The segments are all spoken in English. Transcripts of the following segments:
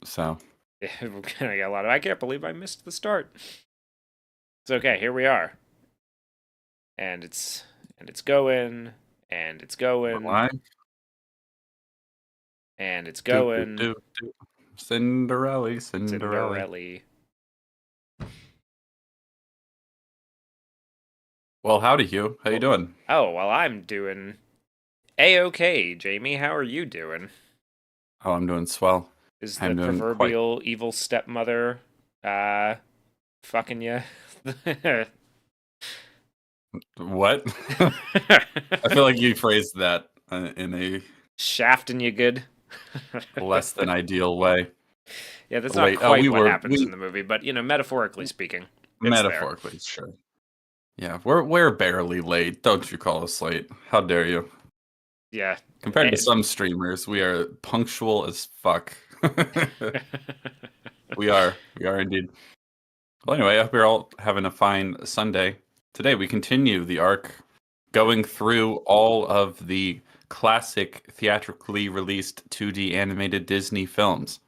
So Yeah, we're gonna get a lot of. I can't believe I missed the start. It's okay. Here we are, and it's going, and it's we're going, live. and it's Do do going. do do. Cinderella, Cinderella. Cinderella. Well, howdy, Hugh. How you Well, doing? oh well, I'm doing a-okay. Jamie, how are you doing? Oh, I'm doing swell. Is the I'm doing quite proverbial evil stepmother uh fucking you? what? I feel like you phrased that in a Shafting you good? less than ideal way. Yeah, that's Oh, not wait. Oh, quite we what were happens in the movie, but metaphorically speaking, it's there. metaphorically, sure. Yeah, we're barely late. Don't you call us late? How dare you? Yeah. Compared to some streamers, we are punctual as fuck. We are indeed. Well, anyway, I hope you're all having a fine Sunday. Today we continue the arc going through all of the classic theatrically released 2D animated Disney films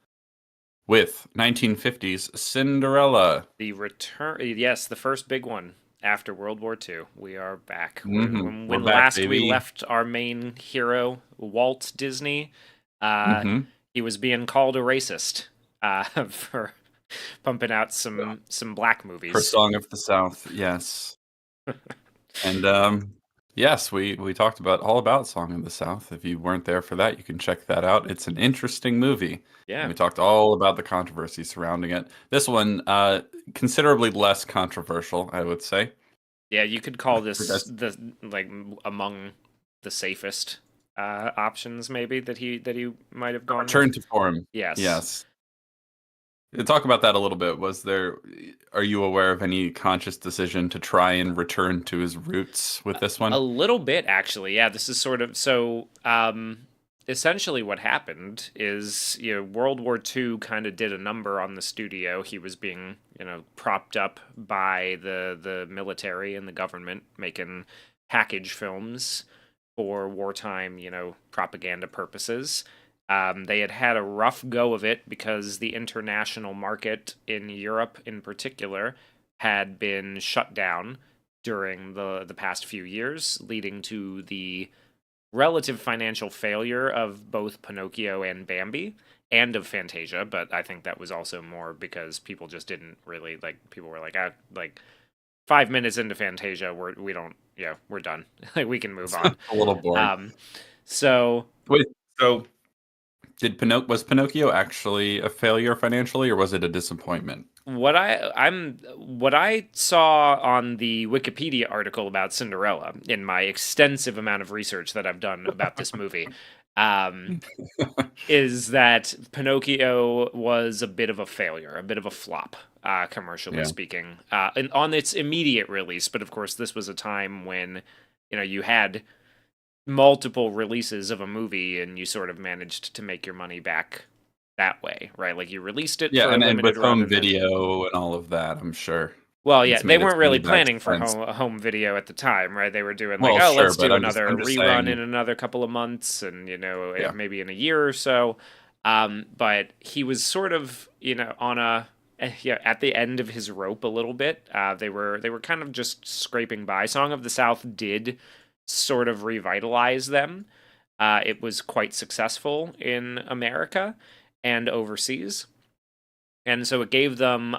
with 1950s Cinderella. The return, yes, the first big one after World War II. We are back. We're When back, last we baby. left our main hero, Walt Disney, uh, hmm he was being called a racist for pumping out some black For movies. Song of the South, yes. And yes, we talked about all about Song of the South. If you weren't there for that, you can check that out. It's an interesting movie. And Yeah, we talked all about the controversy surrounding it. This one, considerably less controversial, I would say. yeah, you could call this That's the among the safest options maybe that he might have gone with. return to form. Yes. Yes. Talk about that a little bit. Are you aware of any conscious decision to try and return to his roots with this A one? little bit, actually. Yeah, this is sort of so. Essentially, what happened is, World War II kind of did a number on the studio. He was being, propped up by the military and the government, making package films for wartime, propaganda purposes. They had had a rough go of it because the international market in Europe, in particular, had been shut down during the past few years, leading to the relative financial failure of both Pinocchio and Bambi, and of Fantasia. But I think that was also more because people just didn't really like. People were like, 5 minutes into Fantasia, we don't, yeah, we're done. Like we can move on. A little boring. Um, so Wait, so was Pinocchio actually a failure financially, or was it a disappointment? what I saw on the Wikipedia article about Cinderella in my extensive amount of research that I've done about this movie, um, is that Pinocchio was a bit of a failure, a bit of a flop, commercially Yeah. speaking, and on its immediate release. But of course, this was a time when you had multiple releases of a movie, and you sort of managed to make your money back that way, right? Like you released it Yeah, for a and limited with run, home and then video and all of that, I'm sure well, yeah, it's they made its weren't money really back planning for since. home video at the time, right? They were doing like, Well, oh, sure, let's but do I'm another just rerun in saying, another couple of months, and yeah. maybe in a year or so. But he was sort of on a yeah, at the end of his rope a little bit. They were kind of just scraping by. Song of the South did sort of revitalize them. It was quite successful in America and overseas, and so it gave them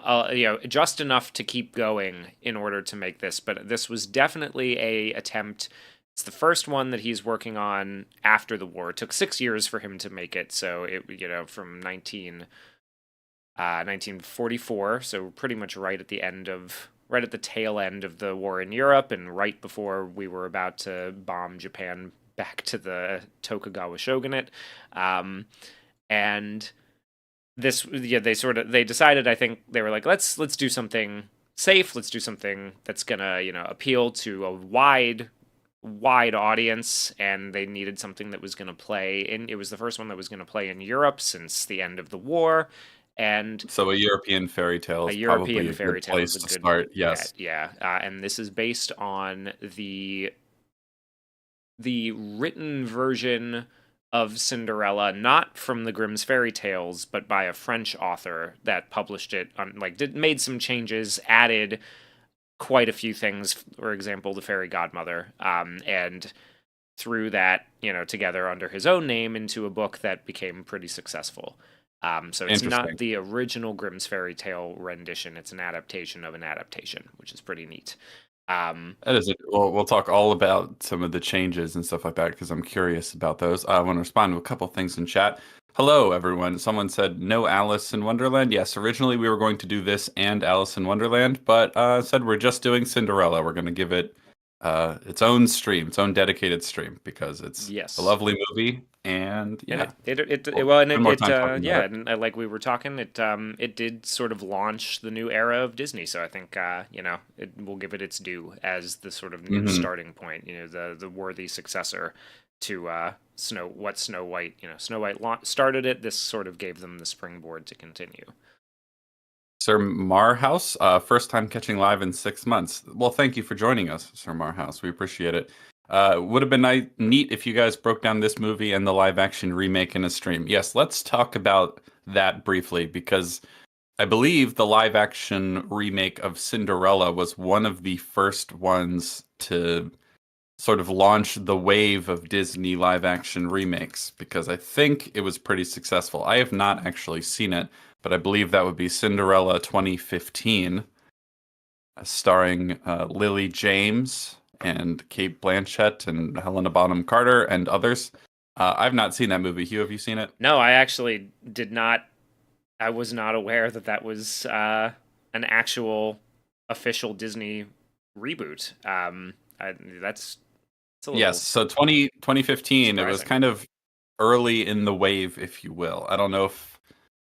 just enough to keep going in order to make this. But this was definitely a attempt. It's the first one that he's working on after the war. It took 6 years for him to make it, so it from 1944, so pretty much right at the tail end of the war in Europe, and right before we were about to bomb Japan back to the Tokugawa shogunate. And this, yeah, they decided, I think they were like, let's do something safe, let's do something that's gonna appeal to a wide audience, and they needed something that was gonna play in. It was the first one that was gonna play in Europe since the end of the war, and So a European fairy tale a is probably European a good fairy tale is place a to good start. bet. Yes. Yeah, and this is based on the written version of Cinderella, not from the Grimm's fairy tales, but by a French author that published it on made some changes, added quite a few things. For example, the fairy godmother, and threw that together under his own name into a book that became pretty successful. So it's not Interesting. the original Grimm's fairy tale rendition; it's an adaptation of an adaptation, which is pretty neat. That is it. Well, we'll talk all about some of the changes and stuff like that because I'm curious about those. I want to respond to a couple things in chat. Hello, everyone. Someone said no Alice in Wonderland. Yes, originally we were going to do this and Alice in Wonderland, but said we're just doing Cinderella. We're going to give it its own stream, its own dedicated stream because it's a Yes. lovely movie. And And yeah, it we'll well, and spend more time talking yeah, about it. and like we were talking, it did sort of launch the new era of Disney. So I think it will give it its due as the sort of new Hmm. starting point. The worthy successor to Snow White. Snow White started it. This sort of gave them the springboard to continue. Sir Marhouse, first time catching live in 6 months. Well, thank you for joining us, Sir Marhouse. We appreciate it. Would have been neat if you guys broke down this movie and the live action remake in a stream. Yes, let's talk about that briefly because I believe the live action remake of Cinderella was one of the first ones to sort of launch the wave of Disney live action remakes because I think it was pretty successful. I have not actually seen it, but I believe that would be Cinderella 2015, starring Lily James and Kate Blanchett and Helena Bonham Carter and others. I've not seen that movie. Hugh, have you seen it? No, I actually did not. I was not aware that was an actual official Disney reboot. That's a Yes. little So 2015, it was surprising. kind of early in the wave, if you will. I don't know if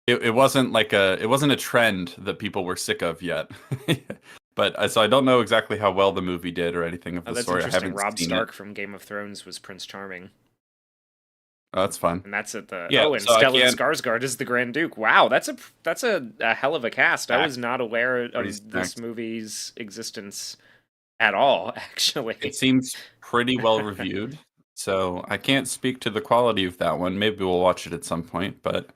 it wasn't it wasn't a trend that people were sick of yet. But so I don't know exactly how well the movie did or anything of Oh, the that's story. I interesting. haven't Rob seen it. Stark from Game of Thrones was Prince Charming, Oh, that's fun. and that's at the Yeah, and so I Stellan can't. Skarsgård is the Grand Duke. Wow, that's a hell of a cast. I was Stacked, not aware pretty of this stacked. movie's existence at all. It Actually, seems pretty well reviewed, so I can't speak to the quality of that one. Maybe we'll watch it at some point, but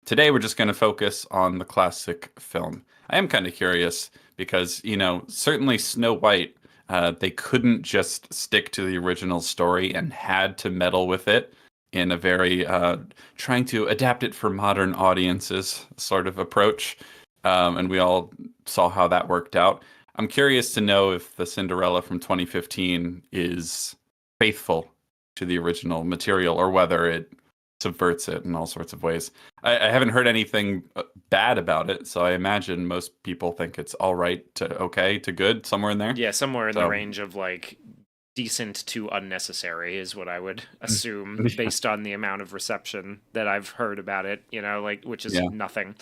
today we're just going to focus on the classic film. I am kind of curious because, certainly Snow White, they couldn't just stick to the original story and had to meddle with it in a very trying to adapt it for modern audiences sort of approach. And we all saw how that worked out. I'm curious to know if the Cinderella from 2015 is faithful to the original material or whether it subverts it in all sorts of ways. I haven't heard anything bad about it, so I imagine most people think it's all right to okay to good, somewhere in there. yeah, somewhere in the So, range of like decent to unnecessary is what I would assume based on the amount of reception that I've heard about it. Which is yeah. nothing.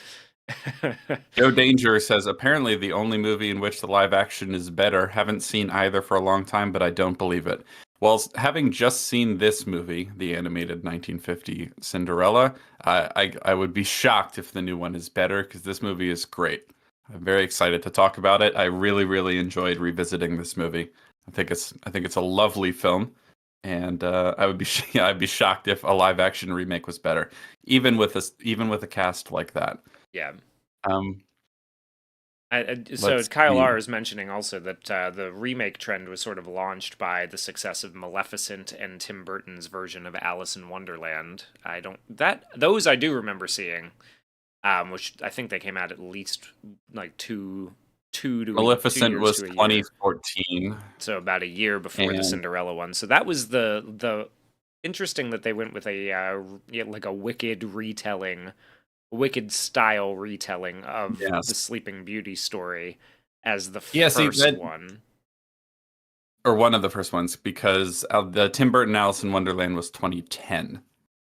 Joe Danger says apparently the only movie in which the live action is better. Haven't seen either for a long time, but I don't believe it. Well, having just seen this movie, the animated 1950 Cinderella, I would be shocked if the new one is better because this movie is great. I'm very excited to talk about it. I really, really enjoyed revisiting this movie. I think it's a lovely film, and I would be yeah, I'd be shocked if a live action remake was better, even with a cast like that. Yeah. Um, So let's Kyle see. R is mentioning also that the remake trend was sort of launched by the success of Maleficent and Tim Burton's version of Alice in Wonderland. I don't that those I do remember seeing, which I think they came out at least like two Maleficent years was to a year, 2014, so about a year before the and Cinderella one. So that was the interesting that they went with a like a wicked style retelling of the yes, Sleeping Beauty story as the yeah. See first that, one. or one of the first ones, because the Tim Burton Alice in Wonderland was 2010.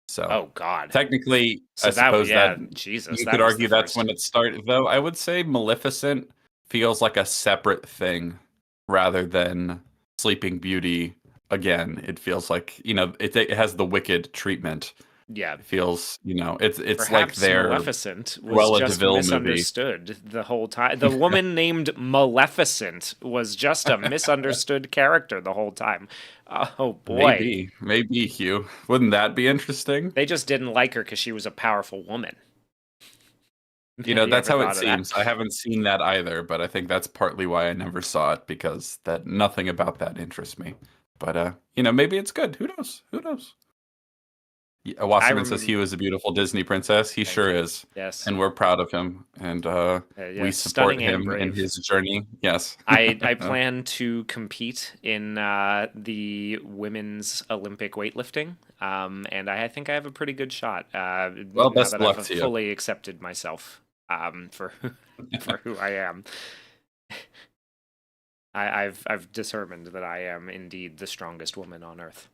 So Oh God. technically, I So that suppose that yeah, Jesus, you could that was the argue that's first. when it started. Though I would say Maleficent feels like a separate thing rather than Sleeping Beauty. Again, it feels like it has the wicked treatment. Yeah. It feels, it's like Perhaps their Maleficent was Cruella just DeVille movie. misunderstood the whole time. The woman named Maleficent was just a misunderstood character the whole time. Oh boy. Maybe Hugh. Wouldn't that be interesting? They just didn't like her because she was a powerful woman. Have you That's ever how it thought of that? seems. I haven't seen that either, but I think that's partly why I never saw it because that nothing about that interests me. But maybe it's good. Who knows? Who knows? Yeah, I Wasserman says remember. he was a beautiful Disney princess. He Thank sure you. is, Yes. and we're proud of him, and we Yes. support Stunning and him in brave. his journey. Yes. I plan to compete in the women's Olympic weightlifting, and I think I have a pretty good shot Well, now best that of luck I've to you. fully accepted myself for for who I am. I've determined that I am indeed the strongest woman on earth.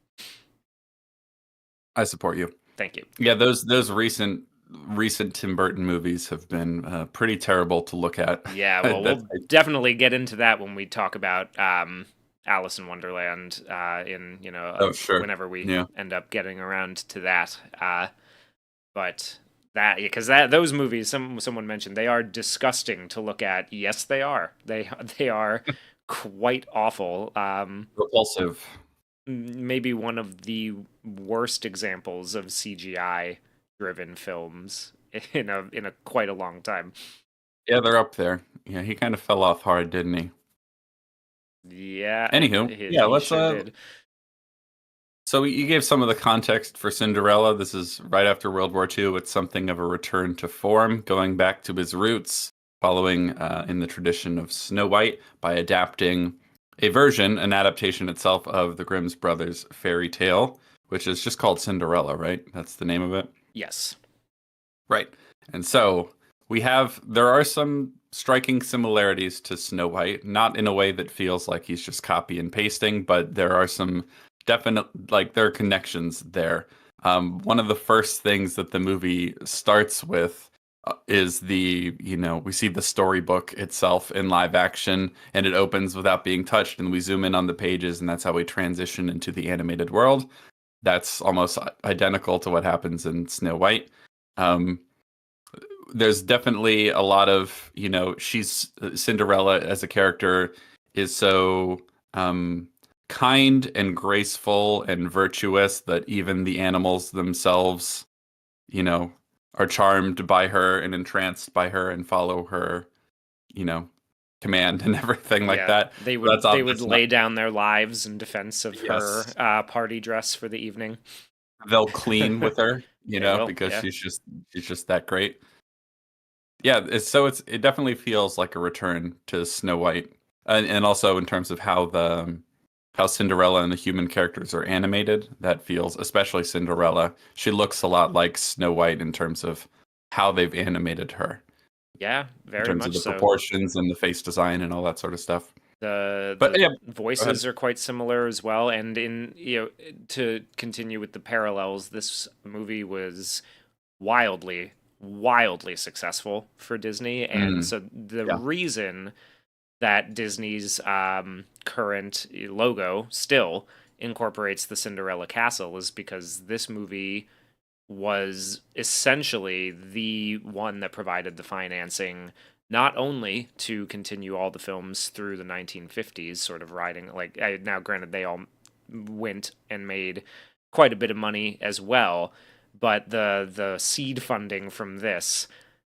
I support you. Thank you. Yeah, those recent Tim Burton movies have been pretty terrible to look at. Yeah, well, That's we'll definitely get into that when we talk about Alice in Wonderland in oh sure, whenever we yeah. end up getting around to that. But that because that those movies, someone mentioned, they are disgusting to look at. Yes, they are. They are quite awful. Repulsive. Maybe one of the worst examples of CGI driven films in a quite a long time. Yeah, they're up there. Yeah, he kind of fell off hard, didn't he? Yeah, Anywho, yeah, he let's sure did. so you gave some of the context for Cinderella. This is right after World War II. It's something of a return to form, going back to his roots, following in the tradition of Snow White by adapting an adaptation itself of the Grimm's Brothers fairy tale, which is just called Cinderella, right? That's the name of it. Yes. Right. And so there are some striking similarities to Snow White, not in a way that feels like he's just copy and pasting, but there are some definite, like, there are connections there. One of the first things that the movie starts with is we see the storybook itself in live action, and it opens without being touched, and we zoom in on the pages, and that's how we transition into the animated world. That's almost identical to what happens in Snow White. Um, there's definitely a lot of, she's Cinderella as a character is so kind and graceful and virtuous that even the animals themselves, you know, are charmed by her and entranced by her and follow her, you know, command and everything like Yeah, that. they would That's not, lay down their lives in defense of her yes, party dress for the evening. they'll clean with her, They will, because yeah. she's just that great. Yeah, it definitely feels like a return to Snow White, and also in terms of how Cinderella and the human characters are animated, that feels, especially Cinderella. She looks a lot like Snow White in terms of how they've animated her, Yeah, in very terms of much the so. proportions and the face design and all that sort of stuff. But The yeah, go ahead. voices are quite similar as well, and to continue with the parallels, this movie was wildly successful for Disney, and Mm, so the yeah, reason that Disney's current logo still incorporates the Cinderella castle is because this movie was essentially the one that provided the financing not only to continue all the films through the 1950s, sort of riding like now granted they all went and made quite a bit of money as well, but the seed funding from this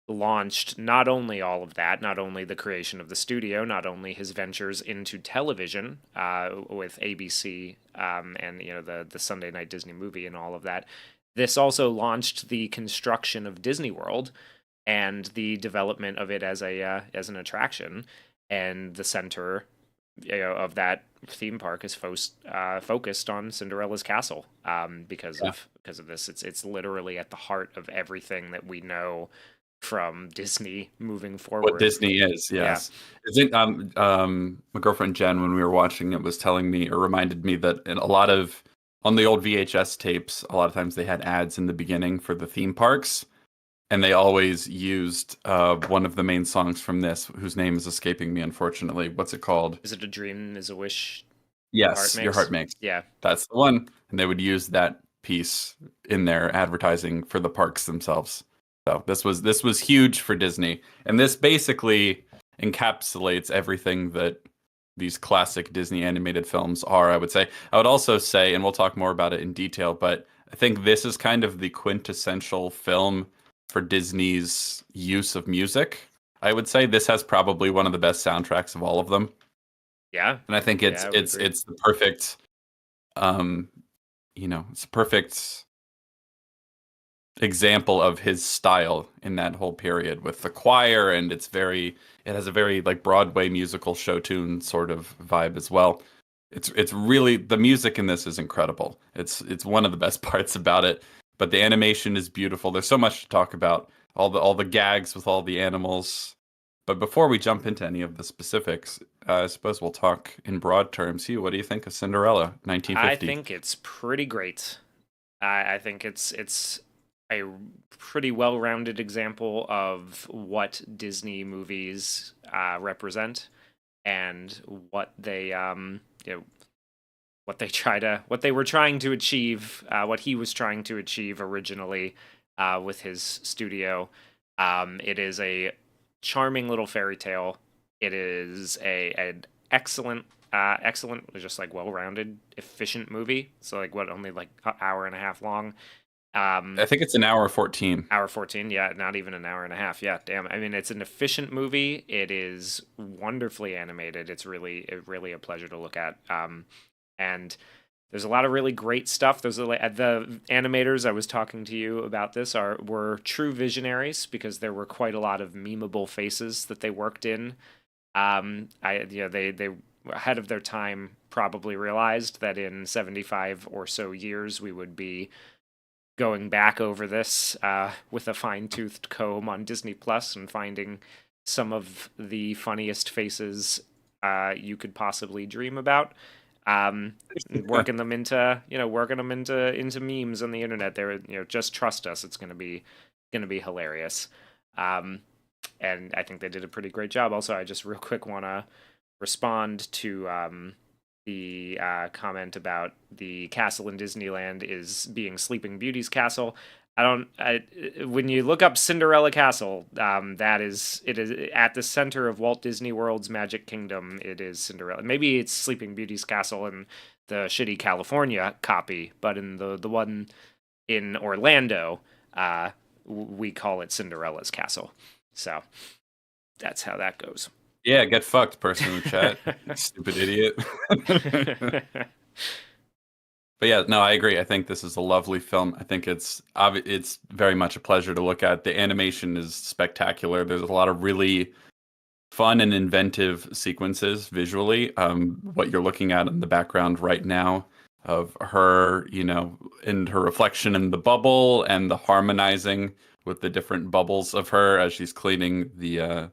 launched not only all of that, not only the creation of the studio, not only his ventures into television with ABC and the Sunday Night Disney movie and all of that. This also launched the construction of Disney World and the development of it as an attraction, and the center of that theme park is focused on Cinderella's castle yeah. because of this. It's literally at the heart of everything that we know from Disney moving What forward. Disney is, Yeah. yes. Is it my girlfriend Jen, when we were watching it, was telling me or reminded me that in a lot of on the old VHS tapes, a lot of times they had ads in the beginning for the theme parks, and they always used one of the main songs from this, whose name is escaping me, unfortunately. What's it called? Is it a dream is a wish your heart Yes, Your makes? Heart Makes. Yeah. That's the one. And they would use that piece in their advertising for the parks themselves. So this was huge for Disney, and this basically encapsulates everything that these classic Disney animated films are, I would say. I would also say, and we'll talk more about it in detail, but I think this is kind of the quintessential film for Disney's use of music. I would say this has probably one of the best soundtracks of all of them. Yeah. And I think Yeah, I would agree. it's the perfect um it's a perfect example of his style in that whole period with the choir, and it has a very like Broadway musical show tune sort of vibe as well. It's really, the music in this is incredible. It's one of the best parts about it, but the animation is beautiful. There's so much to talk about. All the gags with all the animals. But before we jump into any of the specifics, I suppose we'll talk in broad terms. Hugh, what do you think of Cinderella, I 1950? think it's pretty great. I think it's a pretty well-rounded example of what Disney movies represent, and what they what they were trying to achieve, what he was trying to achieve originally with his studio. It is a charming little fairy tale. It is an excellent, just like well-rounded, efficient movie. So like what, only like an hour and a half long. I think it's an hour 14. Hour 14, yeah, not even an hour and a half. Yeah, damn. I mean, it's an efficient movie. It is wonderfully animated. It's really a pleasure to look at. And there's a lot of really great stuff. The animators, I was talking to you about this, were true visionaries, because there were quite a lot of memeable faces that they worked in. They ahead of their time probably realized that in 75 or so years we would be going back over this with a fine-toothed comb on Disney Plus and finding some of the funniest faces you could possibly dream about. Working them into memes on the internet. They're, just trust us, it's gonna be hilarious. And I think they did a pretty great job. Also, I just real quick want to respond to the comment about the castle in Disneyland is being Sleeping Beauty's castle. When you look up Cinderella Castle, it is at the center of Walt Disney World's Magic Kingdom. It is Cinderella. Maybe it's Sleeping Beauty's castle in the shitty California copy, but in the one in Orlando, we call it Cinderella's castle. So that's how that goes. Yeah, get fucked, person in the chat. You stupid idiot. But yeah, no, I agree. I think this is a lovely film. I think it's very much a pleasure to look at. The animation is spectacular. There's a lot of really fun and inventive sequences visually. What you're looking at in the background right now of her, and her reflection in the bubble, and the harmonizing with the different bubbles of her as she's cleaning the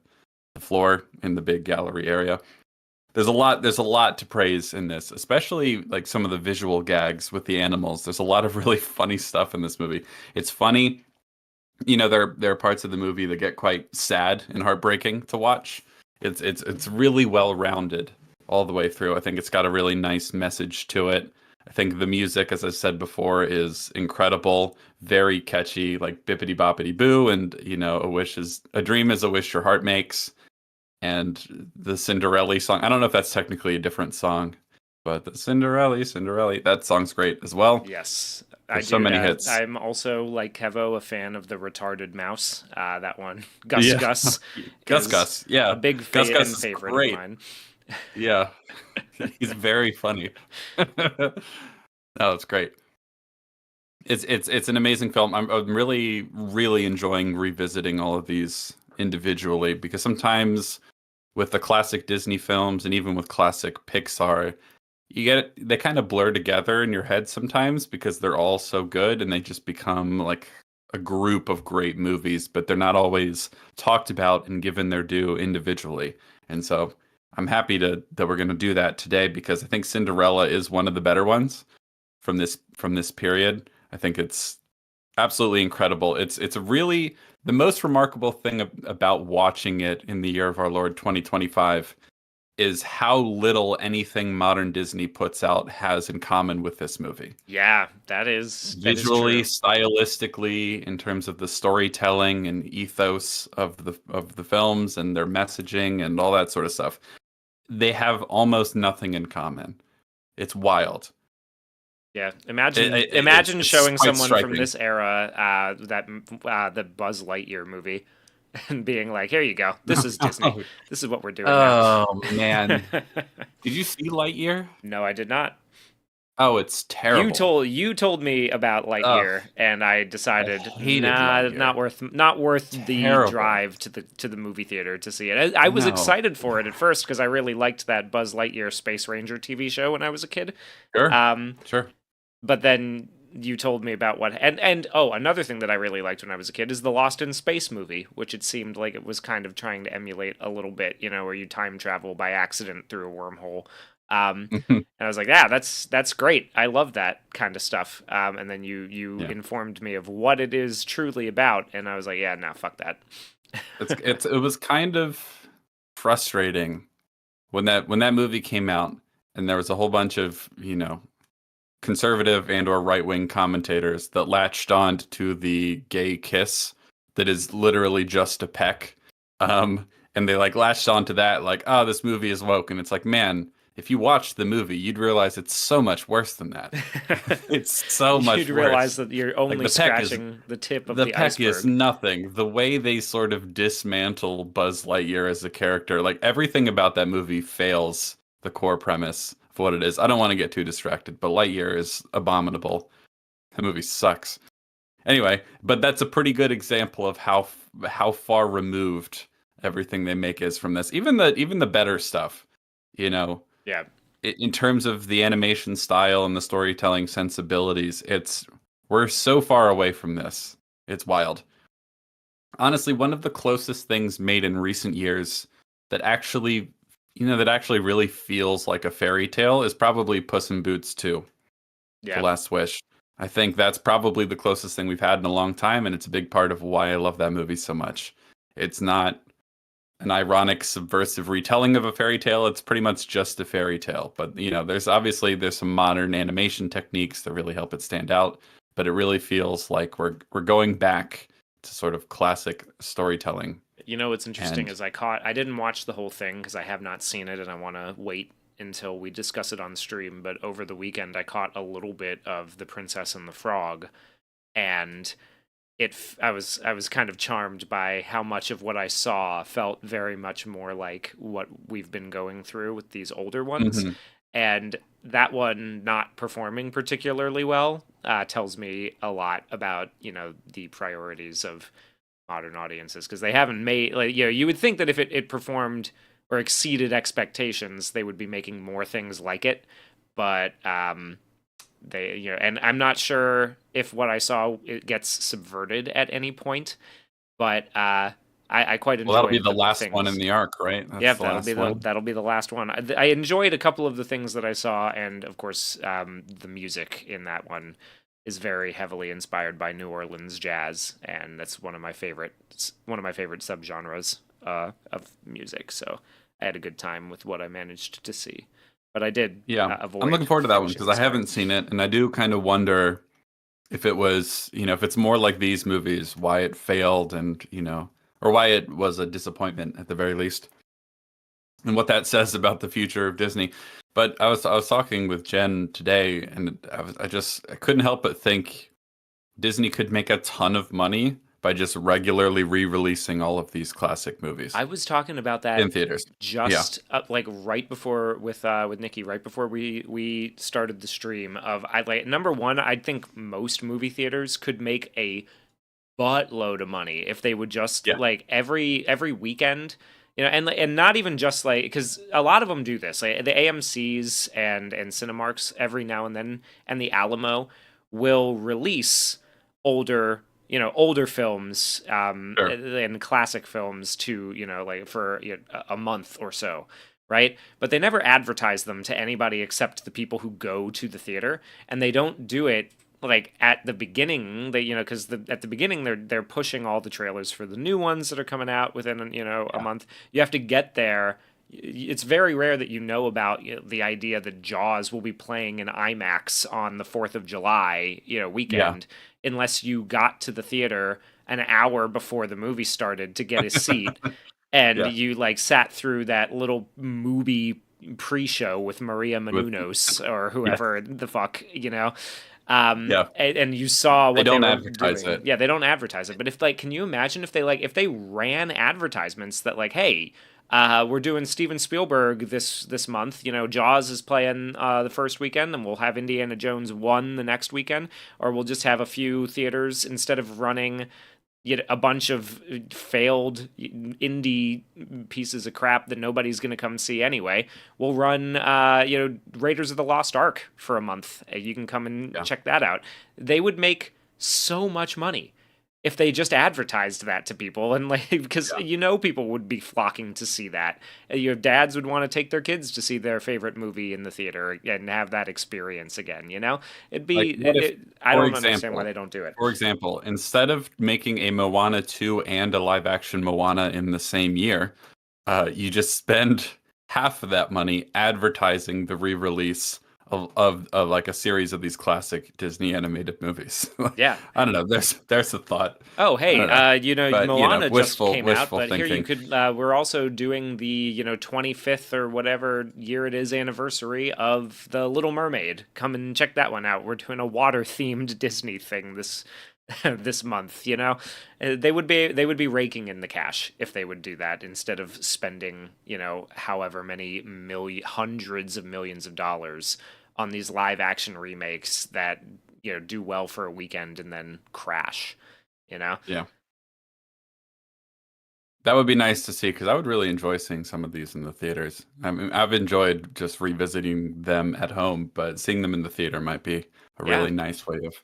floor in the big gallery area. There's a lot to praise in this, especially like some of the visual gags with the animals. There's a lot of really funny stuff in this movie. It's funny. There are parts of the movie that get quite sad and heartbreaking to watch. It's really well rounded all the way through. I think it's got a really nice message to it. I think the music, as I said before, is incredible, very catchy, like bippity boppity boo, and a dream is a wish your heart makes. And the Cinderella song, I don't know if that's technically a different song, but the Cinderella, that song's great as well. Yes, There's so many hits. I'm also, like Kevo, a fan of the retarded mouse. That one, Gus Yeah. Gus, Gus, yeah, a big Gus is favorite great. of mine. Yeah, he's very funny. No, it's great. It's an amazing film. I'm really really enjoying revisiting all of these individually, because sometimes with the classic Disney films and even with classic Pixar, they kind of blur together in your head sometimes, because they're all so good and they just become like a group of great movies, but they're not always talked about and given their due individually. And so I'm happy that we're going to do that today, because I think Cinderella is one of the better ones from this period. I think it's absolutely incredible. It's really the most remarkable thing about watching it in the year of our Lord 2025 is how little anything modern Disney puts out has in common with this movie. Yeah, that is Visually, true. stylistically, in terms of the storytelling and ethos of the films and their messaging and all that sort of stuff, they have almost nothing in common. It's wild. Yeah, It's imagine it's showing quite someone from striking. this era the Buzz Lightyear movie and being like, "Here you go. This is Disney. This is what we're doing now." Oh man, did you see Lightyear? No, I did not. Oh, it's terrible. You told me about Ugh, Lightyear, and I I decided, hated nah, Lightyear. not worth the Terrible. drive to the movie theater to see it. I was No. excited for it at first because I really liked that Buzz Lightyear Space Ranger TV show when I was a kid. Sure. Um, Sure. but then you told me about what and oh, another thing that I really liked when I was a kid is the Lost in Space movie, which it seemed like it was kind of trying to emulate a little bit, where you time travel by accident through a wormhole. And I was like, yeah, that's great. I love that kind of stuff. And then you Yeah. informed me of what it is truly about, and I was like, yeah, no, fuck that. It was kind of frustrating when that movie came out and there was a whole bunch of, conservative and or right-wing commentators that latched on to the gay kiss that is literally just a peck. And they like latched onto that like, oh, this movie is woke. And it's like, man, if you watched the movie, you'd realize it's so much worse than that. It's so You'd much realize worse. that you're Like only scratching the tip of the the peck is iceberg. nothing. The way they sort of dismantle Buzz Lightyear as a character, like everything about that movie fails the core premise of what it is. I don't want to get too distracted, but Lightyear is abominable. The movie sucks. Anyway, but that's a pretty good example of how far removed everything they make is from this. Even the better stuff, you know, Yeah. in terms of the animation style and the storytelling sensibilities, we're so far away from this. It's wild. Honestly, one of the closest things made in recent years that actually, that actually really feels like a fairy tale is probably Puss in Boots 2, The Yeah. Last Wish. I think that's probably the closest thing we've had in a long time, and it's a big part of why I love that movie so much. It's not an ironic, subversive retelling of a fairy tale. It's pretty much just a fairy tale. But there's some modern animation techniques that really help it stand out. But it really feels like we're going back to sort of classic storytelling. What's interesting And is I didn't watch the whole thing because I have not seen it and I want to wait until we discuss it on stream. But over the weekend, I caught a little bit of The Princess and the Frog, and I was kind of charmed by how much of what I saw felt very much more like what we've been going through with these older ones, Mhm. and that one not performing particularly well tells me a lot about the priorities of modern audiences, because they haven't made, like, you would think that if it performed or exceeded expectations, they would be making more things like it, but they and I'm not sure if what I saw it gets subverted at any point, but I quite Well, that'll be enjoyed the the last one in things. the arc, right? That's Yeah, the last one. that'll be the last one. I enjoyed a couple of the things that I saw, and of course, the music in that one is very heavily inspired by New Orleans jazz, and that's one of my favorite subgenres of music. So I had a good time with what I managed to see, but I did Yeah, I'm looking avoid forward to that one finishing because the I story. haven't seen it, and I do kind of wonder if it was, if it's more like these movies, why it failed, and or why it was a disappointment at the very least, and what that says about the future of Disney. But I was talking with Jen today, and I couldn't help but think Disney could make a ton of money by just regularly re-releasing all of these classic movies I was talking about that in theaters. Yeah. just like right before with Nikki, right before we started the stream. Of I like Number one, I think most movie theaters could make a buttload of money if they would just, Yeah. like, every weekend, and not even just like, because a lot of them do this, like the AMC's and Cinemarks every now and then, and the Alamo will release older films, Sure. and classic films to, like, for a month or so, right? But they never advertise them to anybody except the people who go to the theater, and they don't do it like at the beginning. They, because at the beginning they're pushing all the trailers for the new ones that are coming out within a Yeah. month. You have to get there it's very rare that you know about the idea that Jaws will be playing in IMAX on the 4th of July, Yeah, weekend, unless you got to the theater an hour before the movie started to get a seat and yeah, you like sat through that little movie pre-show with Maria with Menounos or yeah, whoever the fuck, yeah. and you saw They what they don't were advertise doing. it. Yeah, they don't advertise it, but if like, can you imagine if they ran advertisements that like, hey, we're doing Steven Spielberg this month. Jaws is playing the first weekend, and we'll have Indiana Jones 1 the next weekend, or we'll just have a few theaters instead of running a bunch of failed indie pieces of crap that nobody's going to come see anyway. We'll run, Raiders of the Lost Ark for a month. You can come and Yeah, check that out. They would make so much money if they just advertised that to people, and like, because yeah. people would be flocking to see that. Your dads would want to take their kids to see their favorite movie in the theater and have that experience again. It'd Like, be. what if, I for don't understand why example, they don't do it. instead of making a Moana 2 and a live action Moana in the same year, you just spend half of that money advertising the re-release of like a series of these classic Disney animated movies. Yeah. I don't know. There's a thought. Oh, I hey, don't know. But Moana just wishful came out, wishful but here you thinking. could. We're also doing the 25th or whatever year it is anniversary of the Little Mermaid. Come and check that one out. We're doing a water themed Disney thing this this month. They would be raking in the cash if they would do that instead of spending however many hundreds of millions of dollars on these live action remakes that do well for a weekend and then crash. You know? Yeah. That would be nice to see because I would really enjoy seeing some of these in the theaters. I mean, I've enjoyed just revisiting them at home, but seeing them in the theater might be a Yeah, really nice way of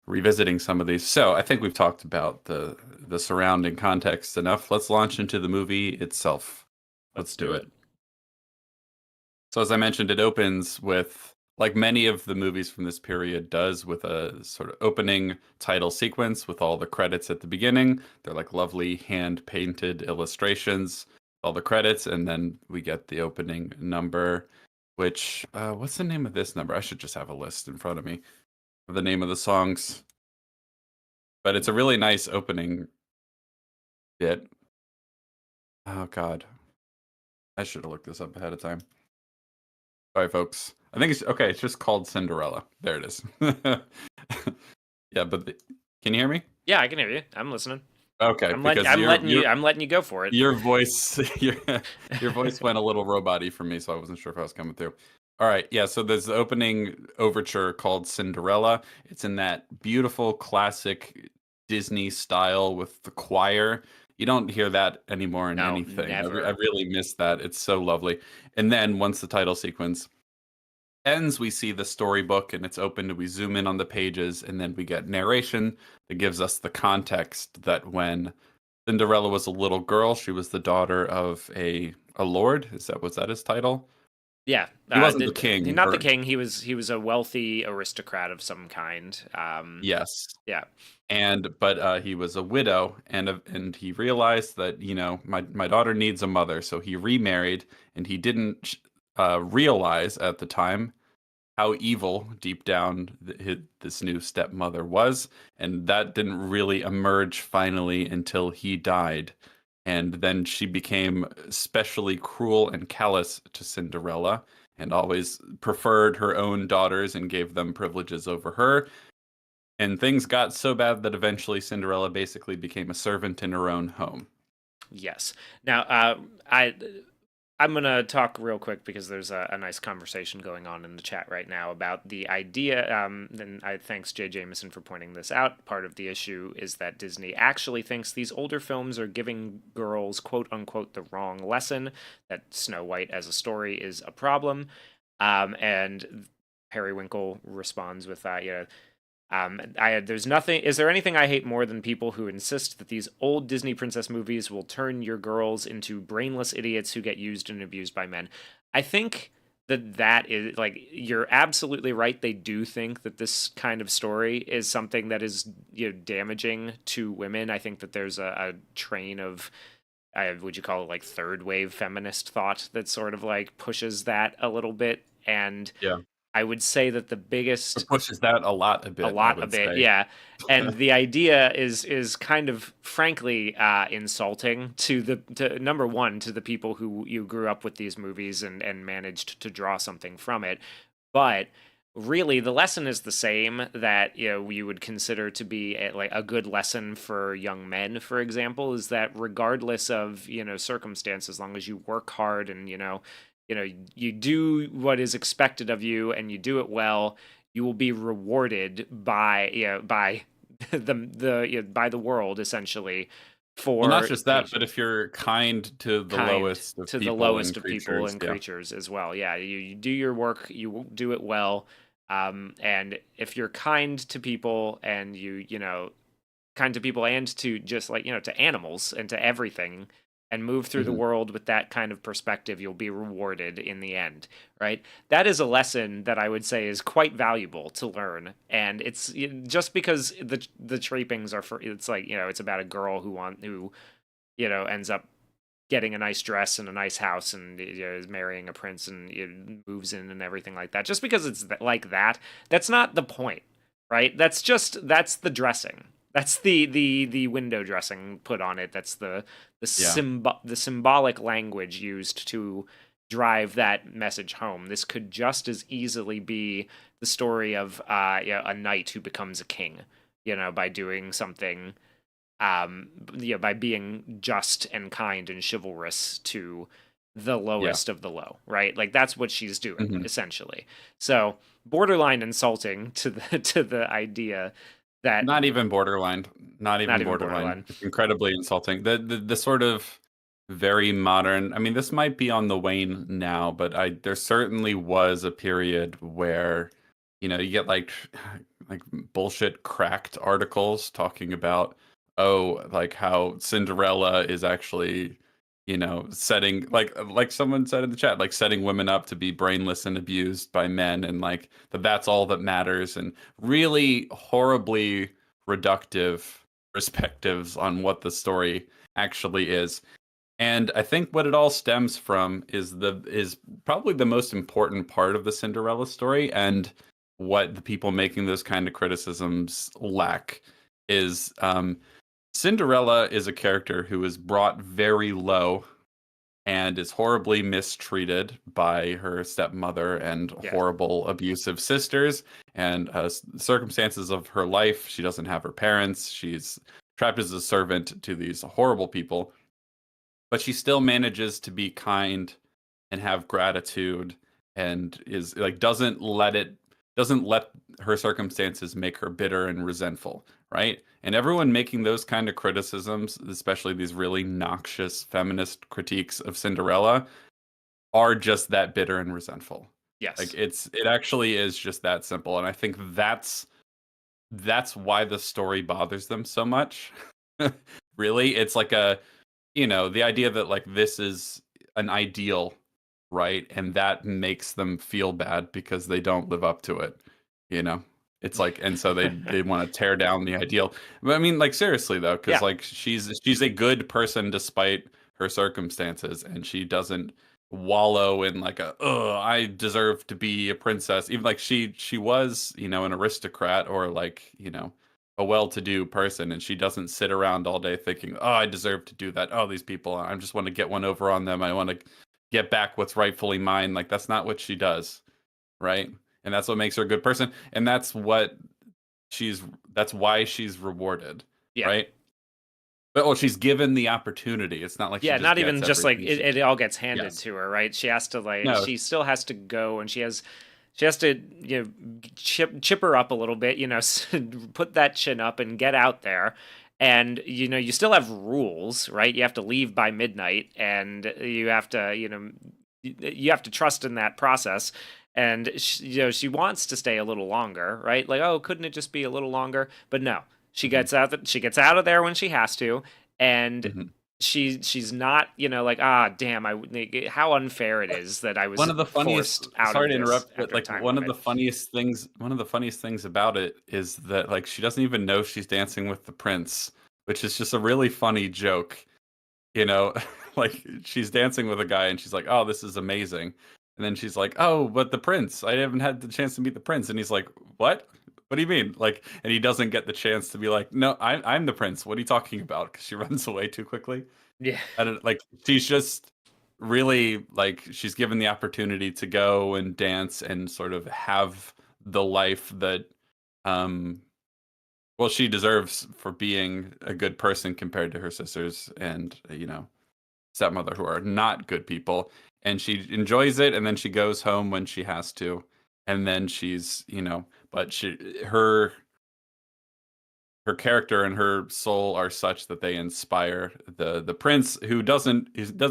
revisiting some of these. So I think we've talked about the surrounding context enough. Let's launch into the movie itself. let's Let's do do it. it. So as I mentioned, it opens with like many of the movies from this period does with a sort of opening title sequence with all the credits at the beginning. They're like lovely hand painted illustrations, all the credits, and then we get the opening number, which what's the name of this number? I should just have a list in front of me of the name of the songs. But it's a really nice opening bit. Oh God, I should have looked this up ahead of time. Sorry, folks. I think it's okay. It's just called Cinderella. There it is. Yeah, but can you hear me? Yeah, I can hear you. I'm listening. Okay, I'm letting because I'm letting you I'm letting you go for it. your voice your voice went a little robot-y for me, so I wasn't sure if I was coming through. All right, yeah. So there's the opening overture called Cinderella. It's in that beautiful classic Disney style with the choir. You don't hear that anymore in No, anything. I never. really miss that. It's so lovely. And then once the title sequence ends, we see the storybook and it's open and we zoom in on the pages and then we get narration that gives us the context that when Cinderella was a little girl, she was the daughter of a lord. Was that his title? Yeah, He wasn't the king, not the or king. He was a wealthy aristocrat of some kind. yes. Yeah, But he was a widow and he realized that, my daughter needs a mother, so he remarried and he didn't realize at the time how evil deep down this new stepmother was, and that didn't really emerge finally until he died. And then she became especially cruel and callous to Cinderella and always preferred her own daughters and gave them privileges over her. And things got so bad that eventually Cinderella basically became a servant in her own home. yes. Now, I'm gonna talk real quick because there's a nice conversation going on in the chat right now about the idea. And I thanks Jay Jameson for pointing this out. Part of the issue is that Disney actually thinks these older films are giving girls "quote unquote" the wrong lesson. That Snow White as a story is a problem. And Periwinkle responds with that. There's nothing. Is there anything I hate more than people who insist that these old Disney princess movies will turn your girls into brainless idiots who get used and abused by men? I think that is like you're absolutely right. They do think that this kind of story is something that is damaging to women. I think that there's a train of would you call it like third wave feminist thought that sort of like pushes that a little bit. And Yeah. I would say that the biggest It pushes that a I lot a would bit, say. yeah. And the idea is kind of frankly insulting to the to number one, to the people who you grew up with these movies and managed to draw something from it. But really the lesson is the same, that you would consider to be like a good lesson for young men, for example, is that regardless of circumstance, as long as you work hard and you do what is expected of you and you do it well, you will be rewarded by by by the world, essentially, Well, not for just that, but if patience. you're kind to the Kind lowest of to the people lowest and of people creatures, and yeah. creatures as well. Yeah, you do your work, you do it well. And if you're kind to people, and kind to people and to just like to animals and to everything, and move through the Mhm. world with that kind of perspective, you'll be rewarded in the end, right? That is a lesson that I would say is quite valuable to learn. And it's just because the trappings are for, it's like it's about a girl who ends up getting a nice dress and a nice house, and is marrying a prince, and moves in and everything like that. Just because it's like that, that's not the point, right? That's the dressing. That's the window dressing put on it. That's Yeah. the symbolic language used to drive that message home. This could just as easily be the story of a knight who becomes a king, by doing something, by being just and kind and chivalrous to the Yeah. lowest of the low, right? Like that's what she's doing Mhm. essentially. So borderline insulting to the to the idea that Not even borderline. Not not even even borderline. borderline. It's incredibly insulting. The sort of very modern, I mean, this might be on the wane now, but I there certainly was a period where, you get like bullshit cracked articles talking about, oh, like how Cinderella is actually, setting like someone said in the chat, like setting women up to be brainless and abused by men, and like that's all that matters, and really horribly reductive perspectives on what the story actually is. And I think what it all stems from is probably the most important part of the Cinderella story, and what the people making those kind of criticisms lack is, Cinderella is a character who is brought very low and is horribly mistreated by her stepmother and Yeah. horrible abusive sisters, and circumstances of her life. She doesn't have her parents. She's trapped as a servant to these horrible people, but she still manages to be kind and have gratitude, and is like doesn't let her circumstances make her bitter and resentful, right? And everyone making those kind of criticisms, especially these really noxious feminist critiques of Cinderella, are just that bitter and resentful. Like Yes. it actually is just that simple, and I think that's why the story bothers them so much. Really, it's like the idea that like this is an ideal, right? And that makes them feel bad because they don't live up to it, you know? It's like, and so they want to tear down the ideal. But I mean, like seriously though, because Yeah. like she's a good person despite her circumstances, and she doesn't wallow in like a, oh, I deserve to be a princess. Even like she was, an aristocrat, or like, a well-to-do person, and she doesn't sit around all day thinking, "Oh, I deserve to do that. Oh, these people, I just want to get one over on them. I want to get back what's rightfully mine." Like that's not what she does, right? And that's what makes her a good person, and she's that's why she's rewarded, Yeah. right? But well, she's given the opportunity. It's not like she Yeah, just not gets even just like everything it, she it all gets handed Yes. to her, right? She has to like No. she still has to go, and she has to chip her up a little bit, put that chin up and get out there. And you still have rules, right? You have to leave by midnight, and you have to you have to trust in that process. And she wants to stay a little longer, right? Like, oh, couldn't it just be a little longer? But no, Mhm. she gets out of there when she has to. And Mhm. she's not, like, ah, damn, how unfair it is that I One was of the funniest forced out Sorry of to this interrupt, but after a like time limit. one of the funniest things about it is that like she doesn't even know she's dancing with the prince, which is just a really funny joke. you know, like she's dancing with a guy and she's like, "Oh, this is amazing." And then she's like, "Oh, but the prince. I haven't had the chance to meet the prince." And he's like, "What? What do you mean?" Like, and he doesn't get the chance to be like, "No, I'm the prince. What are you talking about?" Because she runs away too quickly. Yeah. I don't like. She's just really like she's given the opportunity to go and dance and sort of have the life that um well she deserves for being a good person compared to her sisters and stepmother who are not good people, and she enjoys it, and then she goes home when she has to, and then she's but her character and her soul are such that they inspire the prince, who doesn't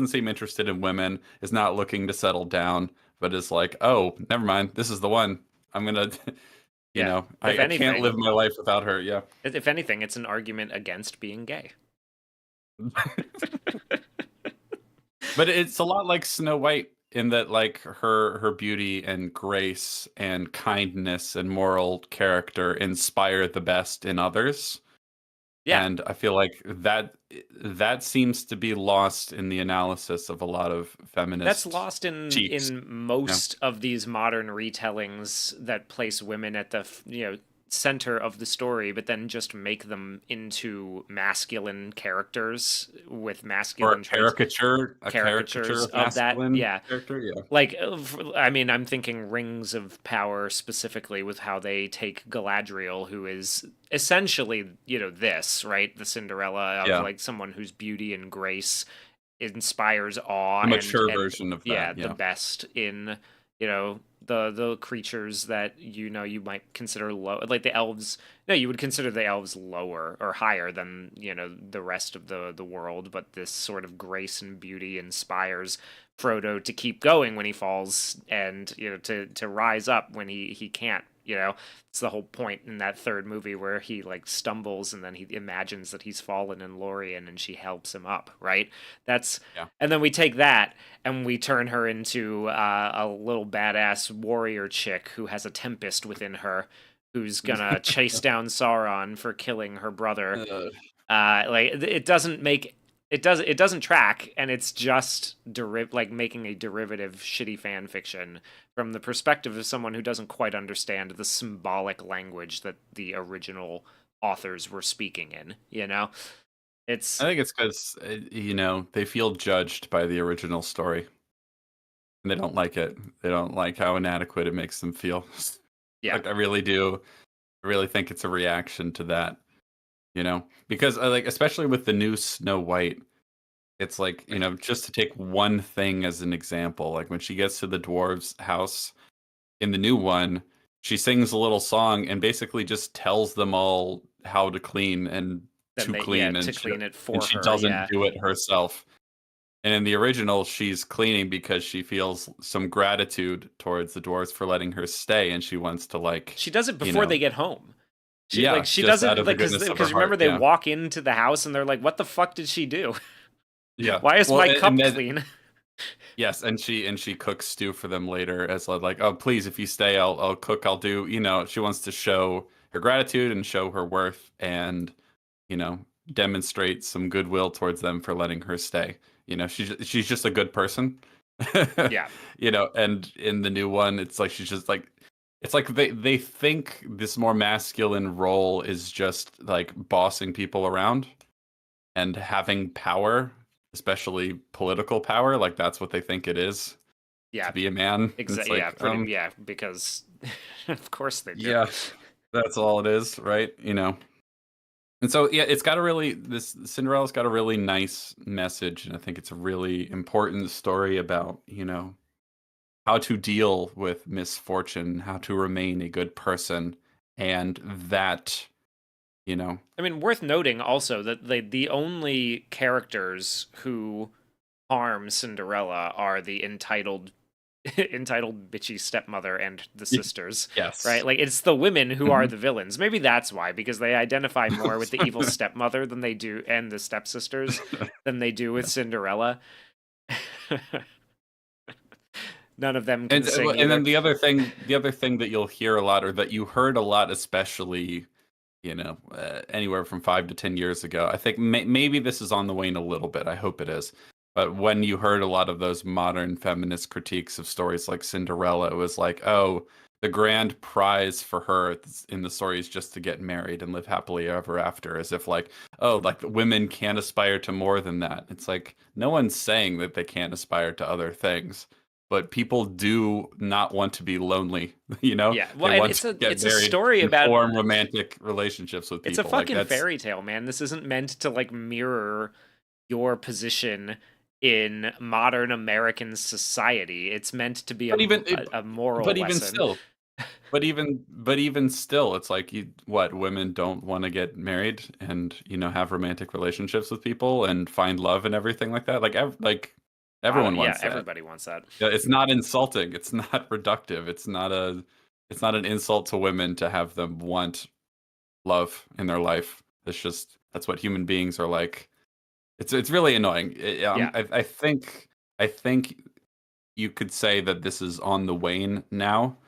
seem interested in women, is not looking to settle down, but is like, oh, never mind, this is the one. I'm gonna Yeah. If I can't live anything, my life without her. Yeah. if anything, it's an argument against being gay. But it's a lot like Snow White in that like her beauty and grace and kindness and moral character inspire the best in others. Yeah. And I feel like that seems to be lost in the analysis of a lot of That's feminist lost in cheeks. Yeah. most of these modern retellings that place women at the center of the story, but then just make them into masculine characters with Or masculine traits, a caricature caricatures of of that. masculine Yeah, character. Yeah. like I mean, I'm thinking Rings of Power specifically with how they take Galadriel, who is essentially this, right, the Cinderella of Yeah. like someone whose beauty and grace inspires awe A mature and version of yeah, that. the Yeah. best in the creatures that you might consider low, like the elves. No, you would consider the elves lower or higher than the rest of the world, but this sort of grace and beauty inspires Frodo to keep going when he falls, and to rise up when he can't. It's the whole point in that third movie where he like stumbles and then he imagines that he's fallen in Lorien and she helps him up, right? That's Yeah. And then we take that and we turn her into a little badass warrior chick who has a tempest within her, who's gonna chase down Sauron for killing her brother. Uh, Like it doesn't make it doesn't track, and it's just like making a derivative shitty fan fiction from the perspective of someone who doesn't quite understand the symbolic language that the original authors were speaking in. I It's think it's because they feel judged by the original story, and they don't like it. They don't like how inadequate it makes them feel. yeah, Like I really do. I really think it's a reaction to that. Because like especially with the new Snow White, it's like just to take one thing as an example, like when she gets to the dwarves' house in the new one, she sings a little song and basically just tells them all how to clean and then to they clean, to and clean it and for she her. doesn't Yeah, do it herself. And in the original, she's cleaning because she feels some gratitude towards the dwarves for letting her stay, and she wants to like, she does it you before know, they get home. yeah, She does just out it of the like goodness of her because heart. remember they Yeah, walk into the house and they're like, "What the fuck did she do? yeah. Why is Well, my and cup then clean?" yes, and she cooks stew for them later as like, oh, please, if you stay, I'll cook. I'll do. She wants to show her gratitude and show her worth, and you know, demonstrate some goodwill towards them for letting her stay. She's just a good person. Yeah, And in the new one, it's like she's just like it's like they think this more masculine role is just like bossing people around and having power, especially political power, like that's what they think it is to yeah, be a man. It's exactly. Yeah, like, pretty. Yeah, because of course they do. yeah, that's all it is, right? And so yeah, it's got a really this Cinderella's got a really nice message, and I think it's a really important story about, how to deal with misfortune, how to remain a good person, and that, you know, I mean, worth noting also that the only characters who harm Cinderella are the entitled bitchy stepmother and the sisters, right? yes. Like it's the women who are Mhm. the villains. Maybe that's why, because they identify more with the evil stepmother than they do and the stepsisters than they do with Yeah. Cinderella. None of them can And sing and then either. the other thing that you'll hear a lot, or that you heard a lot, especially anywhere from 5 to 10 years ago. I think maybe this is on the wane a little bit. I hope it is. But when you heard a lot of those modern feminist critiques of stories like Cinderella, it was like, oh, the grand prize for her in the story is just to get married and live happily ever after, as if like, oh, like women can't aspire to more than that. It's like no one's saying that they can't aspire to other things, but people do not want to be lonely. Yeah, They well, and want it's to a get it's a married story and about form romantic relationships with it's a people. Like fucking that's fairy tale, man. This isn't meant to like mirror your position in modern American society. It's meant to be but even a moral but even lesson. still, but even still, it's like women don't want to get married and have romantic relationships with people and find love and everything like that. Like everyone Yeah, wants that. everybody wants that. Yeah, it's not insulting. It's not reductive. It's not an insult to women to have them want love in their life. That's what human beings are like. It's really annoying. Yeah. I think you could say that this is on the wane now,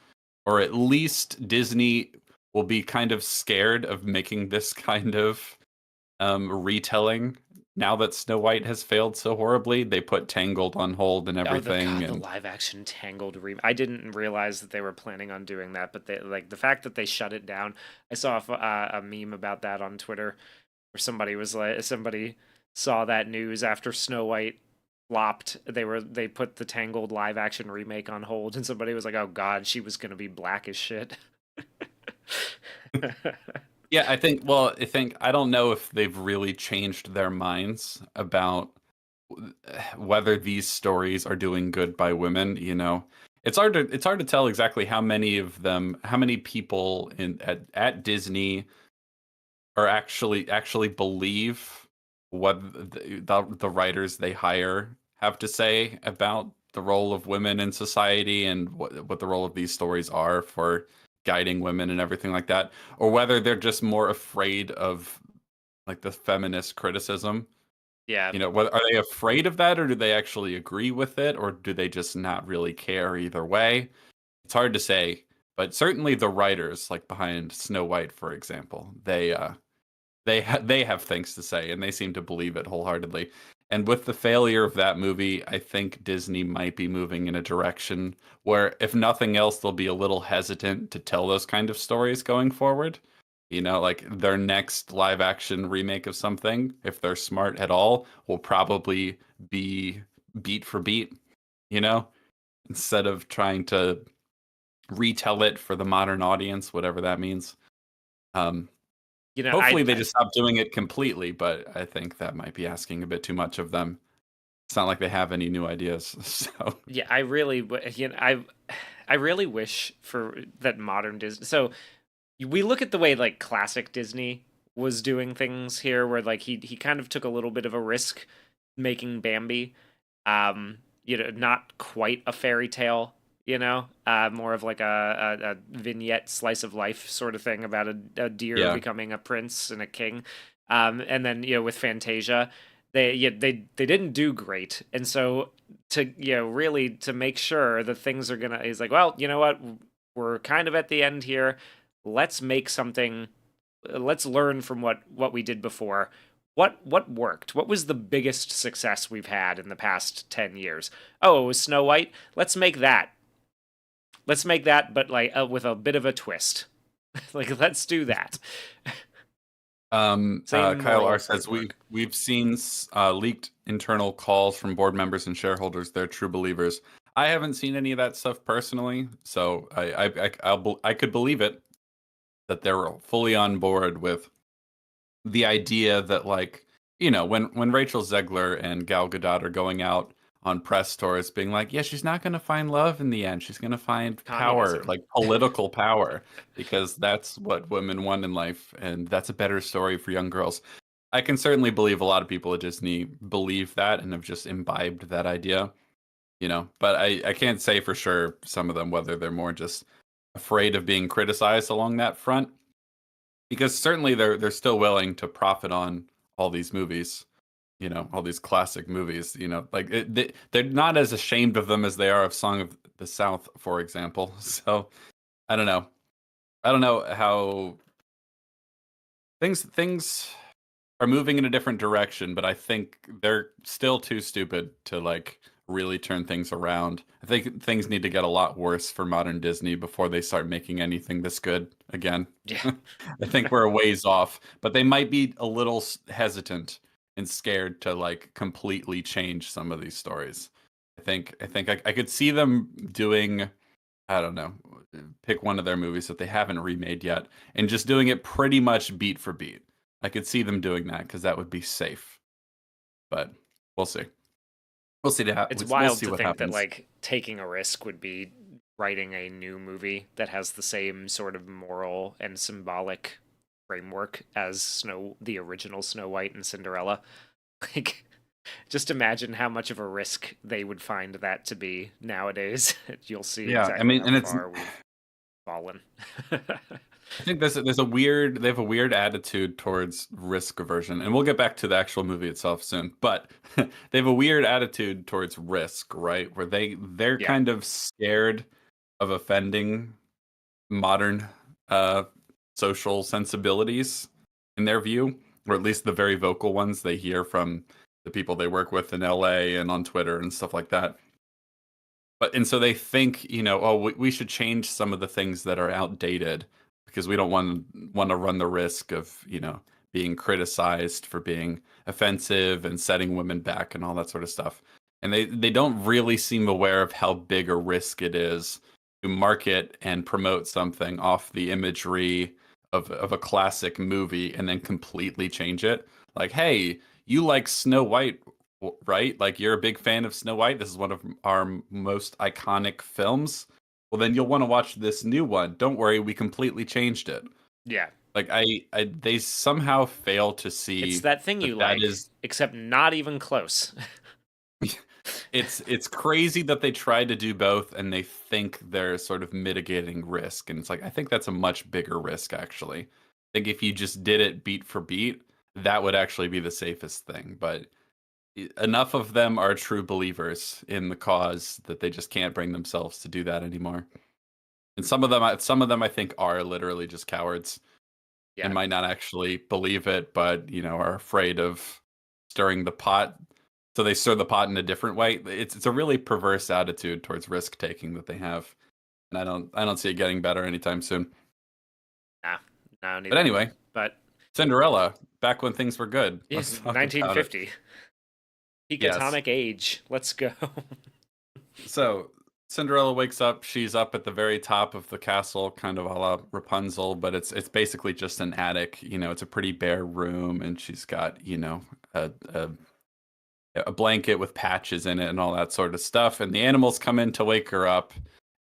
or at least Disney will be kind of scared of making this kind of retelling. Now that Snow White has failed so horribly, they put Tangled on hold and Oh, everything, the and live action Tangled I didn't realize that they were planning on doing that, but they like the fact that they shut it down. I saw a meme about that on Twitter where somebody saw that news after Snow White flopped. They put the Tangled live action remake on hold, and somebody was like, "Oh God, she was gonna be black as shit." yeah, I don't know if they've really changed their minds about whether these stories are doing good by women. It's hard to tell exactly how many people at Disney are actually believe what the writers they hire have to say about the role of women in society and what the role of these stories are for guiding women and everything like that, or whether they're just more afraid of like the feminist criticism. Yeah, Are they afraid of that, or do they actually agree with it, or do they just not really care either way? It's hard to say, but certainly the writers, like behind Snow White, for example, they have things to say, and they seem to believe it wholeheartedly. And with the failure of that movie, I think Disney might be moving in a direction where, if nothing else, they'll be a little hesitant to tell those kind of stories going forward. Like their next live action remake of something, if they're smart at all, will probably be beat for beat, you know, instead of trying to retell it for the modern audience, whatever that means. Um, you know, Hopefully they just stop doing it completely, but I think that might be asking a bit too much of them. It's not like they have any new ideas. So yeah, I really, I really wish for that modern Disney. So we look at the way like classic Disney was doing things here, where like he kind of took a little bit of a risk making Bambi, not quite a fairy tale, more of like a vignette slice of life sort of thing about a deer yeah, becoming a prince and a king, and then with Fantasia. They didn't do great, and so to really to make sure that things are gonna, he's like, well, you know what, we're kind of at the end here, let's make something, let's learn from what we did before. What worked? What was the biggest success we've had in the past 10 years? Oh, it was Snow White. Let's make that, but like with a bit of a twist. Like, let's do that. Same Kyle moral R says framework. we've seen leaked internal calls from board members and shareholders. They're true believers. I haven't seen any of that stuff personally, so I could believe it that they're fully on board with the idea that, like, when Rachel Zegler and Gal Gadot are going out on press tours being like, yeah, she's not going to find love in the end, she's going to find power, Communism. like political power, because that's what women want in life, and that's a better story for young girls. I can certainly believe a lot of people at Disney believe that and have just imbibed that idea, but I can't say for sure, some of them, whether they're more just afraid of being criticized along that front, because certainly they're still willing to profit on all these movies, all these classic movies, like they're not as ashamed of them as they are of Song of the South, for example. So I don't know. I don't know how things are moving in a different direction, but I think they're still too stupid to like really turn things around. I think things need to get a lot worse for modern Disney before they start making anything this good again. Yeah. I think we're a ways off, but they might be a little hesitant and scared to like completely change some of these stories. I could see them doing, I don't know, pick one of their movies that they haven't remade yet and just doing it pretty much beat for beat. I could see them doing that because that would be safe. But we'll see. We'll see. It's We'll wild see to what think that happens. like taking a risk would be writing a new movie that has the same sort of moral and symbolic framework as the original Snow White and Cinderella. Like, just imagine how much of a risk they would find that to be nowadays. You'll see Yeah, I exactly mean, how and it's far we've fallen. I think there's a weird they have a weird attitude towards risk aversion, and we'll get back to the actual movie itself soon. But they have a weird attitude towards risk, right? Where they're Yeah, kind of scared of offending modern uh social sensibilities in their view, or at least the very vocal ones they hear from the people they work with in LA and on Twitter and stuff like that. But and so they think, oh, we should change some of the things that are outdated because we don't want to run the risk of, being criticized for being offensive and setting women back and all that sort of stuff. And they don't really seem aware of how big a risk it is to market and promote something off the imagery of a classic movie and then completely change it. Like, hey, you like Snow White, right? Like you're a big fan of Snow White. This is one of our most iconic films. Well, then you'll want to watch this new one. Don't worry, we completely changed it. yeah. Like they somehow fail to It's see that thing you that like, is except not even close. it's crazy that they try to do both and they think they're sort of mitigating risk. And it's like I think that's a much bigger risk actually. I think if you just did it beat for beat, that would actually be the safest thing. But enough of them are true believers in the cause that they just can't bring themselves to do that anymore. And some of them I think are literally just cowards and Yeah. might not actually believe it, but are afraid of stirring the pot. So they stir the pot in a different way. It's a really perverse attitude towards risk taking that they have, and I don't see it getting better anytime soon. Nah, no, But neither do I. anyway, But Cinderella, back when things were good. yes, Let's talk about it. 1950. Peak Yes. atomic age. Let's go. So Cinderella wakes up. She's up at the very top of the castle, kind of a la Rapunzel, but it's basically just an attic. It's a pretty bare room, and she's got a blanket with patches in it and all that sort of stuff. And the animals come in to wake her up,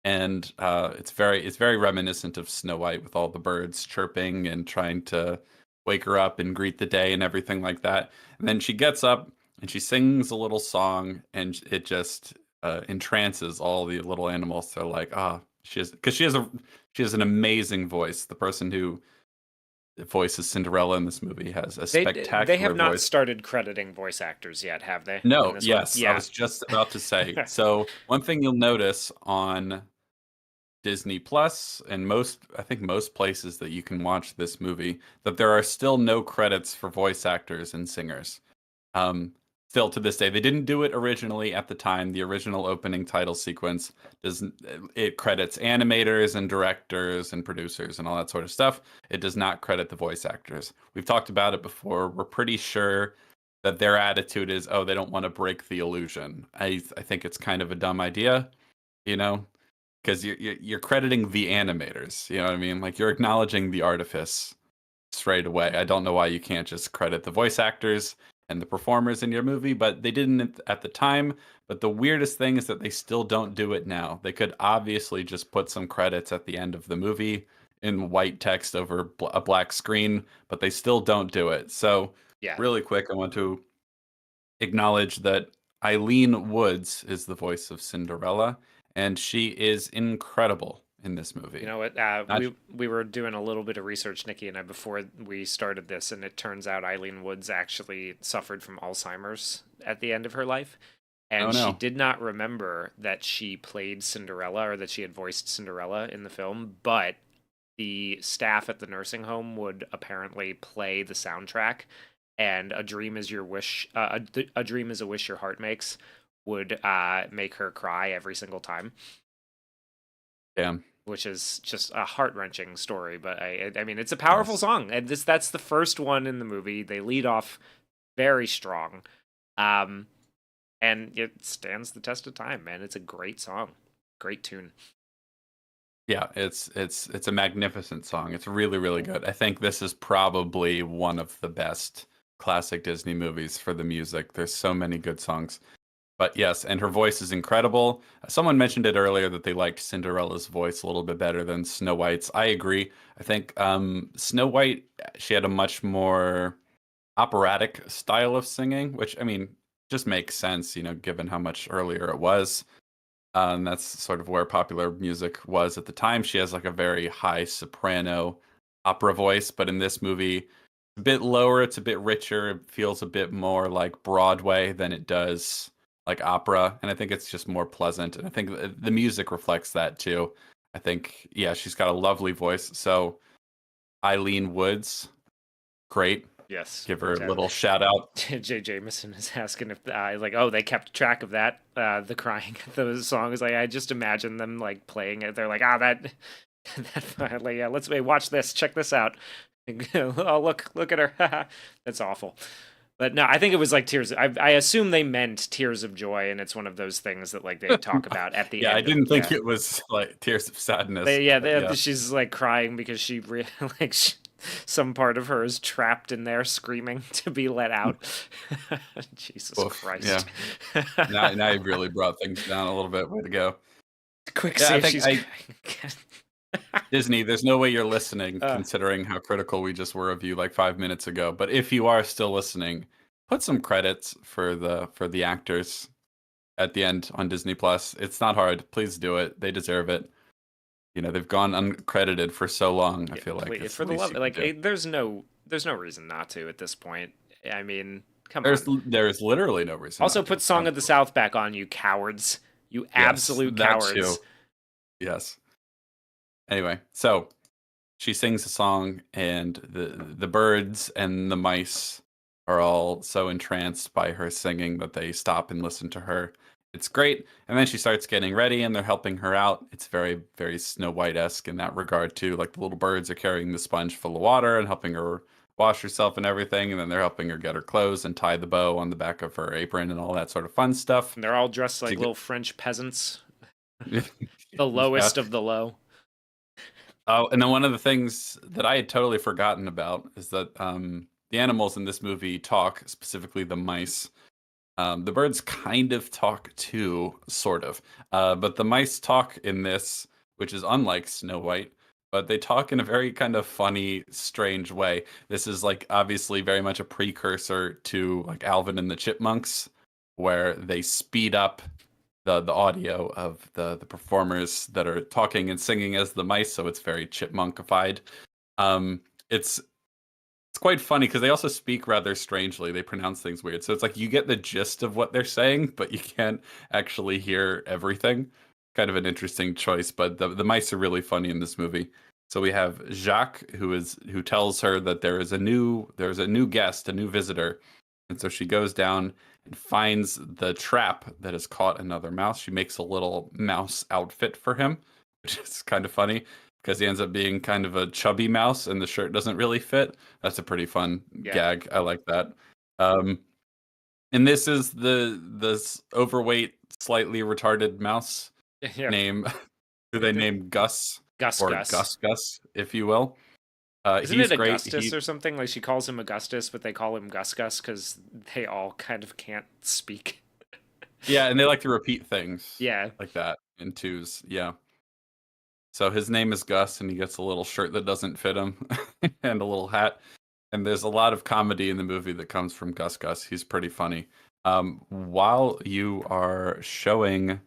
and it's very reminiscent of Snow White with all the birds chirping and trying to wake her up and greet the day and everything like that. And then she gets up and she sings a little song, and it just entrances all the little animals. They're like, because she has an amazing voice. The person who voices Cinderella in this movie has a They spectacular have not voice. started crediting voice actors yet, have they? In No, this one? yes, I Yeah. was just about to say. So, one thing you'll notice on Disney Plus and I think most places that you can watch this movie, that there are still no credits for voice actors and singers. Um, Still to this day, they didn't do it originally at the time. The original opening title sequence doesn't it credits animators and directors and producers and all that sort of stuff. It does not credit the voice actors. We've talked about it before. We're pretty sure that their attitude is, oh, they don't want to break the illusion. I think it's kind of a dumb idea, you know, because you're crediting the animators. You know what I mean? Like you're acknowledging the artifice straight away. I don't know why you can't just credit the voice actors and the performers in your movie, but they didn't at the time. But the weirdest thing is that they still don't do it now. They could obviously just put some credits at the end of the movie in white text over a black screen, but they still don't do it. So, Yeah. really quick, I want to acknowledge that Eileen Woods is the voice of Cinderella, and she is incredible in this You movie. know what? Not We were doing a little bit of research, Nikki and I, before we started this, and it turns out Eileen Woods actually suffered from Alzheimer's at the end of her life, Oh and she no. did not remember that she played Cinderella or that she had voiced Cinderella in the film. But the staff at the nursing home would apparently play the soundtrack, and "A Dream Is Your Wish," "A Dream Is a Wish Your Heart Makes" would make her cry every single time, Damn. which is just a heart-wrenching story. But I mean, it's a powerful Yes. song, and that's the first one in the movie. They lead off very strong, um, and it stands the test of time. Man, it's a great song, great tune. Yeah, it's a magnificent song. It's really, really good. I think this is probably one of the best classic Disney movies for the music. There's so many good songs. But yes, and her voice is incredible. Someone mentioned it earlier that they liked Cinderella's voice a little bit better than Snow White's. I agree. I think Snow White, she had a much more operatic style of singing, which I mean just makes sense, given how much earlier it was. That's sort of where popular music was at the time. She has like a very high soprano opera voice, but in this movie, a bit lower. It's a bit richer. It feels a bit more like Broadway than it does like opera, and I think it's just more pleasant. And I think the music reflects that too. I think, yeah, she's got a lovely voice. So Eileen Woods, great. Yes, Give her a exactly. little shout out. J. Jameson is asking if like, oh, they kept track of that, the crying at the song. Is like, I just imagine them like playing it. They're like, that finally, yeah, let's watch this, check this out. Oh, look at her. That's awful. But no, I think it was like tears. I assume they meant Tears of Joy, and it's one of those things that like they talk about at the Yeah, I end of, didn't think it was like tears of sadness. But yeah. she's like crying because like some part of her is trapped in there screaming to be let out. Jesus Oof, Christ. yeah. Now you've really brought things down a little bit. Way to go. Quick, Yeah, see I if think she's Disney, there's no way you're listening, considering how critical we just were of you like 5 minutes ago. But if you are still listening, put some credits for the actors at the end on Disney Plus. It's not hard. Please do it. They deserve it. They've gone uncredited for so long. I feel like it's for the the least love, you like could do. there's no reason not to at this point. I mean, come There's on. there's literally no reason Also, not put to. "Song of the Absolutely. South" back on, you cowards. You Yes, absolute that cowards. too. Yes. Anyway, so she sings a song, and the birds and the mice are all so entranced by her singing that they stop and listen to her. It's great. And then she starts getting ready, and they're helping her out. It's very, very Snow White-esque in that regard too. Like the little birds are carrying the sponge full of water and helping her wash herself and everything, and then they're helping her get her clothes and tie the bow on the back of her apron and all that sort of fun stuff. And they're all dressed She like go- little French peasants. The yeah. lowest of the low. Oh, and then one of the things that I had totally forgotten about is that the animals in this movie talk, specifically the mice. The birds kind of talk too, sort of. But the mice talk in this, which is unlike Snow White, but they talk in a very kind of funny, strange way. This is like obviously very much a precursor to like Alvin and the Chipmunks, where they speed up the audio of the performers that are talking and singing as the mice, so it's very chipmunkified. It's quite funny because they also speak rather strangely. They pronounce things weird. So it's like you get the gist of what they're saying, but you can't actually hear everything. Kind of an interesting choice, but the mice are really funny in this movie. So we have Jacques who tells her that there's a new guest, a new visitor. And so she goes down and finds the trap that has caught another mouse. She makes a little mouse outfit for him, which is kind of funny because he ends up being kind of a chubby mouse and the shirt doesn't really fit. That's a pretty fun Yeah. gag. I like that. Um, and this is this overweight, slightly retarded mouse Yeah. name who they name Gus Gus or Gus. Gus, if you will. Isn't He's it great. Augustus or something? Like she calls him Augustus, but they call him Gus Gus because they all kind of can't speak. Yeah, and they like to repeat things Yeah. like that in twos. Yeah. So his name is Gus, and he gets a little shirt that doesn't fit him and a little hat. And there's a lot of comedy in the movie that comes from Gus Gus. He's pretty funny. While you are showing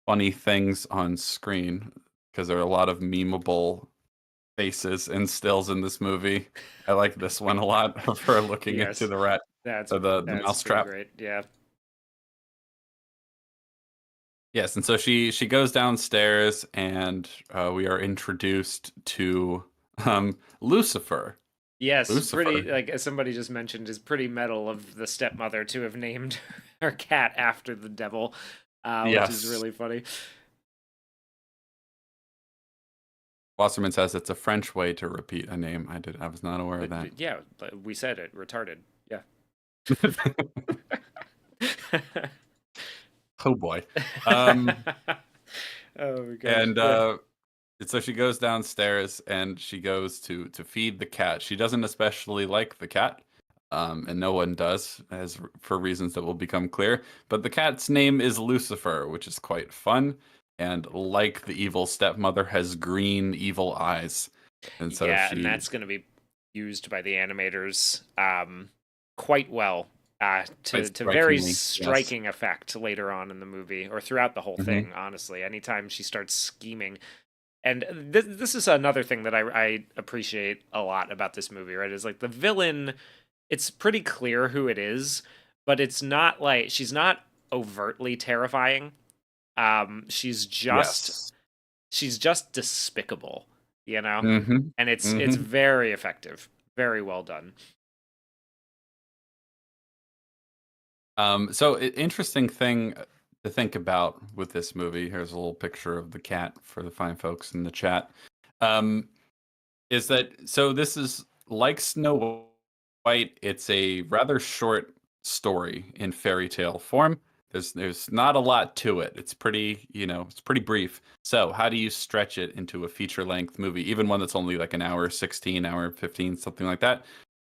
funny things on screen, because there are a lot of memeable faces and stills in this movie, I like this one a lot of her looking into Yes. the rat, That's or the pretty mousetrap. great. Yeah. Yes, and so she goes downstairs, and we are introduced to Lucifer. Yes, pretty, Lucifer. like as somebody just mentioned, is pretty metal of the stepmother to have named her cat after the devil, which is Yes. really funny. Wasserman says it's a French way to repeat a name. I was not aware of But, that. yeah, but we said it, retarded. Yeah. Oh boy. Um, Oh my gosh. and Yeah. so she goes downstairs and she goes to feed the cat. She doesn't especially like the cat, and no one does, as for reasons that will become clear. But the cat's name is Lucifer, which is quite fun. And like the evil stepmother, has green evil eyes, and so Yeah, and she that's going to be used by the animators quite well, quite to very strikingly, yes. striking effect later on in the movie, or throughout the whole Hmm. thing, honestly. Anytime she starts scheming. And this is another thing that I appreciate a lot about this movie, right? Is like the villain, it's pretty clear who it is, but it's not like she's not overtly terrifying. She's just Yes. despicable, you know? Hmm. And it's Hmm. very effective, very well done. Interesting thing to think about with this movie. Here's a little picture of the cat for the fine folks in the chat. Um, is that so? This is like Snow White. It's a rather short story in fairy tale form. There's not a lot to it. It's pretty, it's pretty brief. So how do you stretch it into a feature length movie, even one that's only like an hour 16, hour 15, something like that?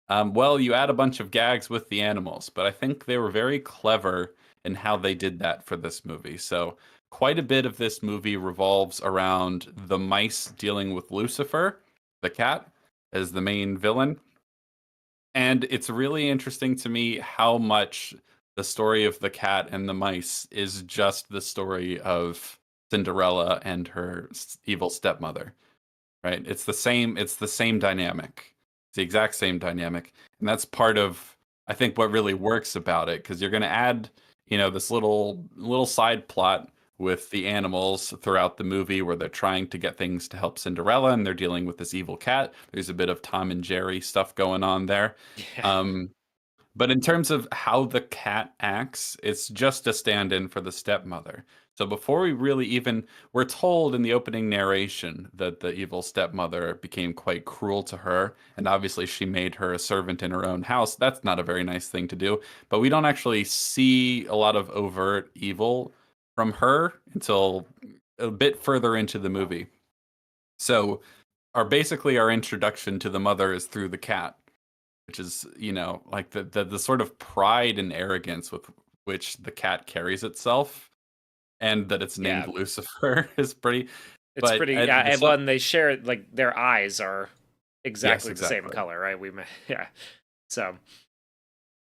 Well, you add a bunch of gags with the animals, but I think they were very clever in how they did that for this movie. So quite a bit of this movie revolves around the mice dealing with Lucifer, the cat, as the main villain. And it's really interesting to me how much the story of the cat and the mice is just the story of Cinderella and her evil stepmother, right? It's the same dynamic. It's the exact same dynamic. And that's part of, I think, what really works about it, because you're going to add, this little side plot with the animals throughout the movie where they're trying to get things to help Cinderella and they're dealing with this evil cat. There's a bit of Tom and Jerry stuff going on there. Yeah. Um, but in terms of how the cat acts, it's just a stand-in for the stepmother. So before we really even, we're told in the opening narration that the evil stepmother became quite cruel to her, and obviously she made her a servant in her own house. That's not a very nice thing to do, but we don't actually see a lot of overt evil from her until a bit further into the movie. So our introduction to the mother is through the cat, which is, like the sort of pride and arrogance with which the cat carries itself, and that it's named Yeah. Lucifer is pretty. It's But pretty, yeah, the and sub when they share, like, their eyes are yes, exactly the same exactly. color, right? Yeah. So,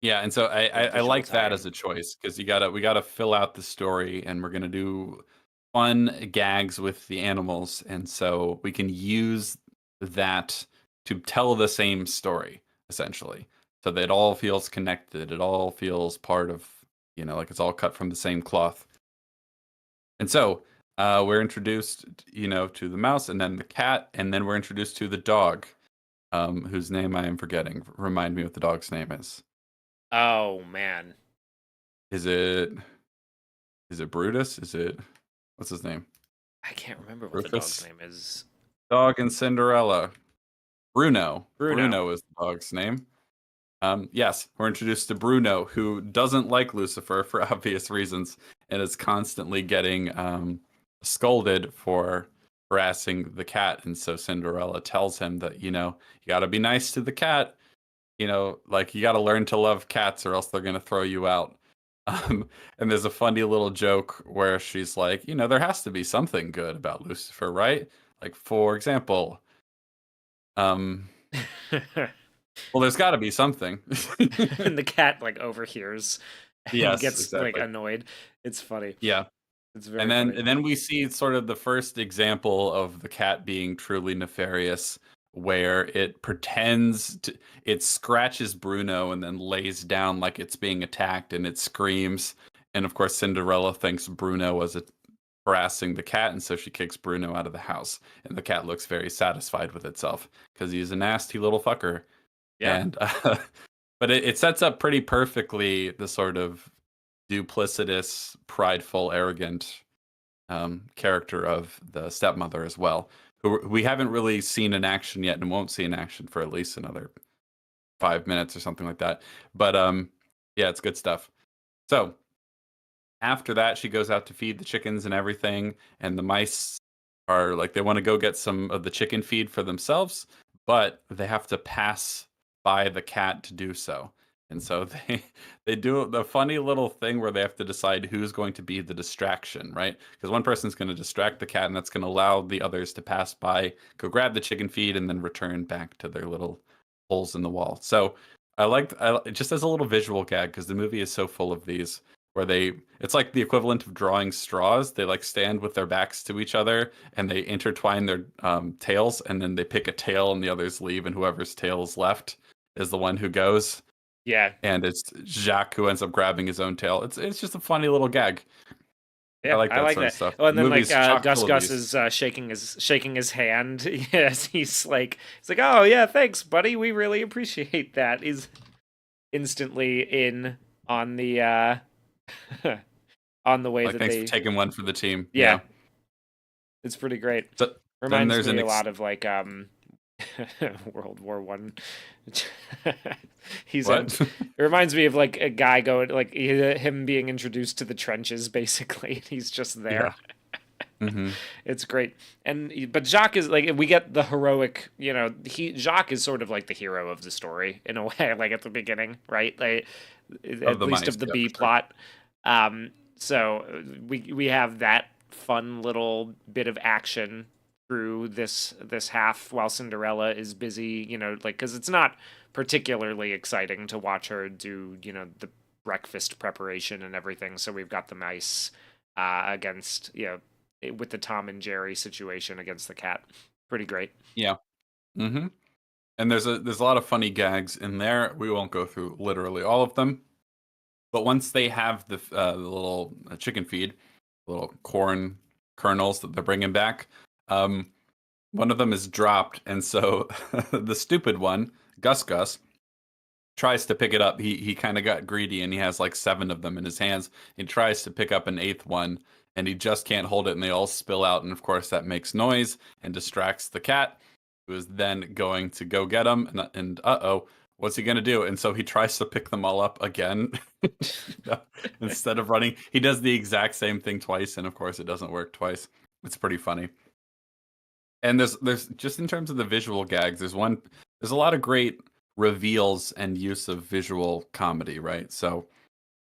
Yeah, and so I, good I, I visual like that as tie-in. a choice, because we gotta fill out the story, and we're gonna do fun gags with the animals, and so we can use that to tell the same story, essentially, so that it all feels connected. It all feels part of, like it's all cut from the same cloth. And so we're introduced, to the mouse, and then the cat, and then we're introduced to the dog, whose name I am forgetting. Remind me what the dog's name is. Oh man. Is it Brutus? What's his name? I can't remember what the dog's Rufus? name is. Dog in Cinderella. Bruno. Bruno. Bruno is the dog's name. Yes, we're introduced to Bruno, who doesn't like Lucifer for obvious reasons, and is constantly getting scolded for harassing the cat. And so Cinderella tells him that, you got to be nice to the cat. Like you got to learn to love cats, or else they're going to throw you out. And there's a funny little joke where she's like, there has to be something good about Lucifer, right? Like, for example, um, well, there's got to be something. And the cat like overhears and Yes, gets like exactly. annoyed. It's funny. Yeah. It's And very then funny. and then we see sort of the first example of the cat being truly nefarious, where it scratches Bruno and then lays down like it's being attacked, and it screams. And of course Cinderella thinks Bruno was harassing the cat, and so she kicks Bruno out of the house. And the cat looks very satisfied with itself because he's a nasty little fucker. Yeah. And but it sets up pretty perfectly the sort of duplicitous, prideful, arrogant character of the stepmother as well, who we haven't really seen in action yet and won't see in action for at least another 5 minutes or something like that. But yeah, it's good stuff. So after that, she goes out to feed the chickens and everything, and the mice are like they want to go get some of the chicken feed for themselves, but they have to pass by the cat to do so. And so they do the funny little thing where they have to decide who's going to be the distraction, right? Because one person's going to distract the cat, and that's going to allow the others to pass by, go grab the chicken feed, and then return back to their little holes in the wall. So just as a little visual gag, because the movie is so full of these where it's like the equivalent of drawing straws. They like stand with their backs to each other and they intertwine their tails, and then they pick a tail and the others leave, and whoever's tail is left is the one who goes. Yeah. And it's Jacques who ends up grabbing his own tail. It's just a funny little gag. Yeah, I like that sort that. of stuff. Oh, and then Movie's like chock Gus full of Gus these. is shaking his hand. Yes, he's like, oh yeah, thanks, buddy. We really appreciate that. He's instantly in on the on the way Like, that thanks they. for taking one for the team. Yeah, it's pretty great. So then Reminds there's me an a lot of like World War One. He's in. what? It reminds me of like a guy going like him being introduced to the trenches basically. He's just there. hmm It's great. But Jacques is like we get the heroic, Jacques is sort of like the hero of the story in a way, like at the beginning, right? Like Of at the least mice, of the yeah, B for sure. plot. So we have that fun little bit of action through this half while Cinderella is busy, like because it's not particularly exciting to watch her do, the breakfast preparation and everything. So we've got the mice against, with the Tom and Jerry situation against the cat. Pretty great. Yeah. hmm And there's a lot of funny gags in there. We won't go through literally all of them, but once they have the little chicken feed, little corn kernels that they're bringing back, um, one of them is dropped, and so the stupid one, Gus Gus, tries to pick it up. He kind of got greedy, and he has like 7 of them in his hands. He tries to pick up an 8th one, and he just can't hold it, and they all spill out. And of course, that makes noise and distracts the cat, who is then going to go get him. And uh-oh, what's he gonna do? And so he tries to pick them all up again. Instead of running, he does the exact same thing twice, and of course, it doesn't work twice. It's pretty funny. And there's just in terms of the visual gags, there's a lot of great reveals and use of visual comedy, right? So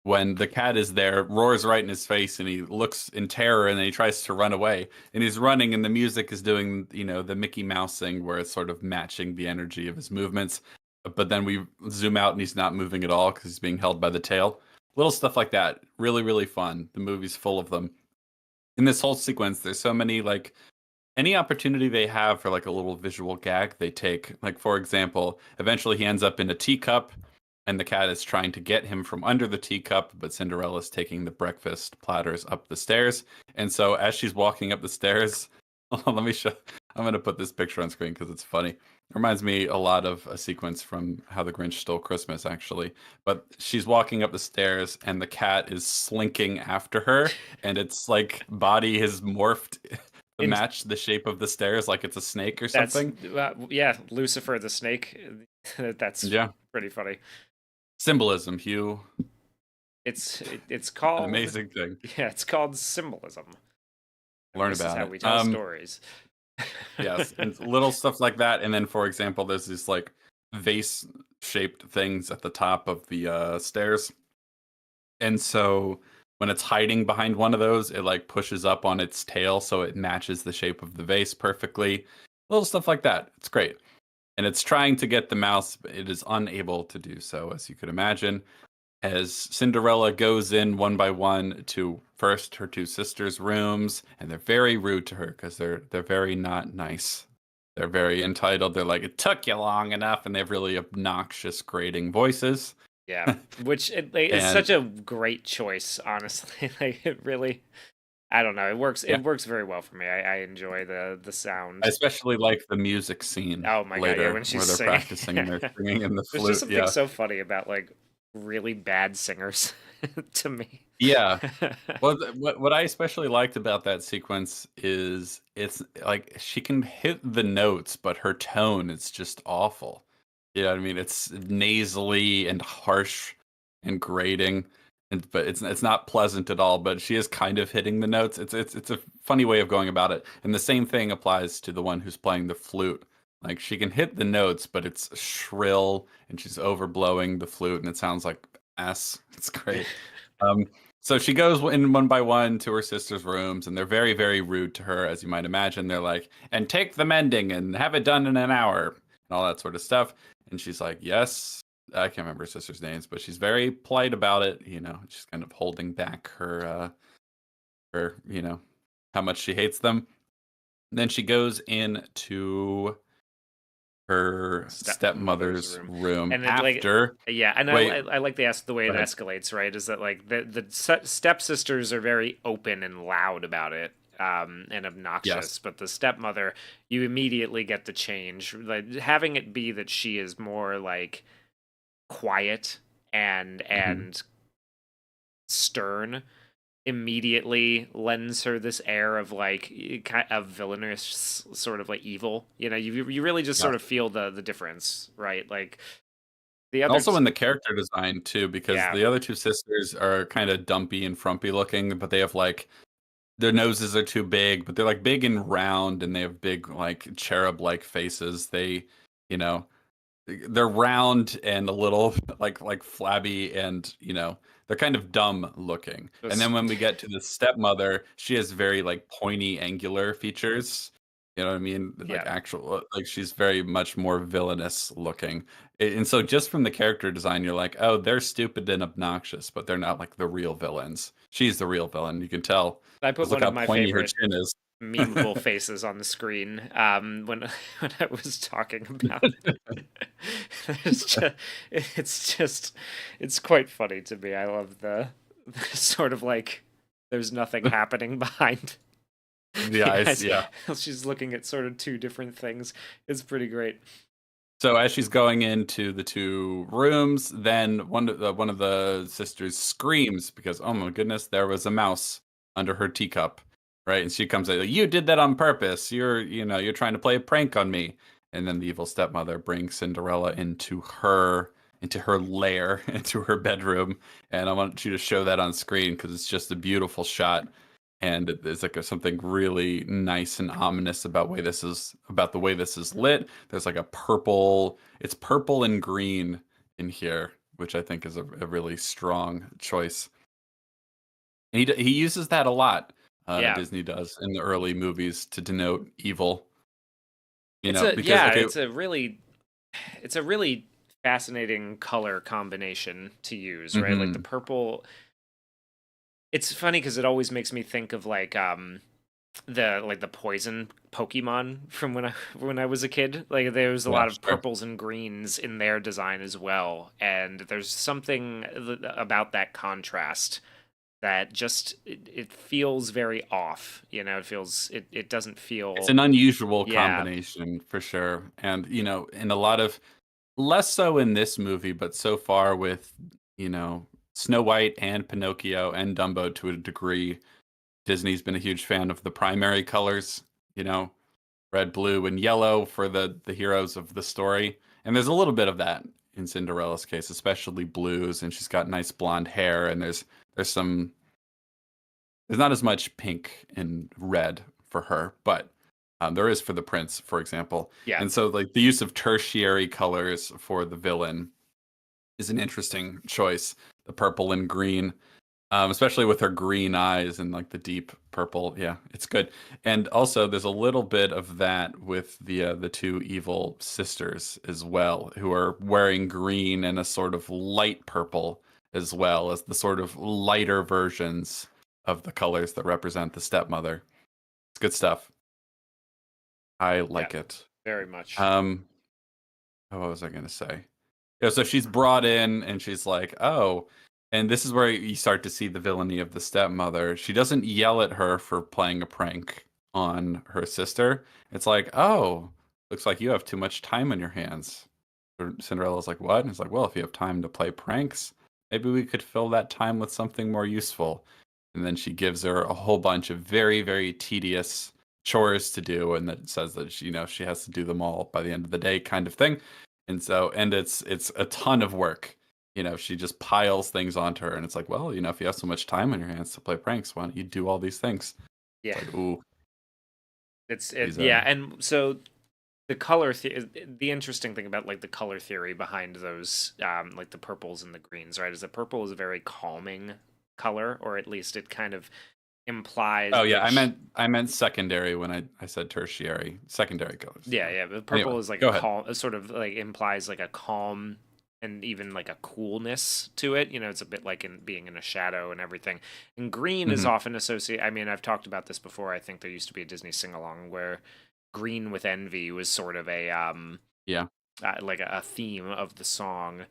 when the cat is there, roars right in his face, and he looks in terror, and then he tries to run away, and he's running, and the music is doing, the Mickey Mouse thing where it's sort of matching the energy of his movements. But then we zoom out, and he's not moving at all because he's being held by the tail. Little stuff like that, really, really fun. The movie's full of them. In this whole sequence, there's so many like any opportunity they have for like a little visual gag, they take. Like for example, eventually he ends up in a teacup, and the cat is trying to get him from under the teacup, but Cinderella's taking the breakfast platters up the stairs. And so as she's walking up the stairs, let me show. I'm going to put this picture on screen because it's funny. It reminds me a lot of a sequence from How the Grinch Stole Christmas, actually. But she's walking up the stairs, and the cat is slinking after her, and its like body has morphed to In, match the shape of the stairs, like it's a snake or that's something. yeah, Lucifer the snake. That's Yeah, pretty funny. symbolism, Hugh. It's An called amazing thing. yeah, it's called symbolism. And Learn this is about how it. we tell stories. Yes, and little stuff like that. And then, for example, there's these like vase-shaped things at the top of the stairs, and so when it's hiding behind one of those, it like pushes up on its tail so it matches the shape of the vase perfectly. Little stuff like that. It's great. And it's trying to get the mouse, but it is unable to do so, as you could imagine. As Cinderella goes in one by one to first her 2 sisters' rooms, and they're very rude to her because they're very not nice. They're very entitled. They're like, "It took you long enough," and they have really obnoxious, grating voices. Yeah, which is And such a great choice, honestly. Like it really, I don't know. It works. It Yeah. works very well for me. I enjoy the I sound. especially like the music scene Oh my god, yeah, later when she's where they're singing. practicing and they're singing in the There's just flute. something Yeah. so funny about like really bad singers to me. Yeah. Well, what I especially liked about that sequence is it's like she can hit the notes, but her tone is just awful. You know what I mean? It's nasally and harsh and grating, and but it's not pleasant at all. But she is kind of hitting the notes. It's a funny way of going about it. And the same thing applies to the one who's playing the flute. Like she can hit the notes, but it's shrill and she's overblowing the flute, and it sounds like ass. It's great. Um, so she goes in one by one to her sister's rooms, and they're very, very rude to her, as you might imagine. They're like, and take the mending and have it done in an hour, and all that sort of stuff. And she's like, yes. I can't remember her sister's names, but she's very polite about it. You know, she's kind of holding back her, how much she hates them. And then she goes into her Stepmother's stepmother's room, room and it like after. yeah, and Wait, I like the way go it ahead. escalates. Right, is that like stepsisters are very open and loud about it, and obnoxious, Yes. but the stepmother, you immediately get the change. Like having it be that she is more like quiet Hmm. and stern immediately lends her this air of like kind of villainous sort of like evil. You know, you really just Yeah. sort of feel the difference, right? Like the other Also t- in the character design too, because yeah. the other two sisters are kind of dumpy and frumpy looking, but they have like their noses are too big, but they're like big and round, and they have big like cherub-like faces. You know, they're round and a little like flabby, and they're kind of dumb looking. And This then when we get to the stepmother, she has very like pointy angular features. You know what I mean? Like yeah. actual, like she's very much more villainous looking. And so just from the character design, you're like, oh, they're stupid and obnoxious, but they're not like the real villains. She's the real villain. You can tell. I put Just look one of how my pointy her favorite chin is. memeable faces on the screen when when I was talking about it. It's just it's quite funny to me. I love the sort of like there's nothing happening behind The the eyes, eyes. yeah. She's looking at sort of two different things. It's pretty great. So as she's going into the two rooms, then one of the sisters screams because oh my goodness, there was a mouse under her teacup, right? And she comes out, you did that on purpose. You're trying to play a prank on me. And then the evil stepmother brings Cinderella into her lair, into her bedroom, and I want you to show that on screen because it's just a beautiful shot, and there's like something really nice and ominous about the way this is lit. There's like it's purple and green in here, which I think is a really strong choice. And he uses that a lot. Yeah. Disney does in the early movies to denote evil. It's a Because yeah, okay. it's a really fascinating color combination to use, right? Like the Hmm. purple. It's funny because it always makes me think of like the poison Pokemon from when I was a kid. Like there was a Yeah, lot of sure. purples and greens in their design as well, and there's something about that contrast that just it feels very off. You know, it doesn't It's feel an unusual yeah. combination for sure, and in a lot of less so in this movie, but so far with, Snow White and Pinocchio and Dumbo to a degree, Disney's been a huge fan of the primary colors, you know, red, blue, and yellow for the heroes of the story. And there's a little bit of that in Cinderella's case, especially blues, and she's got nice blonde hair, and there's some there's not as much pink and red for her, but there is for the prince, for example. Yeah. And so, like the use of tertiary colors for the villain is an interesting choice. The purple and green, especially with her green eyes and like the deep purple. Yeah, it's good. And also, there's a little bit of that with the two evil sisters as well, who are wearing green and a sort of light purple as well as the sort of lighter versions of the colors that represent the stepmother. It's good stuff. I Yeah. like it. Very much. Um, what was I gonna say? Yeah, so she's brought in and she's like, "Oh." And this is where you start to see the villainy of the stepmother. She doesn't yell at her for playing a prank on her sister. It's like, oh, looks like you have too much time on your hands. Cinderella's like, what? And it's like, well, if you have time to play pranks, maybe we could fill that time with something more useful. And then she gives her a whole bunch of very, very tedious chores to do, and that says that she has to do them all by the end of the day, kind of thing. And it's a ton of work. She just piles things onto her, and it's like, well, if you have so much time on your hands to play pranks, why don't you do all these things? It's Yeah. like, ooh, she's Yeah, and so the interesting thing about like the color theory behind those like the purples and the greens, right, is that purple is a very calming color, or at least it kind of implies oh yeah, I which meant I meant secondary when I said tertiary, secondary colors. yeah, yeah, but Anyway, purple is like a go ahead. calm, sort of like implies like a calm and even like a coolness to it. It's a bit like in being in a shadow and everything. And green is Hmm. often associated. I mean, I've talked about this before. I think there used to be a Disney sing along where green with envy was sort of a Yeah, like a theme of the song.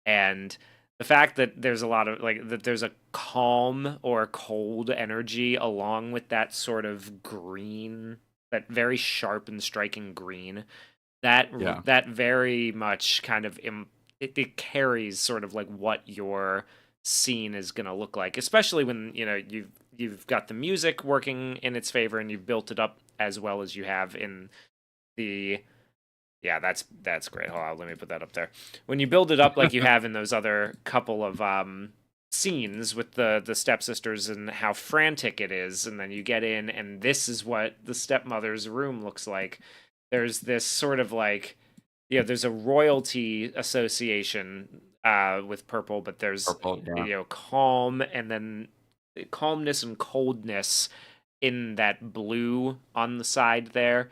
And the fact that there's a lot of like that there's a calm or cold energy along with that sort of green, that very sharp and striking green, yeah, that very much kind of it carries sort of like what your scene is going to look like, especially when you've got the music working in its favor and you've built it up as well as you have in the yeah, that's great. Hold on, let me put that up there. When you build it up like you have in those other couple of scenes with the stepsisters and how frantic it is, and then you get in and this is what the stepmother's room looks like. There's this sort of like there's a royalty association with purple, but there's purple. Yeah, calm and then calmness and coldness in that blue on the side there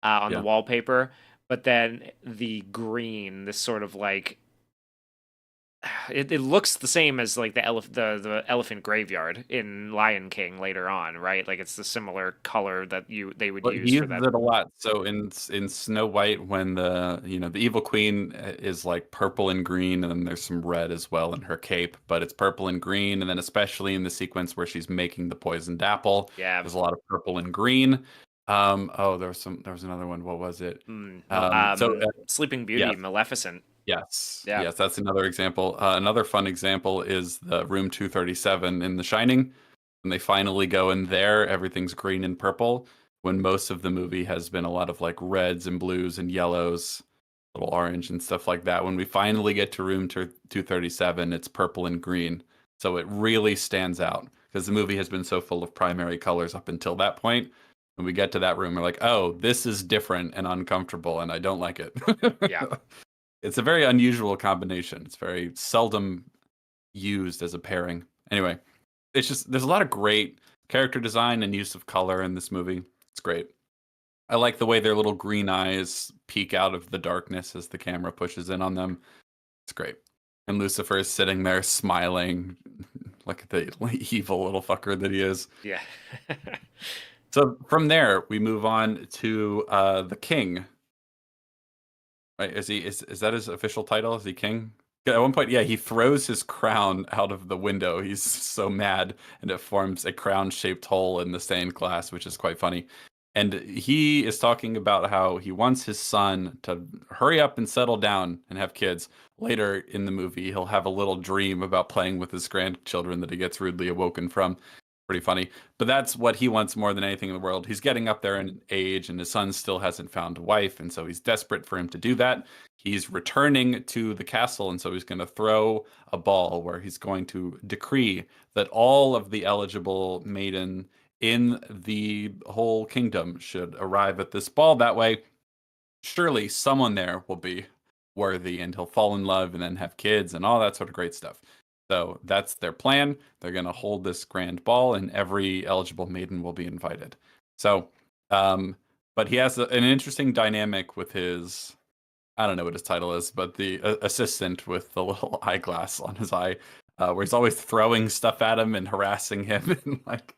on the yeah. wallpaper, but then the green, this sort of like it looks the same as like the elephant graveyard in Lion King later on, right? Like it's the similar color that they would Well, he use for uses that. it a lot. So in Snow White, when the evil queen is like purple and green, and then there's some red as well in her cape, but it's purple and green, and then especially in the sequence where she's making the poisoned apple, Yeah. there's a lot of purple and green. Oh, there was another one. What was it? Sleeping Yes, Beauty, Maleficent. yes, Yeah. yes. That's another example. Another fun example is the room 237 in The Shining. When they finally go in there, everything's green and purple. When most of the movie has been a lot of like reds and blues and yellows, little orange and stuff like that. When we finally get to room 237, it's purple and green. So it really stands out because the movie has been so full of primary colors up until that point. When we get to that room, we're like, oh, this is different and uncomfortable, and I don't like it. Yeah. It's a very unusual combination. It's very seldom used as a pairing. Anyway, it's just there's a lot of great character design and use of color in this movie. It's great. I like the way their little green eyes peek out of the darkness as the camera pushes in on them. It's great. And Lucifer is sitting there smiling like the evil little fucker that he is. Yeah. So from there, we move on to the king. Right? Is that his official title? Is he king? At one point, yeah, he throws his crown out of the window. He's so mad, and it forms a crown-shaped hole in the stained glass, which is quite funny. And he is talking about how he wants his son to hurry up and settle down and have kids. Later in the movie, he'll have a little dream about playing with his grandchildren that he gets rudely awoken from. Pretty funny. But that's what he wants more than anything in the world. He's getting up there in age, and his son still hasn't found a wife, and so he's desperate for him to do that. He's returning to the castle, and so he's going to throw a ball where he's going to decree that all of the eligible maiden in the whole kingdom should arrive at this ball. That way, surely someone there will be worthy, and he'll fall in love and then have kids and all that sort of great stuff. So that's their plan. They're going to hold this grand ball, and every eligible maiden will be invited. So, but he has an interesting dynamic with his, I don't know what his title is, but the assistant with the little eyeglass on his eye, where he's always throwing stuff at him and harassing him and like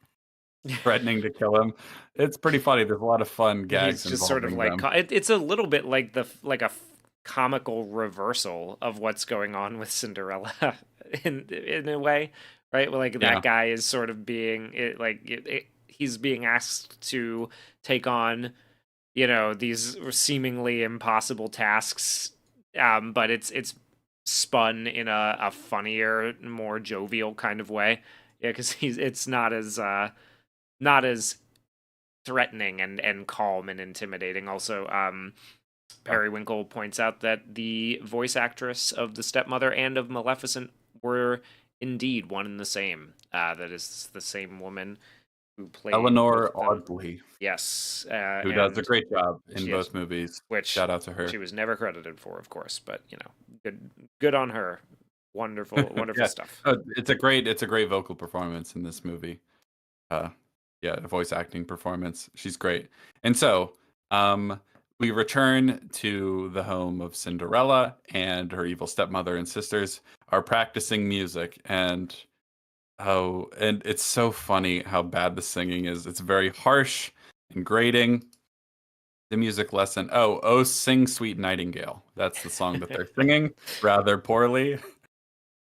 threatening to kill him. It's pretty funny. There's a lot of fun He's gags just sort of involving like them. it's a little bit like comical reversal of what's going on with Cinderella. in a way, right? Well, like that Yeah. guy is sort of being he's being asked to take on, these seemingly impossible tasks, but it's spun in a funnier, more jovial kind of way. Yeah, because it's not as threatening and calm and intimidating. Also, Periwinkle points out that the voice actress of the stepmother and of Maleficent were indeed one and the same. That is the same woman who played both Eleanor of them. Audley, Yes, who does a and great job in she is, both movies. which Shout out to she her. was never credited for, of course. But good on her. Wonderful, wonderful Yeah. stuff. Oh, it's a great vocal performance in this movie. Uh, yeah, a voice acting performance. She's great. And so, um, we return to the home of Cinderella, and her evil stepmother and sisters are practicing music. And it's so funny how bad the singing is. It's very harsh and grating. The music lesson. Oh, sing sweet nightingale. That's the song that they're singing rather poorly.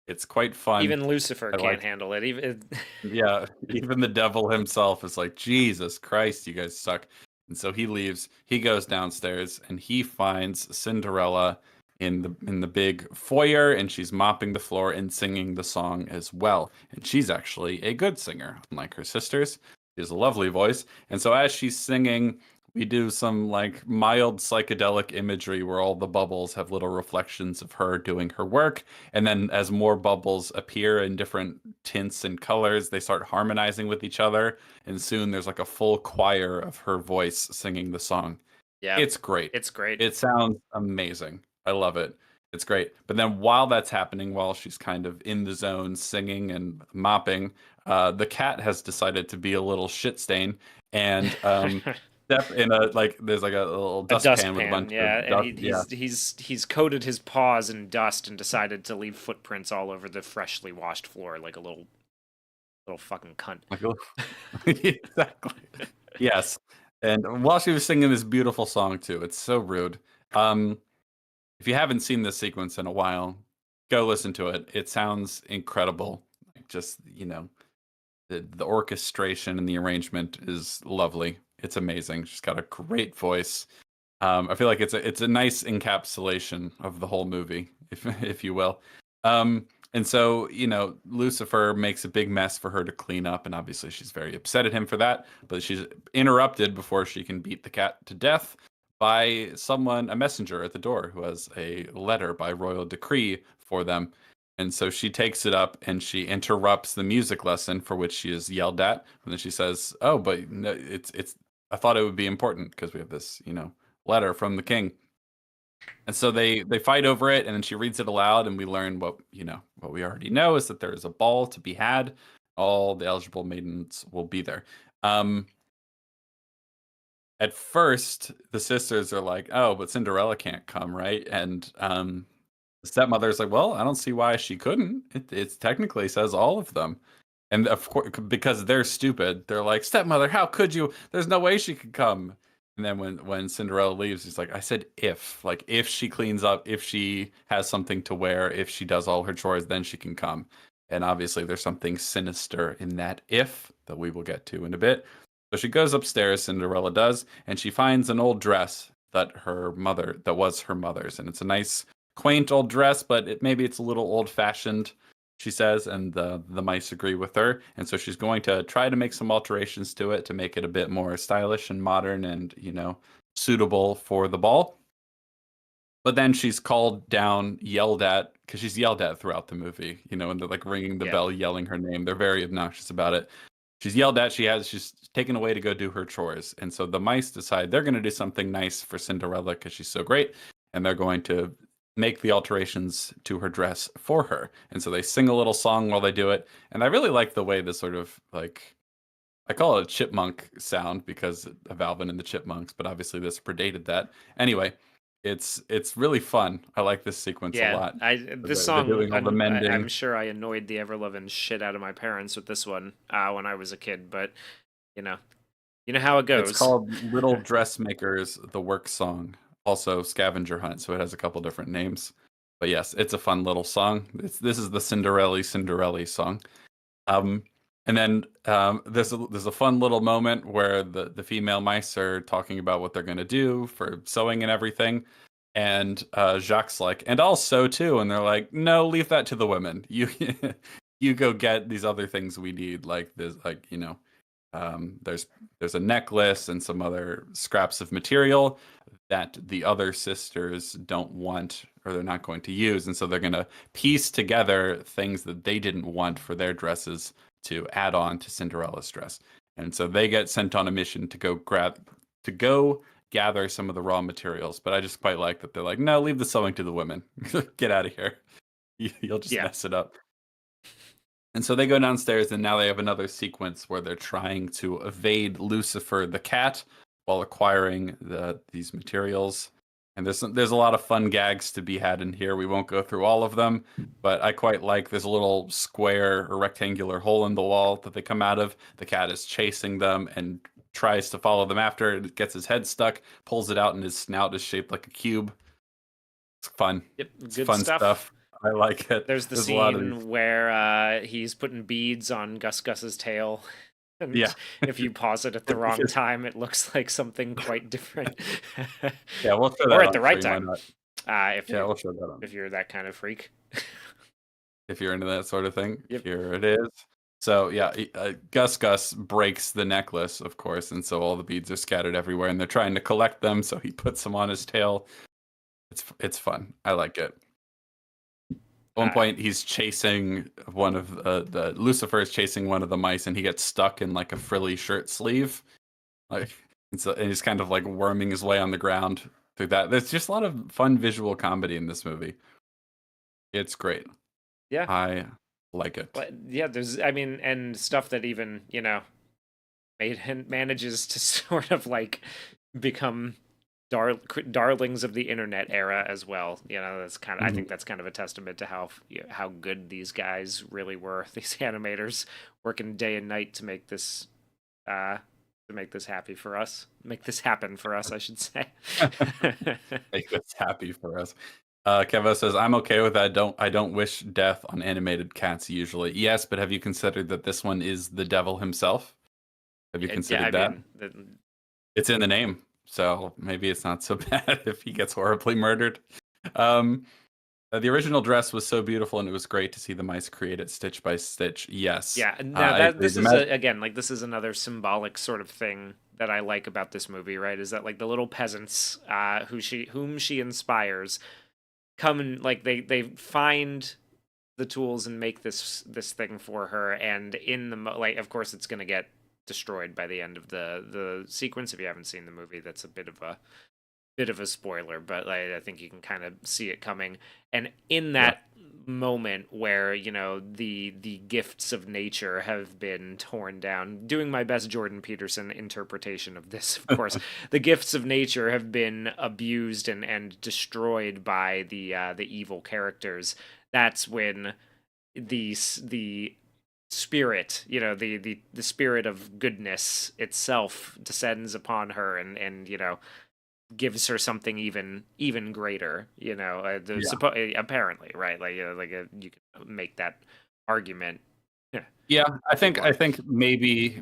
It's quite fun. Even Lucifer I can't like, handle it. Even yeah, even the devil himself is like, Jesus Christ, you guys suck. And so he leaves. He goes downstairs and he finds Cinderella in the big foyer, and she's mopping the floor and singing the song as well. And she's actually a good singer, unlike her sisters. She has a lovely voice. And so as she's singing, we do some like mild psychedelic imagery where all the bubbles have little reflections of her doing her work. And then as more bubbles appear in different tints and colors, they start harmonizing with each other. And soon there's like a full choir of her voice singing the song. yeah, It's great. it's great. It sounds amazing. I love it. It's great. But then while that's happening, while she's kind of in the zone singing and mopping, the cat has decided to be a little shit stain and step in a like there's like a little A dustpan with a dustpan, bunch yeah, of and dust. Yeah. he's coated his paws in dust and decided to leave footprints all over the freshly washed floor like a little fucking cunt. Like, exactly. Yes. And while she was singing this beautiful song too, it's so rude. Um, if you haven't seen this sequence in a while, go listen to it. It sounds incredible. Like, just, the orchestration and the arrangement is lovely. It's amazing. She's got a great voice. I feel like it's a nice encapsulation of the whole movie, if you will. And so, Lucifer makes a big mess for her to clean up, and obviously she's very upset at him for that. But she's interrupted before she can beat the cat to death by a messenger at the door, who has a letter by royal decree for them. And so she takes it up and she interrupts the music lesson for which she is yelled at. And then she says, "Oh, but no, it's. I thought it would be important because we have this, letter from the king." And so they fight over it, and then she reads it aloud, and we learn what we already know is that there is a ball to be had. All the eligible maidens will be there. At first, the sisters are like, "Oh, but Cinderella can't come, right?" And the stepmother's like, "Well, I don't see why she couldn't. It technically says all of them." And of course, because they're stupid, they're like, "Stepmother, how could you? There's no way she could come." And then when Cinderella leaves, he's like, "I said if, like if she cleans up, if she has something to wear, if she does all her chores, then she can come." And obviously, there's something sinister in that if that we will get to in a bit. So she goes upstairs, Cinderella does, and she finds an old dress that was her mother's, and it's a nice, quaint old dress, but maybe it's a little old fashioned, she says, and the mice agree with her. And so she's going to try to make some alterations to it to make it a bit more stylish and modern and, suitable for the ball. But then she's called down, yelled at, because she's yelled at throughout the movie, and they're like ringing the Yeah. bell, yelling her name. They're very obnoxious about it. She's yelled at. She's taken away to go do her chores. And so the mice decide they're going to do something nice for Cinderella because she's so great. And they're going to make the alterations to her dress for her. And so they sing a little song while they do it. And I really like the way this sort of like, I call it a chipmunk sound because of Alvin and the Chipmunks, but obviously this predated that. Anyway, it's really fun. I like this sequence a Yeah, lot. this They're song, doing all the I'm mending. sure I annoyed the ever loving shit out of my parents with this one when I was a kid, but you know, you know how it It's goes. called Little Dressmakers, the Work Song. Also Scavenger Hunt, so it has a couple different names. But yes, it's a fun little song. This is the Cinderella song. Um, and then there's a fun little moment where the female mice are talking about what they're gonna do for sewing and everything, and Jacques like, and I'll sew too, and they're like, no, leave that to the women. You you go get these other things we need, like this, like there's a necklace and some other scraps of material that the other sisters don't want or they're not going to use, and so they're going to piece together things that they didn't want for their dresses to add on to Cinderella's dress. And so they get sent on a mission to go gather some of the raw materials. But I just quite like that they're like, no, leave the sewing to the women. Get out of here. You'll just Yeah. mess it up. And so they go downstairs, and now they have another sequence where they're trying to evade Lucifer the cat while acquiring these materials. And there's a lot of fun gags to be had in here. We won't go through all of them, but I quite like there's a little square or rectangular hole in the wall that they come out of. The cat is chasing them and tries to follow them after. It gets his head stuck, pulls it out, and his snout is shaped like a cube. It's fun. Yep, It's good fun stuff. stuff. I like it. There's the There's a lot of scene where he's putting beads on Gus's tail. And yeah. if you pause it at the wrong time, it looks like something quite different. Yeah, we'll show that or at on the right stream, why time. not? If Yeah, you we'll show that on. if you're that kind of freak. If you're into that sort of thing, Yep. here it is. So yeah, Gus breaks the necklace, of course, and so all the beads are scattered everywhere, and they're trying to collect them. So he puts them on his tail. It's fun. I like it. At one point, he's chasing one of the Lucifer is chasing one of the mice, and he gets stuck in like a frilly shirt sleeve, like and he's kind of like worming his way on the ground through that. There's just a lot of fun visual comedy in this movie. It's great. Yeah. I like it. But yeah, there's and stuff that even, manages to sort of like become darlings of the internet era as well. That's kind of I think that's kind of a testament to how good these guys really were. These animators working day and night to make this happy for us. Make this happen for us, I should say. Make this happy for us. Kevo says, "I'm okay with that. I don't wish death on animated cats usually. Yes, but have you considered that this one is the devil himself? Have you considered that? It's in the name, so maybe it's not so bad if he gets horribly murdered." The original dress was so beautiful, and it was great to see the mice create it stitch by stitch. Yes. Yeah. Now this is again, like, this is another symbolic sort of thing that I like about this movie, right? Is that like the little peasants whom she inspires come and like they find the tools and make this thing for her, and in the like, of course, it's gonna get destroyed by the end of the sequence. If you haven't seen the movie, that's a bit of a spoiler, but I think you can kind of see it coming. And in that moment where the gifts of nature have been torn down, doing my best Jordan Peterson interpretation of this, of course, the gifts of nature have been abused and destroyed by the evil characters. That's when the spirit, the spirit of goodness itself descends upon her and gives her something even greater, apparently, right? Like you can make that argument. Yeah, I think maybe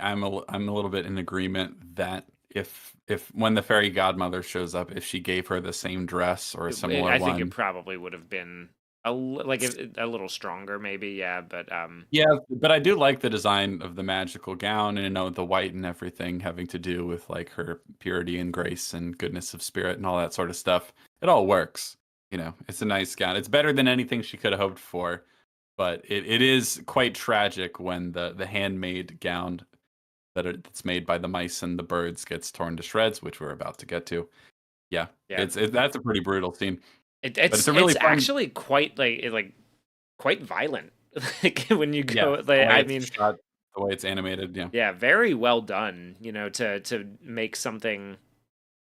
I'm a little bit in agreement that if when the fairy godmother shows up, if she gave her the same dress or a similar I think one, it probably would have been a little stronger, maybe. Yeah, but yeah, but I do like the design of the magical gown and the white and everything having to do with like her purity and grace and goodness of spirit and all that sort of stuff. It all works. It's a nice gown. It's better than anything she could have hoped for, but it is quite tragic when the handmade gown that's made by the mice and the birds gets torn to shreds, which we're about to get to. Yeah. That's a pretty brutal scene. It's really actually quite quite violent. Like when you go, shot, the way it's animated, yeah, very well done. To make something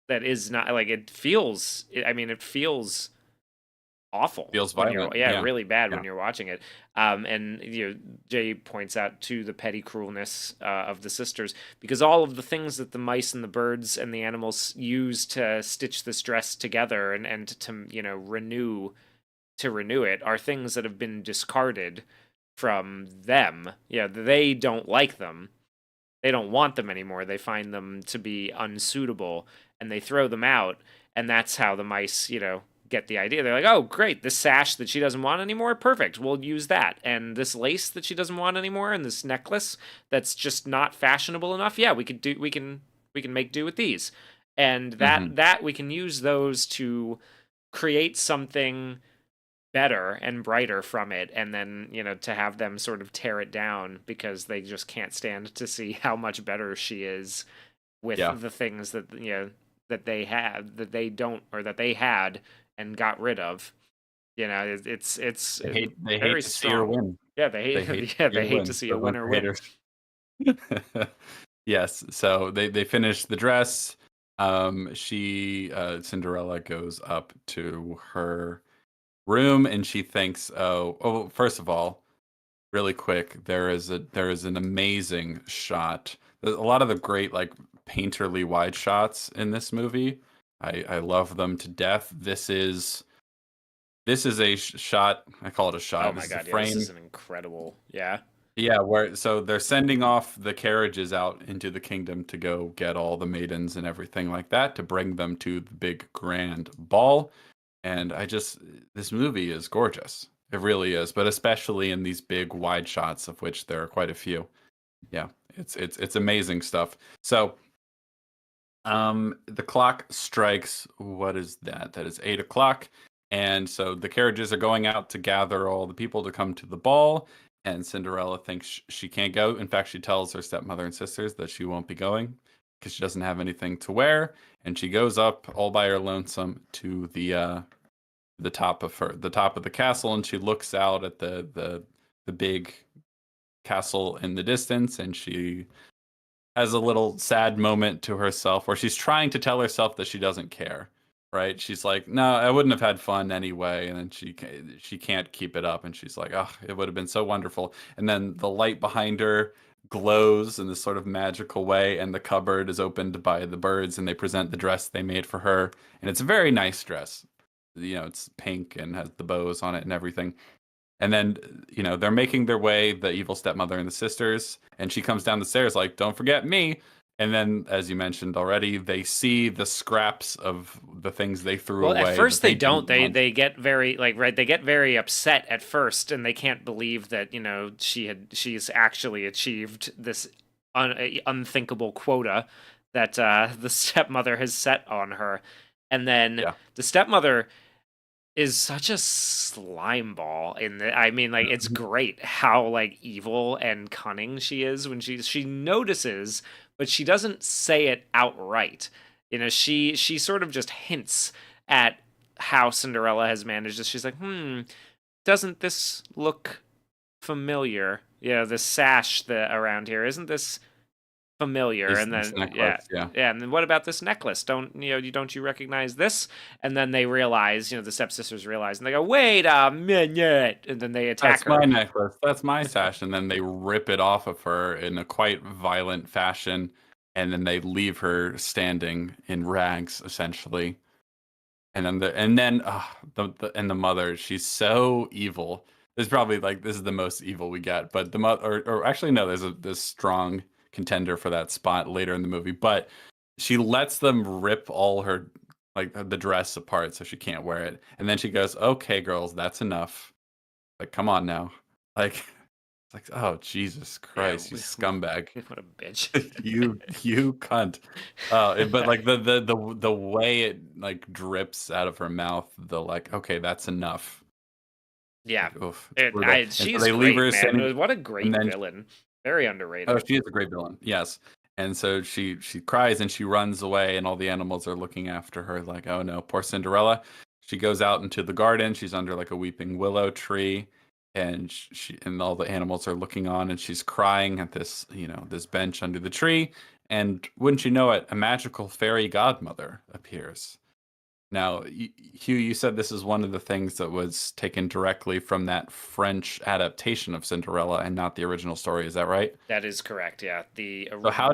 that is not like it feels. It feels awful Feels when you're violent. yeah Yeah. really bad Yeah. when you're watching it. And Jay points out to the petty cruelness of the sisters, because all of the things that the mice and the birds and the animals use to stitch this dress together and to renew it are things that have been discarded from them. They don't like them, they don't want them anymore. They find them to be unsuitable and they throw them out. And that's how the mice, get the idea. They're like, oh, great, this sash that she doesn't want anymore, perfect. We'll use that. And this lace that she doesn't want anymore, and this necklace that's just not fashionable enough. Yeah, we can make do with these. And Hmm. that we can use those to create something better and brighter from it, and then to have them sort of tear it down because they just can't stand to see how much better she is with Yeah. the things that that they had that they don't, or that they had and got rid of. It's They hate very to see her strong. win. Yeah, They hate to yeah, see her they hate to win. see a Those bunch winner of win. haters. Yes. So they finish the dress. She Cinderella goes up to her room and she thinks, first of all, really quick, there is an amazing shot. There's a lot of the great like painterly wide shots in this movie. I love them to death. This is a shot. I call it a Oh shot. my This is a god, yeah, this is frame. an incredible. Yeah. Yeah, where so they're sending off the carriages out into the kingdom to go get all the maidens and everything like that to bring them to the big grand ball. And this movie is gorgeous. It really is, but especially in these big wide shots, of which there are quite a few. Yeah, it's amazing stuff. So, the clock strikes. What is that? That is 8 o'clock, and so the carriages are going out to gather all the people to come to the ball. And Cinderella thinks she can't go. In fact, she tells her stepmother and sisters that she won't be going because she doesn't have anything to wear. And she goes up all by her lonesome to the top of the castle, and she looks out at the big castle in the distance, and she has a little sad moment to herself where she's trying to tell herself that she doesn't care, right? She's like, no, I wouldn't have had fun anyway. And then she can't keep it up, and she's like, oh, it would have been so wonderful. And then the light behind her glows in this sort of magical way, and the cupboard is opened by the birds, and they present the dress they made for her, and it's a very nice dress. It's pink and has the bows on it and everything. And then, they're making their way, the evil stepmother and the sisters, and she comes down the stairs like, "Don't forget me." And then, as you mentioned already, they see the scraps of the things they threw Well, at away that first they they don't. didn't want. They get very like right. They get very upset at first, and they can't believe that she's actually achieved this unthinkable quota that the stepmother has set on her. And then Yeah. the stepmother is such a slime ball in the I mean, like, it's great how like evil and cunning she is when she notices, but she doesn't say it outright. She sort of just hints at how Cinderella has managed this. She's like, doesn't this look familiar? This sash that around here, isn't this familiar? And This then yeah, necklace, yeah. yeah, and then what about this necklace? Don't you recognize this? And then they realize, the stepsisters realize, and they go, wait a minute, and then they attack That's her. my necklace. That's my sash. And then they rip it off of her in a quite violent fashion, and then they leave her standing in rags, essentially. And then the mother, she's so evil. This is probably like this is the most evil we get. But the mother, or actually no, there's this strong contender for that spot later in the movie. But she lets them rip all her like the dress apart so she can't wear it, and then she goes, "Okay, girls, that's enough. Like, come on now." Like, it's like, oh Jesus Yeah, Christ, you scumbag. what a bitch. You cunt. But like the way it like drips out of her mouth, the like, okay, that's enough. Yeah, Like, oof, it's brutal. And so she's they leave great, her man. standing, What a and great then villain. Very oh, underrated. she is a great villain. Yes. And so she cries and she runs away, and all the animals are looking after her, like, oh no, poor Cinderella. She goes out into the garden. She's under like a weeping willow tree, and and all the animals are looking on, and she's crying at this bench under the tree. And wouldn't you know it, a magical fairy godmother appears. Now, Hugh, you said this is one of the things that was taken directly from that French adaptation of Cinderella and not the original story. Is that right? That is correct. Yeah. The So how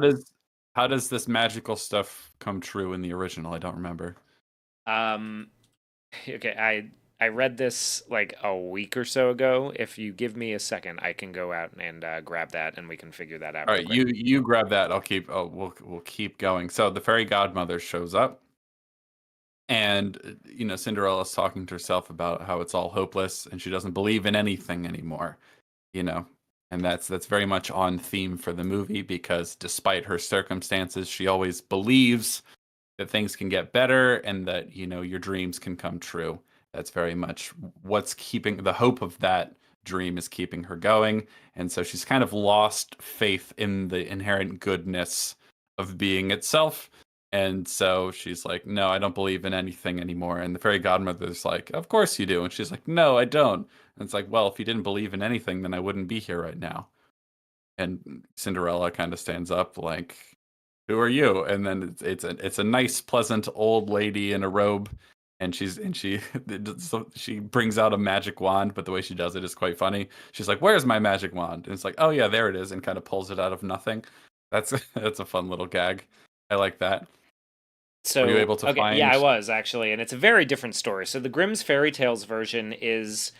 does this magical stuff come true in the original? I don't remember. um okay, I read this like a week or so ago. If you give me a second, I can go out and grab that, and we can figure that out All real right, quick. you grab that. I'll keep. Oh, we'll keep going. So the fairy godmother shows up, and Cinderella's talking to herself about how it's all hopeless, and she doesn't believe in anything anymore. You know, and that's very much on theme for the movie because despite her circumstances, she always believes that things can get better and that your dreams can come true. That's very much what's keeping the hope of that dream is keeping her going. And so she's kind of lost faith in the inherent goodness of being itself. And so she's like, no, I don't believe in anything anymore. And the fairy godmother's like, of course you do. And she's like, no, I don't. And it's like, well, if you didn't believe in anything, then I wouldn't be here right now. And Cinderella kind of stands up like, who are you? And then it's a nice, pleasant old lady in a robe, and she brings out a magic wand, but the way she does it is quite funny. She's like, "Where's my magic wand?" And it's like, "Oh yeah, there it is," and kind of pulls it out of nothing. That's that's a fun little gag. I like that. Were you So, able to okay, yeah, find? I was actually, and it's a very different story. So the Grimm's Fairy Tales version is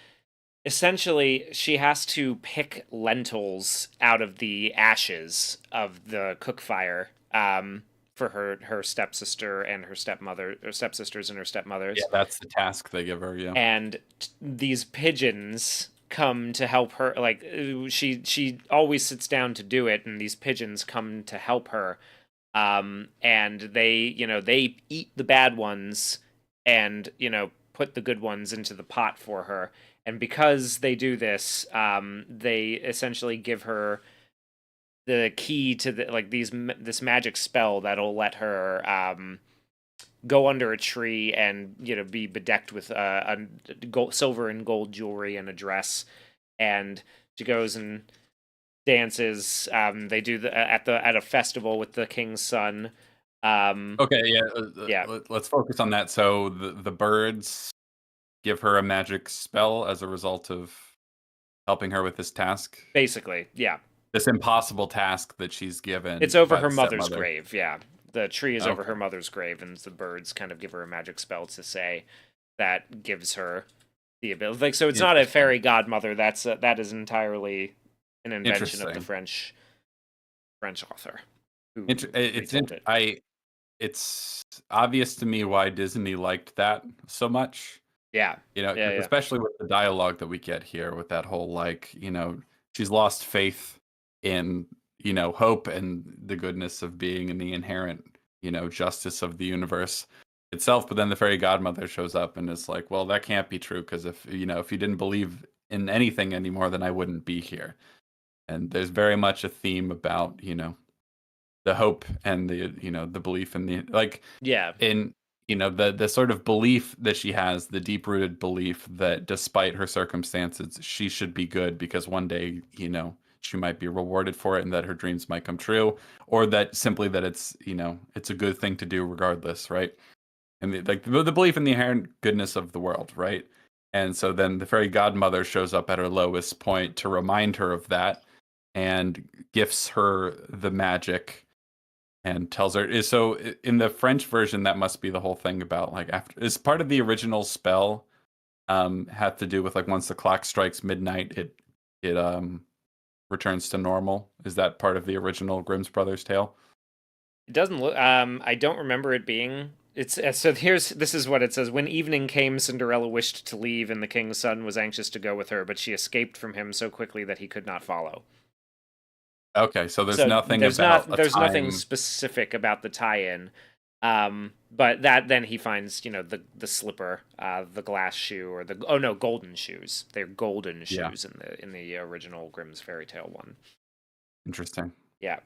essentially she has to pick lentils out of the ashes of the cook fire for her stepsister and her stepmother, or stepsisters and her Yeah, stepmothers. that's the task they give her. Yeah. And these pigeons come to help her, like she always sits down to do it, and these pigeons come to help her, and they eat the bad ones and put the good ones into the pot for her. And because they do this, they essentially give her the key to this magic spell that'll let her go under a tree and be bedecked with silver and gold jewelry and a dress. And she goes and dances. They do at a festival with the king's son. Okay. Yeah. Yeah, Let's focus on that. So the birds give her a magic spell as a result of helping her with this task. basically, yeah. This impossible task that she's It's given over by her the mother's stepmother. grave. Yeah, the tree is over Okay. her mother's grave, and the birds kind of give her a magic spell to say that gives her the ability. Like, so it's not a Interesting. fairy godmother. That is entirely an invention of the Interesting. French author who It's retold it. it's obvious to me why Disney liked that so much. Yeah, yeah, 'Cause yeah. especially with the dialogue that we get here with that whole like, she's lost faith in, hope and the goodness of being and the inherent, justice of the universe itself. But then the fairy godmother shows up and is like, well, that can't be true because if you didn't believe in anything anymore, then I wouldn't be here. And there's very much a theme about, the hope and the belief in the like Yeah, in the sort of belief that she has, the deep rooted belief that despite her circumstances she should be good because one day she might be rewarded for it and that her dreams might come true, or that simply that it's a good thing to do regardless, right? And the belief in the inherent goodness of the world, right? And so then the fairy godmother shows up at her lowest point to remind her of that and gifts her the magic and tells her so in the French version that must be the whole thing about like after is part of the original spell had to do with like once the clock strikes midnight it returns to normal. Is that part of the original Grimm's Brothers tale? it doesn't look. I don't remember it being. It's so this is what it says. When evening came, Cinderella wished to leave, and the king's son was anxious to go with her, but she escaped from him so quickly that he could not follow. Okay, so there's So nothing about a there's nothing time. specific about the tie-in. But that then he finds the slipper, the glass shoe, or the oh no, golden shoes. They're golden Yeah, shoes in the original Grimm's fairy tale one. interesting. Yeah.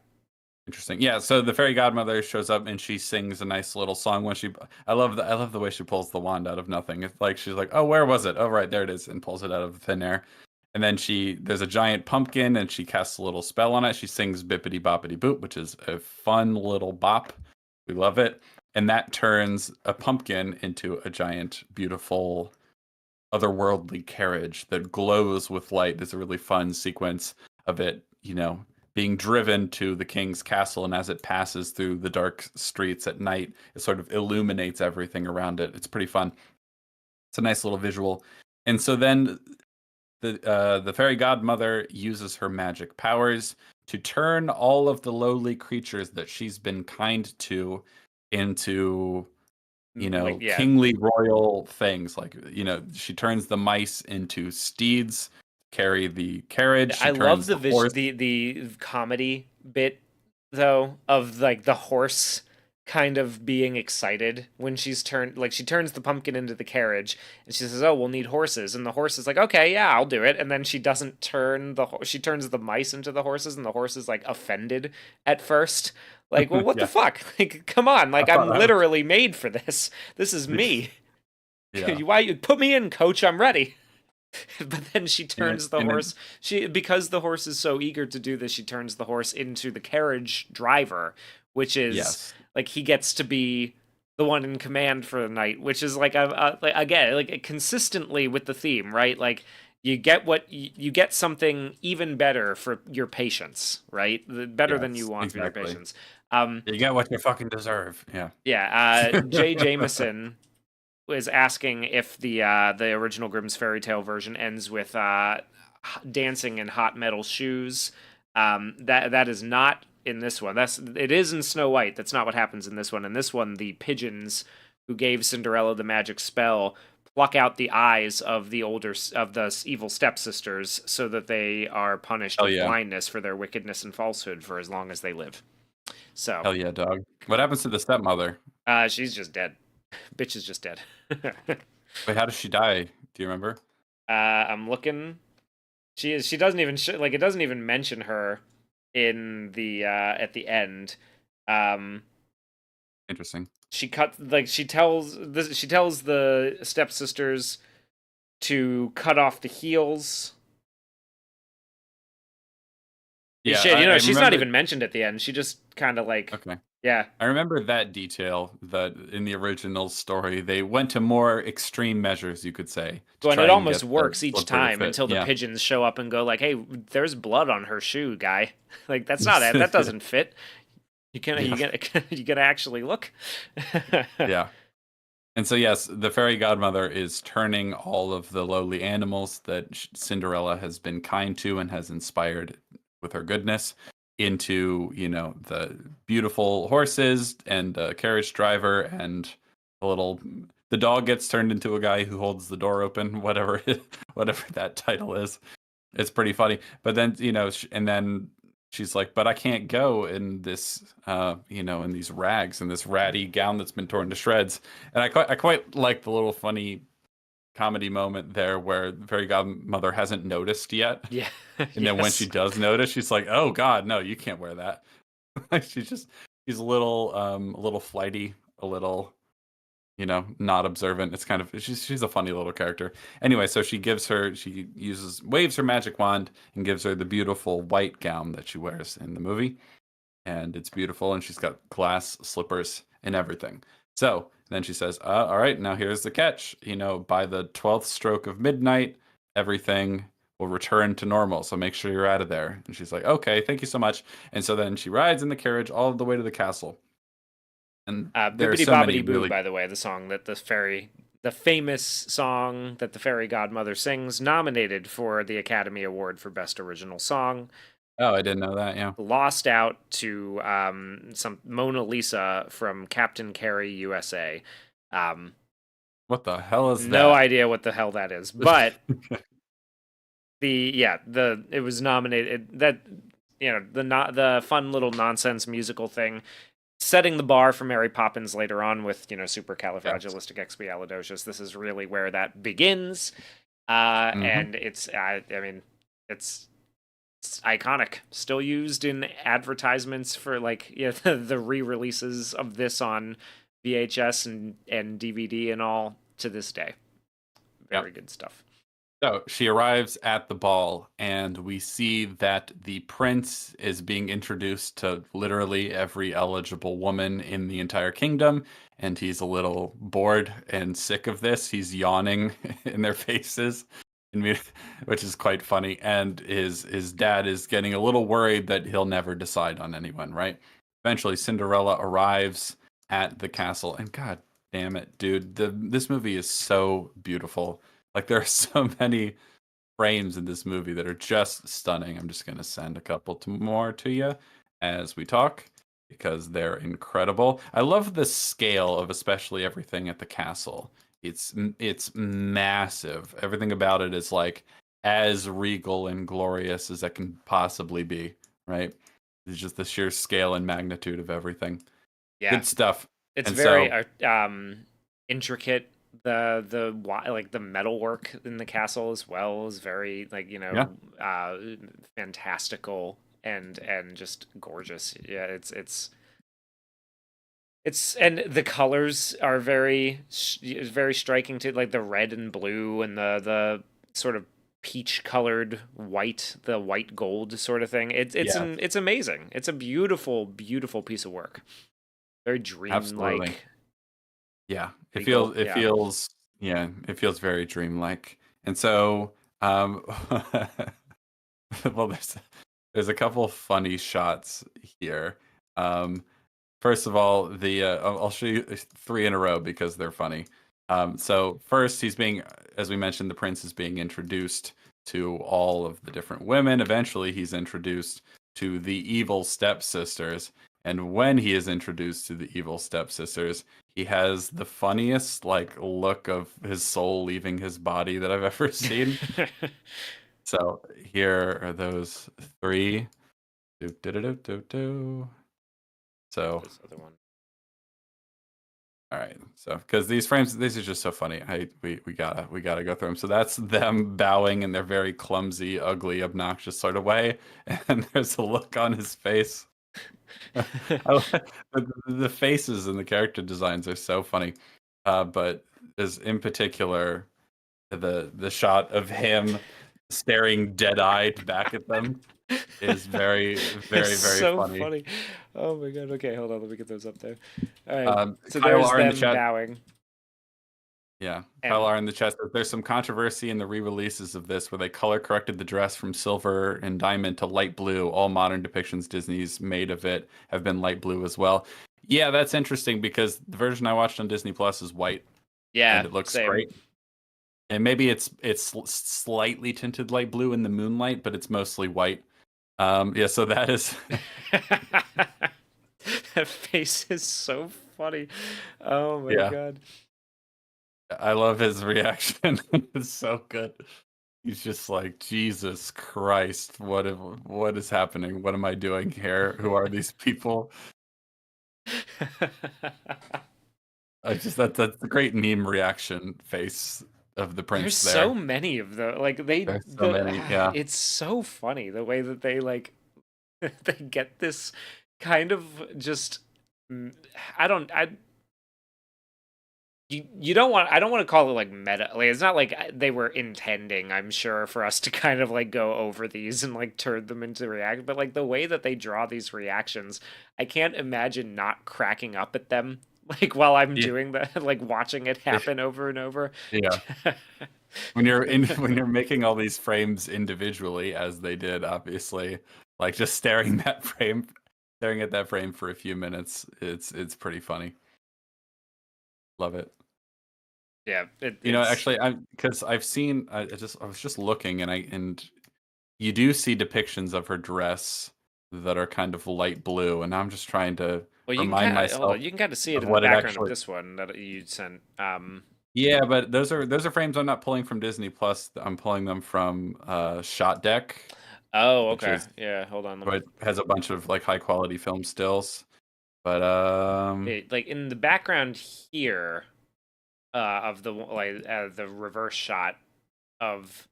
Interesting. Yeah, so the fairy godmother shows up and she sings a nice little song when she I love the way she pulls the wand out of nothing. It's like she's like, "Oh, where was it? Oh, right, there it is," and pulls it out of thin air. And then there's a giant pumpkin and she casts a little spell on it. She sings Bippity Boppity Boop, which is a fun little bop. We love it. and that turns a pumpkin into a giant, beautiful, otherworldly carriage that glows with light. There's a really fun sequence of it, being driven to the king's castle, and as it passes through the dark streets at night, it sort of illuminates everything around it. It's pretty fun. It's a nice little visual. And so then the fairy godmother uses her magic powers to turn all of the lowly creatures that she's been kind to into Like, yeah, kingly royal things. Like, she turns the mice into steeds, carry the carriage. She I love turns the horse. the comedy bit though of like the horse kind of being excited when she's turned, like she turns the pumpkin into the carriage and she says, "Oh, we'll need horses." And the horse is like, "Okay, yeah, I'll do it." And then she doesn't turn she turns the mice into the horses, and the horse is like offended at first. Like, well, what the Yeah, fuck? Like, come on, I like thought I'm that was literally made for this. This is me. yeah. Why you put me in, coach? I'm ready. But then she turns the And horse, because the horse is so eager to do this, she turns the horse into the carriage driver, which is yes, like he gets to be the one in command for the night, which is like like, again, like consistently with the theme, right? Like you get you get something even better for your patience, right? Better than you yes, want for your exactly. patience. You get what you fucking deserve. Yeah. Yeah, Jay Jameson was asking if the original Grimm's fairy tale version ends with dancing in hot metal shoes. That is not in this one. It is in Snow White. That's not what happens in this one. In this one, the pigeons who gave Cinderella the magic spell pluck out the eyes of the evil stepsisters so that they are punished Hell with yeah. blindness for their wickedness and falsehood for as long as they live. So, Hell yeah, dog. What happens to the stepmother? she's just dead. Bitch is just dead. Wait, how does she die? Do you remember? I'm looking. She doesn't even like it doesn't even mention her in the at the end. Um, Interesting. she tells the stepsisters to cut off the heels. Yeah, Shit, I she's not remember. even mentioned at the end. She just kind of like, Okay. yeah. I remember that detail that in the original story they went to more extreme measures, you could say, to Well, and try it and almost get the works each slipper to time fit. until the Yeah. pigeons show up and go like, "Hey, there's blood on her shoe, guy." Like that's not it. That doesn't fit. Yeah. You gonna actually look? Yeah. And so yes, the fairy godmother is turning all of the lowly animals that Cinderella has been kind to and has inspired with her goodness into, the beautiful horses and a carriage driver and a little the dog gets turned into a guy who holds the door open, whatever whatever that title is. It's pretty funny. But then, and then she's like, "But I can't go in this, in these rags and this ratty gown that's been torn to shreds." And I quite like the little funny comedy moment there where the fairy godmother hasn't noticed yet, Yeah. and then when she Yes. does notice, she's like, "Oh God, no, you can't wear that." She's a little flighty, a little not observant. It's kind of she's a funny little character. Anyway, so she waves her magic wand and gives her the beautiful white gown that she wears in the movie. And it's beautiful, and she's got glass slippers and everything. So then she says, all right, now here's the catch. By the 12th stroke of midnight, everything will return to normal. So make sure you're out of there. And she's like, okay, thank you so much. And so then she rides in the carriage all the way to the castle. And there are Bibbidi so many Bobbidi Boo, really by the way, the famous song that the fairy godmother sings, nominated for the Academy Award for Best Original Song, Oh, I didn't know that. Yeah. lost out to some Mona Lisa from Captain Carey USA. Um, What the hell is no that? idea what the hell that is, but it was nominated. That the fun little nonsense musical thing, setting the bar for Mary Poppins later on with Yes. supercalifragilisticexpialidocious. This is really where that begins, Hmm. and I mean it's iconic, still used in advertisements for like the re-releases of this on VHS and DVD and all to this day. Yep. Very good stuff. So she arrives at the ball, and we see that the prince is being introduced to literally every eligible woman in the entire kingdom, and he's a little bored and sick of this. He's yawning in their faces, and which is quite funny. And his dad is getting a little worried that he'll never decide on anyone, right? Eventually, Cinderella arrives at the castle, and God damn it, dude, this movie is so beautiful. Like there are so many frames in this movie that are just stunning. I'm just gonna send a couple more to you as we talk because they're incredible. I love the scale of especially everything at the castle. It's massive. Everything about it is like as regal and glorious as it can possibly be, right? It's just the sheer scale and magnitude of everything. Yeah, Good stuff. it's And very so, intricate. Like the metalwork in the castle as well is very like yeah, fantastical and just gorgeous. Yeah, it's and the colors are very striking too, like the red and blue and the sort of peach colored white, the white gold sort of thing. yeah, It's amazing. It's a beautiful piece of work. Very absolutely. dreamlike, Yeah, regal. it Yeah. feels yeah, it feels very dreamlike. And so, well, there's a couple funny shots here. Um, First of all, I'll show you three in a row because they're funny. So first, as we mentioned, the prince is being introduced to all of the different women. Eventually, he's introduced to the evil stepsisters. And when he is introduced to the evil stepsisters, he has the funniest like look of his soul leaving his body that I've ever seen. So here are those three. Do, do, do, do, do, do. So This other one. all right. So because these are just so funny. We gotta go through them. So that's them bowing in their very clumsy, ugly, obnoxious sort of way, and there's a look on his face. The faces and the character designs are so funny. But is in particular the shot of him staring dead-eyed back at them is It's very so funny. funny. Oh my god. Okay, hold on. Let me get those up there. All right. So Kyle there's R in the them chat. bowing, Yeah, Kyle and R in the chat says there's some controversy in the re-releases of this where they color corrected the dress from silver and diamond to light blue. All modern depictions Disney's made of it have been light blue as well. Yeah, that's interesting because the version I watched on Disney Plus is white and yeah, it looks same. great. And maybe it's slightly tinted light blue in the moonlight, but it's mostly white. Yeah, so that is That face is so funny. Oh my yeah. god. I love his reaction. It's so good. He's just like, Jesus Christ, what is happening? What am I doing here? Who are these people? I just that's the great meme reaction face of the There's prince so there. many of the like they There's so the many. Yeah. it's so funny the way that they like they get this kind of just mm, I don't I you don't want I don't want to call it like meta, like it's not like they were intending, I'm sure, for us to kind of like go over these and like turn them into react, but like the way that they draw these reactions, I can't imagine not cracking up at them like while I'm Yeah. doing that, like watching it happen over and over. Yeah. When you're making all these frames individually, as they did, obviously, like just staring at that frame for a few minutes, it's pretty funny. Love it. Yeah, You know, it's actually, I was just looking, and you do see depictions of her dress that are kind of light blue, and I'm just trying to well, you can remind kind of hold myself on, you can kind of see it of in the what it background of actually. this one that you sent. Yeah, but those are frames I'm not pulling from Disney Plus. I'm pulling them from Shot Deck, Oh, which okay. is Yeah, hold on, let me what has a bunch of like high quality film stills. But like in the background here of the reverse shot of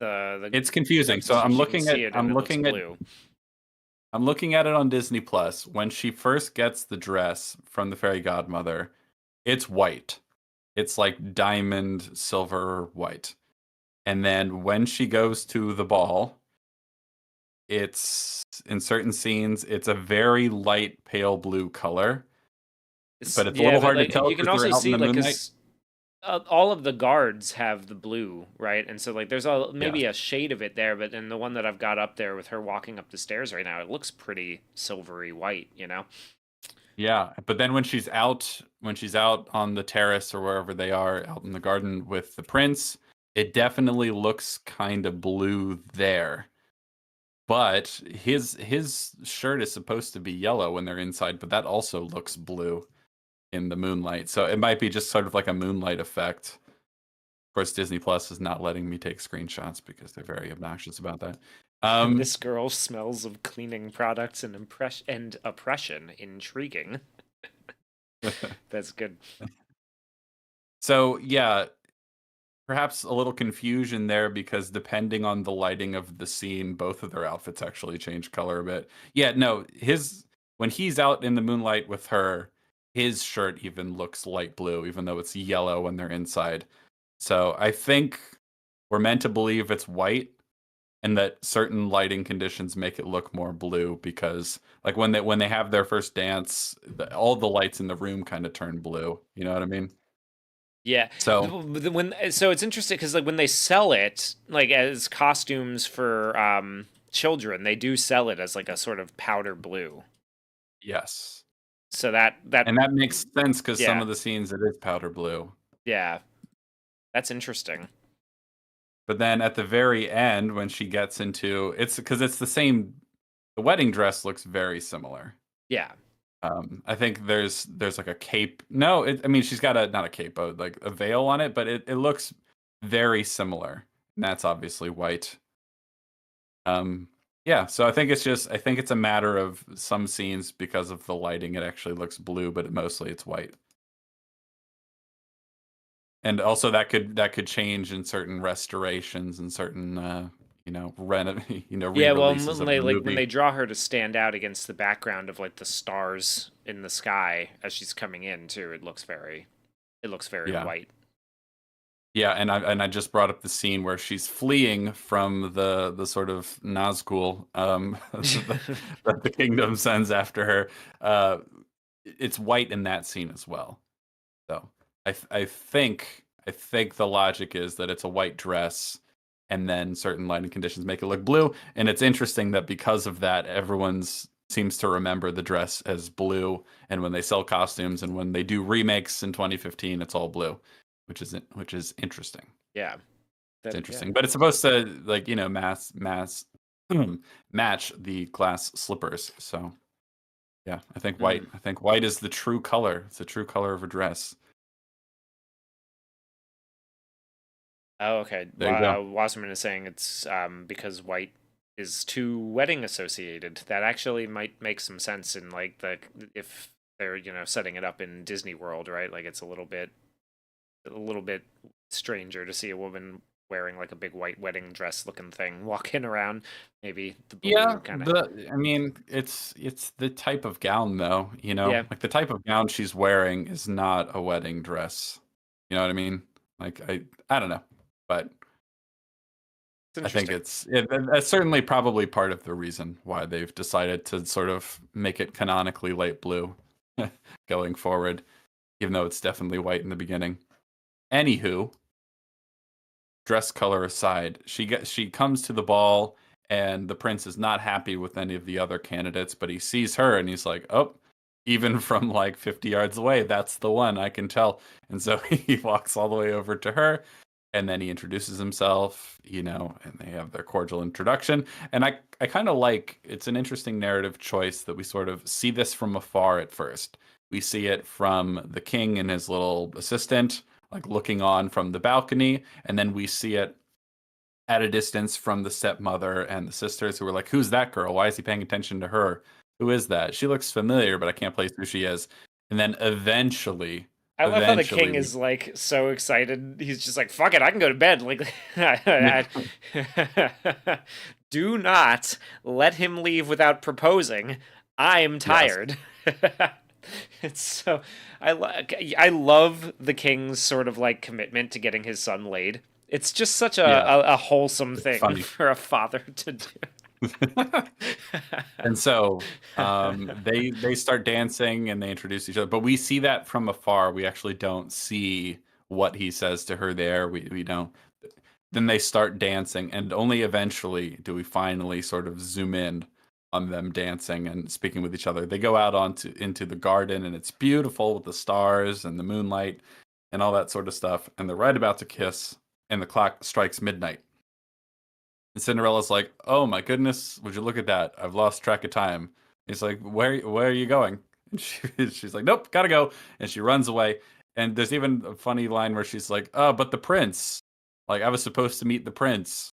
it's the confusing. So pictures, you can see it and it looks blue. I'm looking at it on Disney Plus. When she first gets the dress from the fairy godmother, it's white. It's like diamond silver white. And then when she goes to the ball, it's in certain scenes, it's a very light pale blue color, but it's a Yeah, little but hard to like tell you can because they're also out in see the like moonlight. because all of the guards have the blue, right? And so like there's a Yes. maybe a shade of it there, but in the one that I've got up there with her walking up the stairs right now, it looks pretty silvery white, you know? Yeah, but then when she's out on the terrace or wherever they are out in the garden with the prince, it definitely looks kind of blue there. But his shirt is supposed to be yellow when they're inside, but that also looks blue in the moonlight. So it might be just sort of like a moonlight effect. Of course, Disney Plus is not letting me take screenshots because they're very obnoxious about that. This girl smells of cleaning products and oppression. Intriguing. That's good. So yeah, perhaps a little confusion there because depending on the lighting of the scene, both of their outfits actually change color a bit. Yeah, no, his when he's out in the moonlight with her, his shirt even looks light blue, even though it's yellow when they're inside. So I think we're meant to believe it's white and that certain lighting conditions make it look more blue because like when they have their first dance, all the lights in the room kind of turn blue. You know what I mean? Yeah, So so it's interesting because like when they sell it like as costumes for children, they do sell it as like a sort of powder blue. yes. So that And that makes sense because some yeah of the scenes it is powder blue. yeah that's interesting. But then at the very end, when she gets into it's because it's the same. The wedding dress looks very similar. Yeah. I think there's like a cape. No, I mean she's got a not a cape, but like a veil on it, but it looks very similar. And that's obviously white. Um, yeah, so I think it's a matter of some scenes because of the lighting, it actually looks blue, but mostly it's white. And also that could change in certain restorations and certain Yeah, well, re-releases when of they the like when movie. they draw her to stand out against the background of like the stars in the sky as she's coming in too, it looks very Yeah. white. Yeah, and I just brought up the scene where she's fleeing from the sort of Nazgul that the kingdom sends after her. Uh, it's white in that scene as well. So I think the logic is that it's a white dress, and then certain lighting conditions make it look blue. And it's interesting that because of that, everyone's seems to remember the dress as blue. And when they sell costumes and when they do remakes in 2015, it's all blue, which is interesting. Yeah. It's Yeah. interesting, but it's supposed to like mass match the glass slippers. So yeah, Mm. I think white is the true color. It's the true color of a dress. Oh, okay. There you go. Wasserman is saying it's because white is too wedding associated. That actually might make some sense in like if they're, setting it up in Disney World, right? Like it's a little bit stranger to see a woman wearing like a big white wedding dress looking thing walking around. Maybe the Yeah, blue kind of. I mean, it's the type of gown though, you know? Yeah, Like the type of gown she's wearing is not a wedding dress. You know what I mean? Like I don't know, but it's I think interesting. that's certainly probably part of the reason why they've decided to sort of make it canonically light blue going forward, even though it's definitely white in the beginning. Anywho, dress color aside, she comes to the ball and the prince is not happy with any of the other candidates, but he sees her and he's like, "Oh, even from like 50 yards away, that's the one, I can tell." And so he walks all the way over to her and then he introduces himself, and they have their cordial introduction. And I kind of like it's an interesting narrative choice that we sort of see this from afar at first. We see it from the king and his little assistant like looking on from the balcony, and then we see it at a distance from the stepmother and the sisters who are like, "Who's that girl? Why is he paying attention to her? Who is that? She looks familiar, but I can't place who she is." And then I love how the eventually king we is like so excited. He's just like, "Fuck it, I can go to bed." Like, do not let him leave without proposing. I'm yes. tired. It's so I love the king's sort of like commitment to getting his son laid. It's just such Yeah, a wholesome it's thing funny. for a father to do. And so they start dancing and they introduce each other, but we see that from afar. We actually don't see what he says to her there. We don't. Then they start dancing, and only eventually do we finally sort of zoom in on them dancing and speaking with each other. They go out onto into the garden, and it's beautiful with the stars and the moonlight and all that sort of stuff. And they're right about to kiss, and the clock strikes midnight. And Cinderella's like, "Oh my goodness, would you look at that? I've lost track of time." He's like, where are you going?" And she's like, "Nope, gotta go." And she runs away. And there's even a funny line where she's like, "Oh, but the prince. Like I was supposed to meet the prince."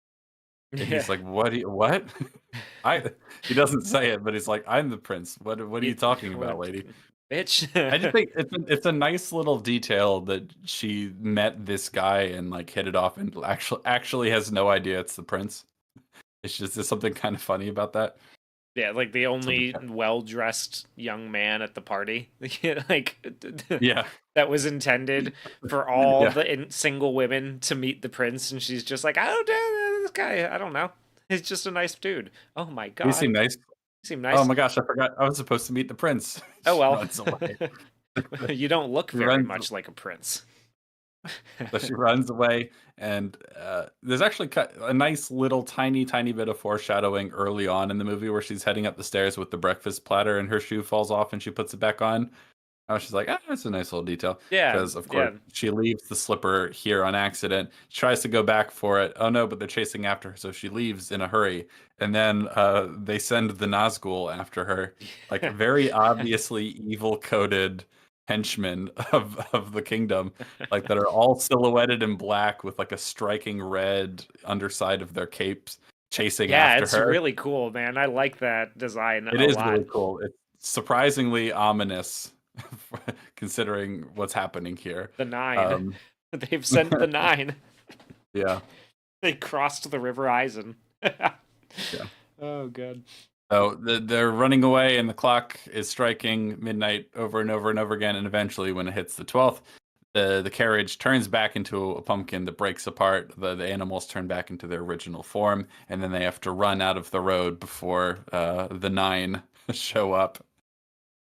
And Yeah. he's like, what?" I he doesn't say it, but he's like, "I'm the prince. What are you talking about, What, lady?" bitch? I just think it's a nice little detail that she met this guy and like hit it off and actually has no idea it's the prince. It's just there's something kind of funny about that. Yeah, like the Something only well-dressed young man at the party, like Yeah. that was intended for all Yeah. the single women to meet the prince, and she's just like, I don't know this guy. I don't know. He's just a nice dude. Oh my He god, seemed nice. he seemed Oh nice. my gosh, I forgot I was supposed to meet the prince. Oh She well, runs away. you don't look She very runs much like a prince. so she runs away, and there's actually a nice little tiny bit of foreshadowing early on in the movie where she's heading up the stairs with the breakfast platter and her shoe falls off and she puts it back on. She's like, "Ah, that's a nice little detail." Yeah, Because of course yeah, she leaves the slipper here on accident. She tries to go back for it. Oh no, but they're chasing after her, so she leaves in a hurry. And then they send the Nazgul after her, like very obviously evil coded henchmen of the kingdom, like that are all silhouetted in black with like a striking red underside of their capes, chasing yeah. after It's her. really cool, man. I like that design It a is lot. really cool. It's surprisingly ominous considering what's happening here. The nine. Um, They've sent the nine. yeah, They crossed the River Eisen. yeah. Oh god. So they're running away, and the clock is striking midnight over and over and over again. And eventually, when it hits the 12th, the carriage turns back into a pumpkin that breaks apart. The animals turn back into their original form, and then they have to run out of the road before the nine show up.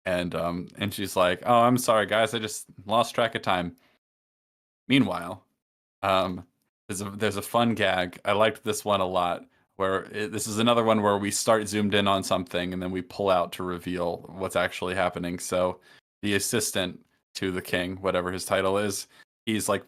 And she's like, "Oh, I'm sorry, guys. I just lost track of time." Meanwhile, um, there's a fun gag. I liked this one a lot. This is another one where we start zoomed in on something and then we pull out to reveal what's actually happening. So the assistant to the king, whatever his title is, he's like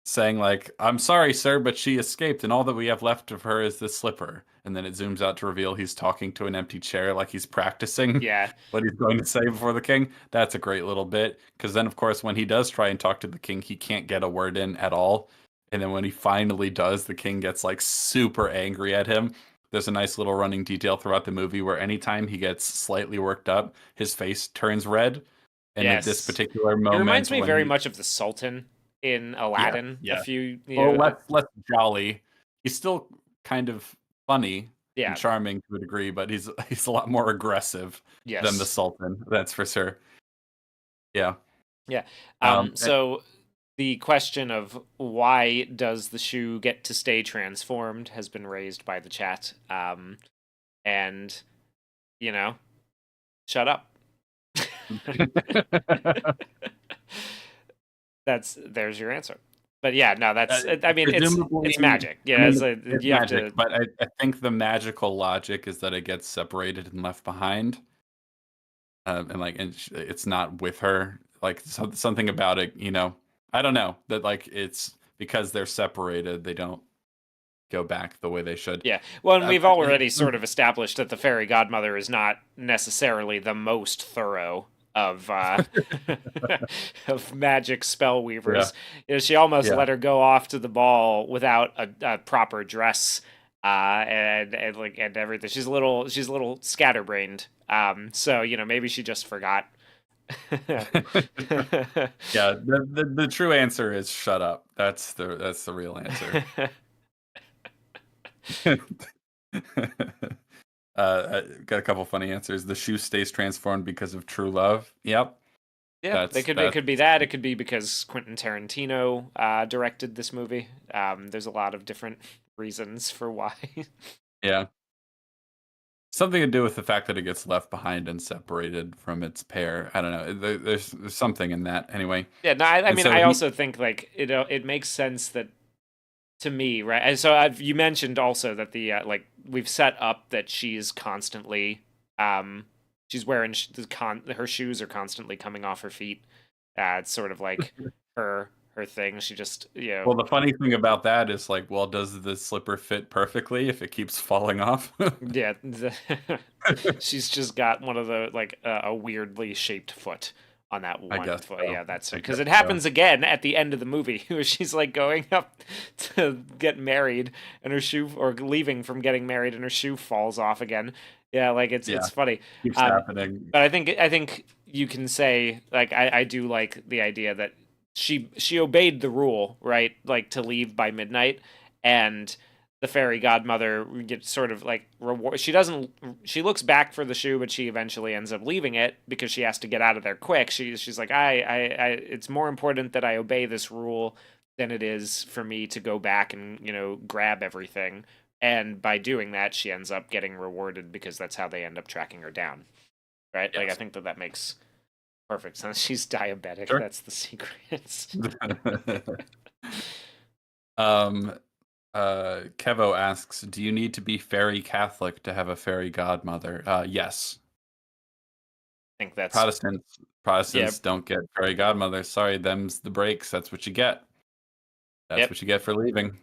saying like, "I'm sorry, sir, but she escaped, and all that we have left of her is this slipper." And then it zooms out to reveal he's talking to an empty chair, like he's practicing Yeah. what he's going to say before the king. That's a great little bit, because then, of course, when he does try and talk to the king, he can't get a word in at all. And then when he finally does, the king gets like super angry at him. There's a nice little running detail throughout the movie where anytime he gets slightly worked up, his face turns red. And at this Yes. particular It reminds moment, me when very he, much of the Sultan in yeah, Aladdin. A yeah, few, well, less jolly. He's still kind of funny and yeah. charming to a degree, but he's a lot more aggressive than the Yes. Sultan. That's for sure. Yeah. Yeah. And So the question of why does the shoe get to stay transformed has been raised by the chat. And you know, shut up. There's your answer. But yeah, no, uh, I mean, it's presumably, magic. I Yeah, mean, it's you have magic, to. but I think the magical logic is that it gets separated and left behind, and it's not with her. Like something about it, I don't know that like it's because they're separated, they don't go back the way they should. Yeah. Well, and Uh, we've already sort of established that the fairy godmother is not necessarily the most thorough of of magic spell yeah, weavers. You know, she almost yeah. let her go off to the ball without a proper dress, and like and everything. She's a little scatterbrained. So maybe she just forgot. Yeah, the true answer is shut up. That's the real answer. I got a couple funny answers. The shoe stays transformed because of true love. Yep. Yeah, That's it that. could be that. It could be because Quentin Tarantino directed this movie. There's a lot of different reasons for why. Yeah. Something to do with the fact that it gets left behind and separated from its pair. I don't know. There's something in that anyway. Yeah, no, I And mean, so I he, also think like it makes sense that to me, right? And so you mentioned also that the like we've set up that she's constantly she's wearing her shoes are constantly coming off her feet. It's sort of like her thing. She just well, the funny thing about that is like, well, does the slipper fit perfectly if it keeps falling off? yeah, she's just got one of the like a weirdly shaped foot on that I one guess foot. so. Yeah, that's it. I Because guess it so. happens again at the end of the movie, where she's like going up to get married, and her shoe, or leaving from getting married, and her shoe falls off again. Yeah, like Yeah, it's funny. keeps Um, happening. but I think you can say like I do like the idea that she obeyed the rule, right? Like to leave by midnight, and the fairy godmother gets sort of like reward. She doesn't. She looks back for the shoe, but she eventually ends up leaving it because she has to get out of there quick. She's like, I. It's more important that I obey this rule than it is for me to go back and grab everything. And by doing that, she ends up getting rewarded because that's how they end up tracking her down. Right? Like I Yes. think that makes perfect sense. She's diabetic. Sure. That's the secret. um, Kevo asks, "Do you need to be fairy Catholic to have a fairy godmother?" Yes. I think that's Protestants yeah. Protestants don't get fairy godmothers. Sorry, them's the breaks. That's what you get. That's Yep. what you get for leaving.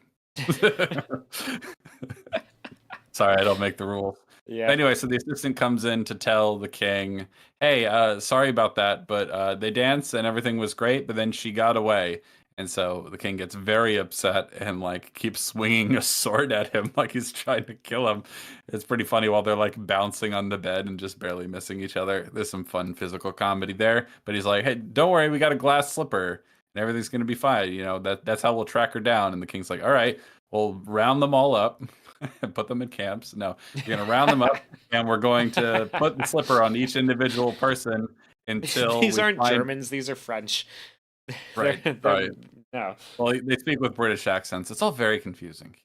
Sorry, I don't make the rules. Yeah. Anyway, so the assistant comes in to tell the king, "Hey, sorry about that, but they danced and everything was great, but then she got away." And so the king gets very upset and like keeps swinging a sword at him like he's trying to kill him. It's pretty funny while they're like bouncing on the bed and just barely missing each other. There's some fun physical comedy there, but he's like, "Hey, don't worry, we got a glass slipper and everything's gonna be fine. You know that's how we'll track her down." And the king's like, "All right, we'll round them all up." And put them in camps. No, we're going to round them up and we're going to put the slipper on each individual person until These we aren't find. Germans, these are French. Right, They're right. no. Well, they speak with British accents. It's all very confusing.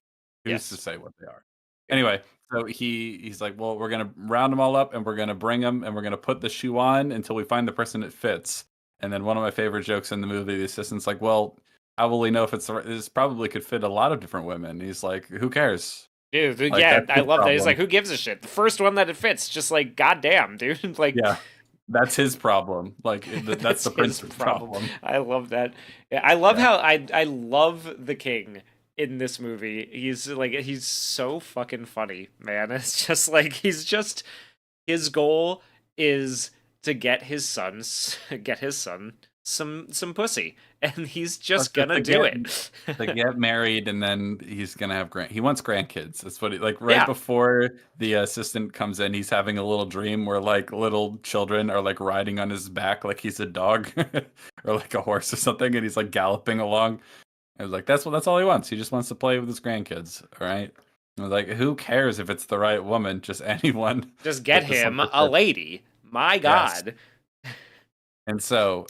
Who's to Yes. say what they are? Anyway, so he's like, well, we're gonna round them all up and we're gonna bring them and we're gonna put the shoe on until we find the person it fits. And then one of my favorite jokes in the movie, the assistant's like, well, how will we know if it's the right? This probably could fit a lot of different women. He's like, who cares? Dude, Like yeah, that's I his love that. He's like, problem. who gives a shit? The first one that it fits, just like, goddamn, dude. Like, Yeah, that's his problem. Like that's that's the his prince's problem. problem. I love that. Yeah, I love Yeah, how I love the king in this movie. He's so fucking funny, man. It's just like his goal is to get his son some pussy, and he's Plus just just gonna do it. to get married, and then he's gonna have grand. He wants grandkids. That's what he like. Right Yeah, before the assistant comes in, he's having a little dream where like little children are like riding on his back like he's a dog or like a horse or something, and he's like galloping along. I was like, that's all he wants. He just wants to play with his grandkids. All right. I was like, who cares if it's the right woman? Just anyone just get with the him slipper a fit. lady. My Yes. God. And so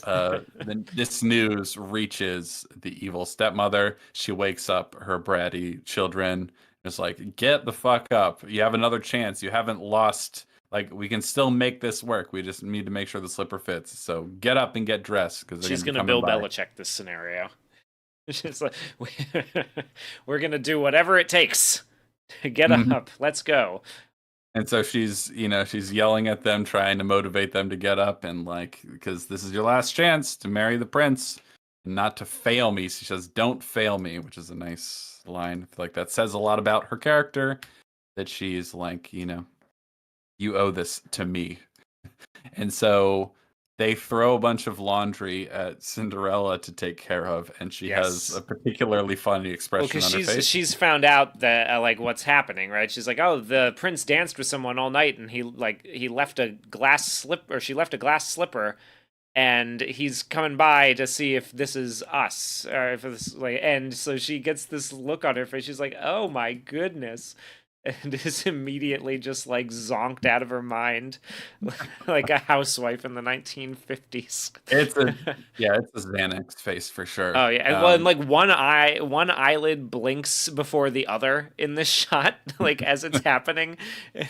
then this news reaches the evil stepmother. She wakes up her bratty children. It's like, get the fuck up. You have another chance. You haven't lost. Like, we can still make this work. We just need to make sure the slipper fits. So get up and get dressed because they're going She's to be gonna coming Bill by. Belichick this scenario. She's like, we're gonna do whatever it takes. Get Mhm. up. Let's go. And so she's yelling at them, trying to motivate them to get up and like, because this is your last chance to marry the prince and not to fail me. She says, "Don't fail me," which is a nice line. I feel like that says a lot about her character. That she's like, you owe this to me. And so they throw a bunch of laundry at Cinderella to take care of, and she has a Yes. particularly funny Well, expression because on her face. she's found out that like what's happening, right? She's like, oh, the prince danced with someone all night, and he left a glass slip, or she left a glass slipper, and he's coming by to see if this is us, or if this like, and so she gets this look on her face. She's like, oh my goodness. and is immediately just like zonked out of her mind, like a housewife in the 1950s. It's a yeah, it's a Xanax face for sure. Oh yeah, and well, and like one eyelid blinks before the other in this shot, like as it's happening. Yeah.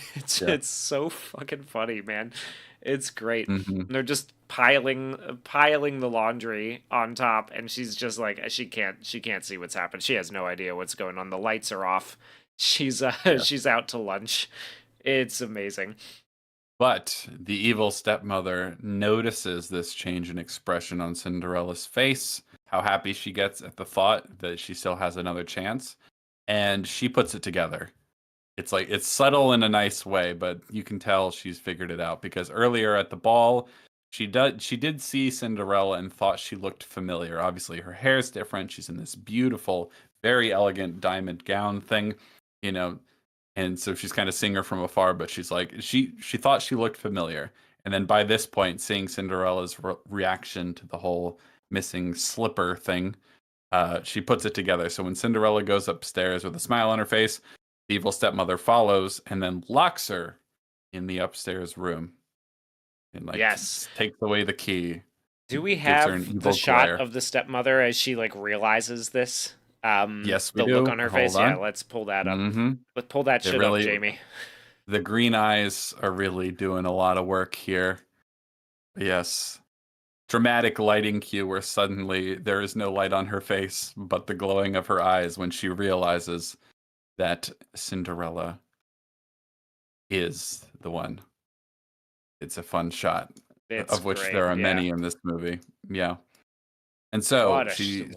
It's so fucking funny, man. It's great. Hmm. And they're just piling the laundry on top, and she's just like she can't see what's happened. She has no idea what's going on. The lights are off. She's Yeah. she's out to lunch. It's amazing. But the evil stepmother notices this change in expression on Cinderella's face, how happy she gets at the thought that she still has another chance, and she puts it together. It's like it's subtle in a nice way, but you can tell she's figured it out because earlier at the ball, she did see Cinderella and thought she looked familiar. Obviously, her hair is different. She's in this beautiful, very elegant diamond gown thing, you know, and so she's kind of seeing her from afar, but she's like she thought she looked familiar. And then by this point, seeing Cinderella's reaction to the whole missing slipper thing, she puts it together. So when Cinderella goes upstairs with a smile on her face, the evil stepmother follows and then locks her in the upstairs room and like Yes. takes away the key, Do we gives her an have the evil shot glare. of the stepmother as she like realizes this? Yes, we The look do. on her face. Hold Yeah, on. let's pull that up. Hmm. Let's pull that They shit up, really, Jamie. the green eyes are really doing a lot of work here. Yes. Dramatic lighting cue where suddenly there is no light on her face, but the glowing of her eyes when she realizes that Cinderella is the one. It's a fun shot, It's of which great. there are Yeah. many in this movie. Yeah. And so What a sh- she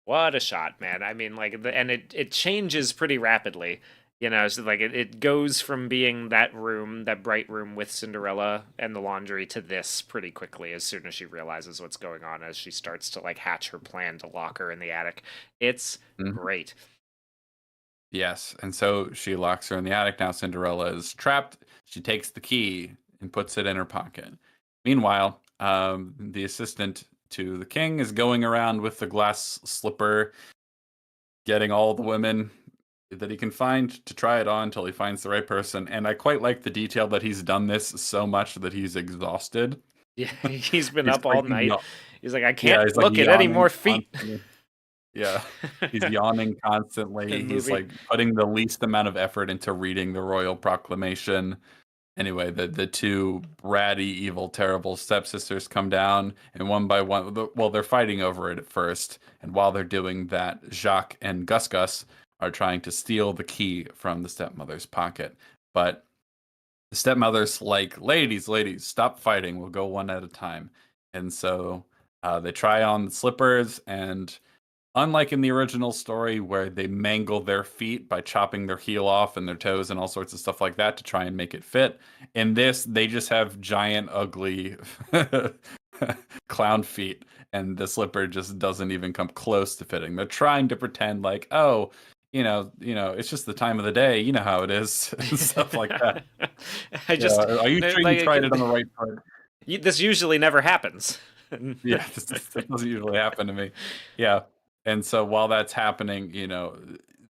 what a shot, man. I mean, like, and it changes pretty rapidly. So like it goes from being that room, that bright room with Cinderella and the laundry, to this pretty quickly as soon as she realizes what's going on, as she starts to like hatch her plan to lock her in the attic. It's Mhm. great. Yes, and so she locks her in the attic. Now Cinderella is trapped. She takes the key and puts it in her pocket. Meanwhile, the assistant to the king is going around with the glass slipper, getting all the women that he can find to try it on until he finds the right person. And I quite like the detail that he's done this so much that he's exhausted. Yeah, he's been He's up like, all night. He's like, I yeah, can't he's like look at any yawning more feet. constantly. Yeah. He's yawning constantly. In He's movie. like putting the least amount of effort into reading the royal proclamation. Anyway, the two bratty, evil, terrible stepsisters come down, and one by one, well, they're fighting over it at first. And while they're doing that, Jacques and Gus Gus are trying to steal the key from the stepmother's pocket. But the stepmother's like, ladies, ladies, stop fighting. We'll go one at a time. And so they try on the slippers, and unlike in the original story where they mangle their feet by chopping their heel off and their toes and all sorts of stuff like that to try and make it fit, in this they just have giant, ugly clown feet, and the slipper just doesn't even come close to fitting. They're trying to pretend like, oh, it's just the time of the day. You know how it is, and stuff like that. I Yeah, just are you sure you like tried it on the right part? this usually never happens. Yeah, that doesn't usually happen to me. Yeah. And so while that's happening,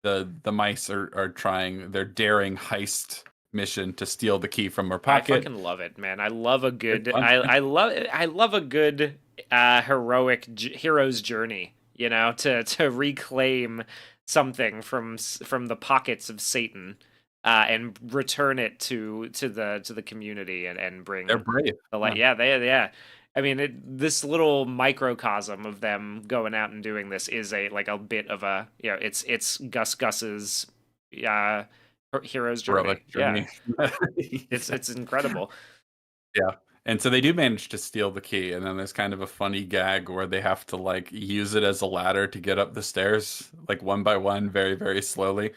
the mice are trying their daring heist mission to steal the key from her I pocket. fucking love it, man. I love a It's good fun. I love a good heroic hero's journey, to reclaim something from the pockets of Satan, and return it to the community, and They're bring brave. the light. Yeah. Yeah, yeah. I mean, this little microcosm of them going out and doing this is a bit of a, it's Gus Gus's uh hero's journey. Heroic Yeah. journey. It's incredible. Yeah. And so they do manage to steal the key, and then there's kind of a funny gag where they have to like use it as a ladder to get up the stairs, like one by one, very, very slowly.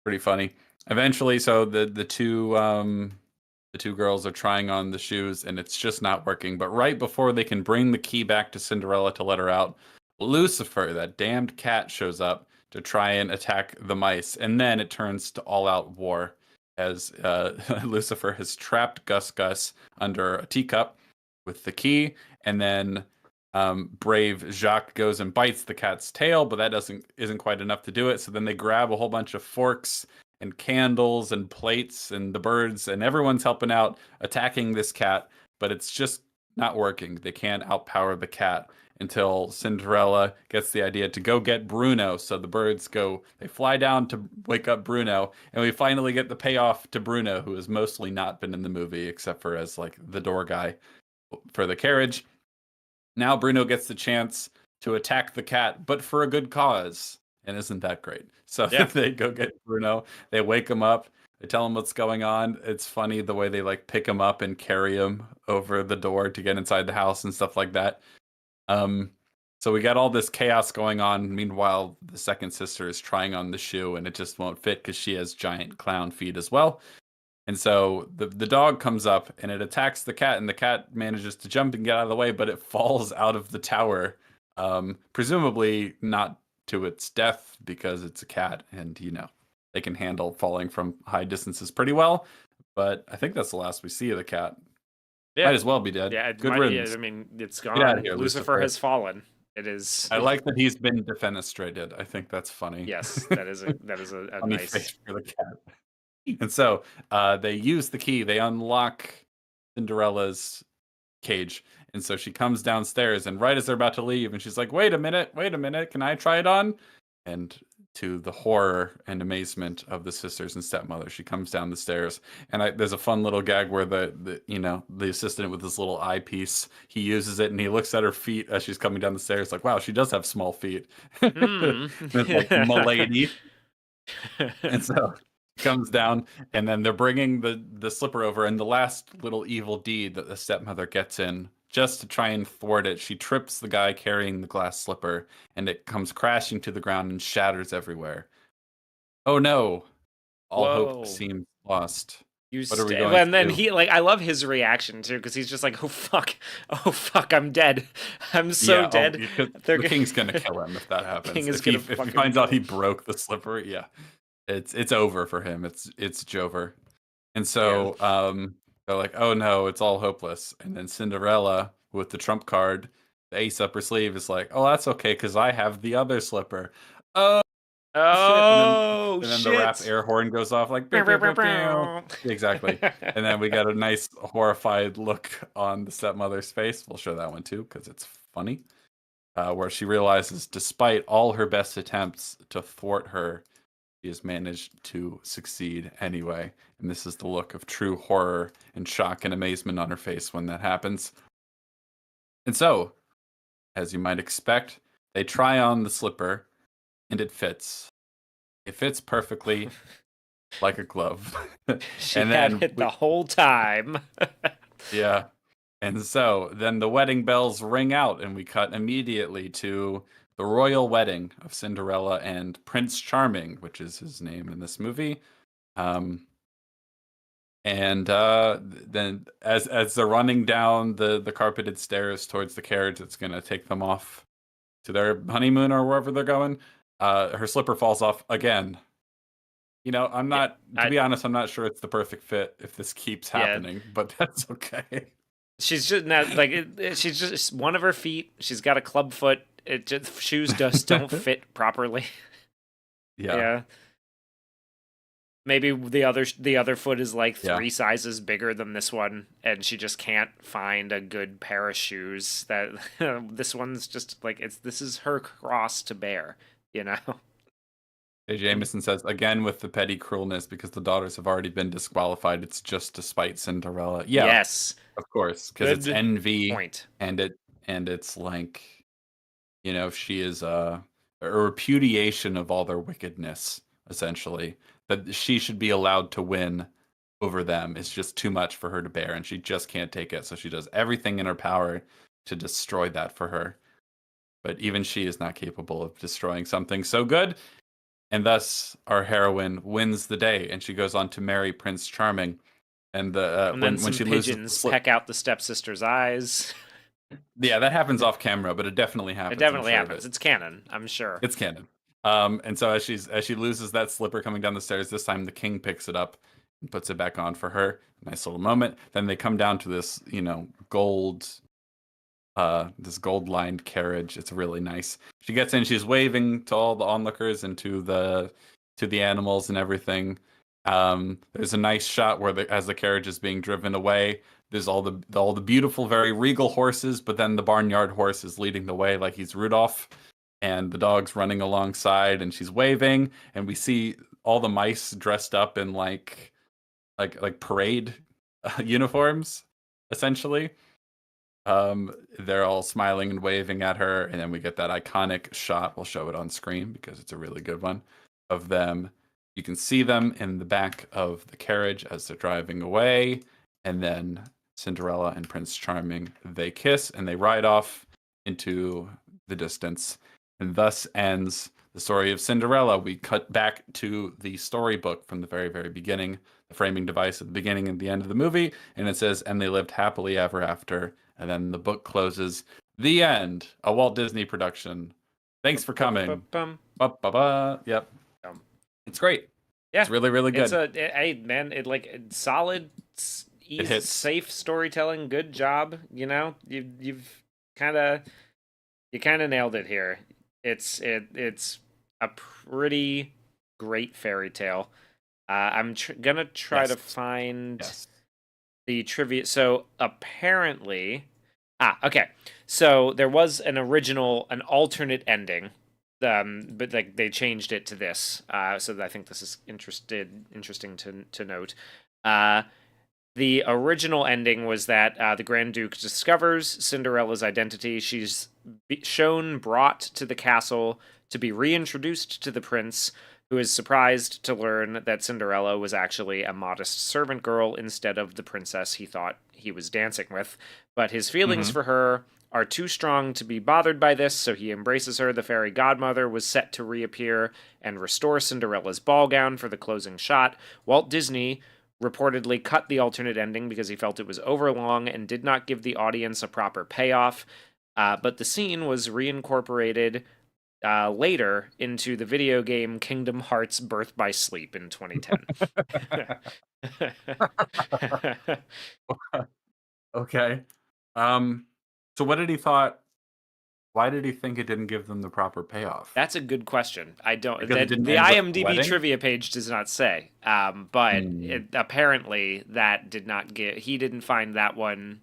Pretty funny. Eventually, so the two girls are trying on the shoes and it's just not working. But right before they can bring the key back to Cinderella to let her out, Lucifer, that damned cat, shows up to try and attack the mice. And then it turns to all out war as Lucifer has trapped Gus Gus under a teacup with the key. And then brave Jacques goes and bites the cat's tail, but that isn't quite enough to do it. So then they grab a whole bunch of forks and candles and plates and the birds and everyone's helping out attacking this cat, but it's just not working. They can't outpower the cat until Cinderella gets the idea to go get Bruno. So the birds go, they fly down to wake up Bruno, and we finally get the payoff to Bruno, who has mostly not been in the movie except for as like the door guy for the carriage. Now Bruno gets the chance to attack the cat, but for a good cause. And isn't that great? So Yeah. they go get Bruno, they wake him up, they tell him what's going on. It's funny the way they like pick him up and carry him over the door to get inside the house and stuff like that. Um, so we got all this chaos going on. Meanwhile, the second sister is trying on the shoe and it just won't fit because she has giant clown feet as well. And so the dog comes up and it attacks the cat, and the cat manages to jump and get out of the way, but it falls out of the tower, presumably not to its death because it's a cat, and they can handle falling from high distances pretty well. But I think that's the last we see of the cat. Yeah. Might as well be dead. Yeah, Good riddance. I mean, it's Get out gone. of here, Lucifer has fallen. It is. I like that he's been defenestrated. I think that's funny. Yes, that is a Funny nice face for the cat. And so they use the key. They unlock Cinderella's cage. And so she comes downstairs, and right as they're about to leave, and she's like, wait a minute, can I try it on? And to the horror and amazement of the sisters and stepmother, she comes down the stairs. And there's a fun little gag where the assistant with his little eyepiece, he uses it and he looks at her feet as she's coming down the stairs, like, wow, she does have small feet. It's like, milady. And so comes down, and then they're bringing the slipper over, and the last little evil deed that the stepmother gets in just to try and thwart it, she trips the guy carrying the glass slipper, and it comes crashing to the ground and shatters everywhere. Oh no, all hope seems lost. What are we going and then to do? he I love his reaction too, because he's just like, oh fuck, I'm dead. I'm so dead. The king's gonna kill him if that happens. If he finds out he broke the slipper, yeah, it's over for him. It's Jover. And so they're like, oh no, it's all hopeless. And then Cinderella, with the trump card, the ace up her sleeve, is like, oh, that's okay, because I have the other slipper. Oh, oh shit. And then the rap air horn goes off like, pew, pew, pew, pew. Exactly. And then we got a nice horrified look on the stepmother's face. We'll show that one too, because it's funny. Where she realizes, despite all her best attempts to thwart her, she has managed to succeed anyway. And this is the look of true horror and shock and amazement on her face when that happens. And so, as you might expect, they try on the slipper, and it fits. It fits perfectly, like a glove. She had it the whole time. Yeah. And so then the wedding bells ring out, and we cut immediately to the royal wedding of Cinderella and Prince Charming, which is his name in this movie. And then as they're running down the carpeted stairs towards the carriage that's going to take them off to their honeymoon or wherever they're going, her slipper falls off again. To be honest, I'm not sure it's the perfect fit if this keeps happening, but that's okay. She's just not she's just one of her feet. She's got a club foot. Shoes just don't fit properly. Yeah. Maybe the other foot is like 3 sizes bigger than this one, and she just can't find a good pair of shoes. That this one's just like this is her cross to bear, Hey, Jameson says, again with the petty cruelness, because the daughters have already been disqualified, it's just to spite Cinderella. Yeah. Yes. Of course, because it's envy. Point. And it's like, she is a repudiation of all their wickedness, essentially. That she should be allowed to win over them is just too much for her to bear, and she just can't take it. So she does everything in her power to destroy that for her. But even she is not capable of destroying something so good. And thus, our heroine wins the day, and she goes on to marry Prince Charming. And when she pigeons peck out the stepsister's eyes. Yeah, that happens off camera, but it definitely happens. It definitely happens. It's canon, I'm sure. It's canon. And so as she loses that slipper coming down the stairs, this time the king picks it up and puts it back on for her. Nice little moment. Then they come down to this, gold lined carriage. It's really nice. She gets in, she's waving to all the onlookers and to the to the animals and everything. There's a nice shot where as the carriage is being driven away, there's all the beautiful, very regal horses, but then the barnyard horse is leading the way like he's Rudolph, and the dog's running alongside, and she's waving, and we see all the mice dressed up in like parade uniforms, essentially. They're all smiling and waving at her, and then we get that iconic shot. We'll show it on screen because it's a really good one of them. You can see them in the back of the carriage as they're driving away, and then Cinderella and Prince Charming, they kiss and they ride off into the distance. And thus ends the story of Cinderella. We cut back to the storybook from the very, very beginning, the framing device at the beginning and the end of the movie, and it says, "And they lived happily ever after." And then the book closes. The end. A Walt Disney production. Thanks for coming. Yep. It's great. Yeah, it's really, really good. It's solid, easy, safe storytelling. Good job. You've kind of nailed it here. It's a pretty great fairy tale. I'm gonna try to find the trivia. So apparently, okay. So there was an alternate ending. But like they changed it to this. So I think this is interesting to note. The original ending was that the Grand Duke discovers Cinderella's identity. She's brought to the castle to be reintroduced to the prince, who is surprised to learn that Cinderella was actually a modest servant girl instead of the princess he thought he was dancing with. But his feelings for her are too strong to be bothered by this, so he embraces her. The fairy godmother was set to reappear and restore Cinderella's ball gown for the closing shot. Walt Disney reportedly cut the alternate ending because he felt it was overlong and did not give the audience a proper payoff. But the scene was reincorporated later into the video game Kingdom Hearts Birth by Sleep in 2010. Okay. So what did he why did he think it didn't give them the proper payoff? That's a good question. I don't. The IMDb trivia page does not say. But apparently that did not get. He didn't find that one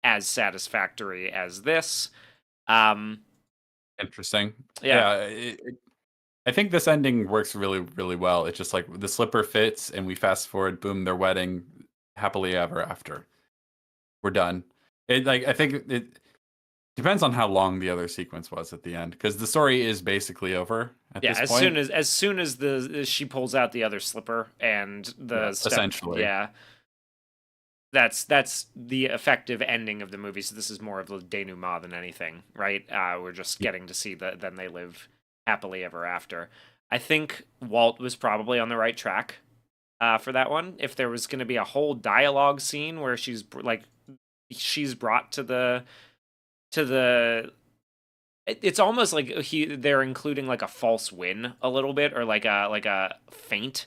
as satisfactory as this. Interesting. Yeah. I think this ending works really, really well. It's just like the slipper fits, and we fast forward. Boom! Their wedding, happily ever after. We're done. I think it depends on how long the other sequence was at the end, because the story is basically over at this point. as soon as she pulls out the other slipper and the essentially. That's the effective ending of the movie. So this is more of a denouement than anything, right? We're just getting to see then they live happily ever after. I think Walt was probably on the right track for that one. If there was going to be a whole dialogue scene where she's brought to the it's almost like they're including like a false win a little bit, or like a feint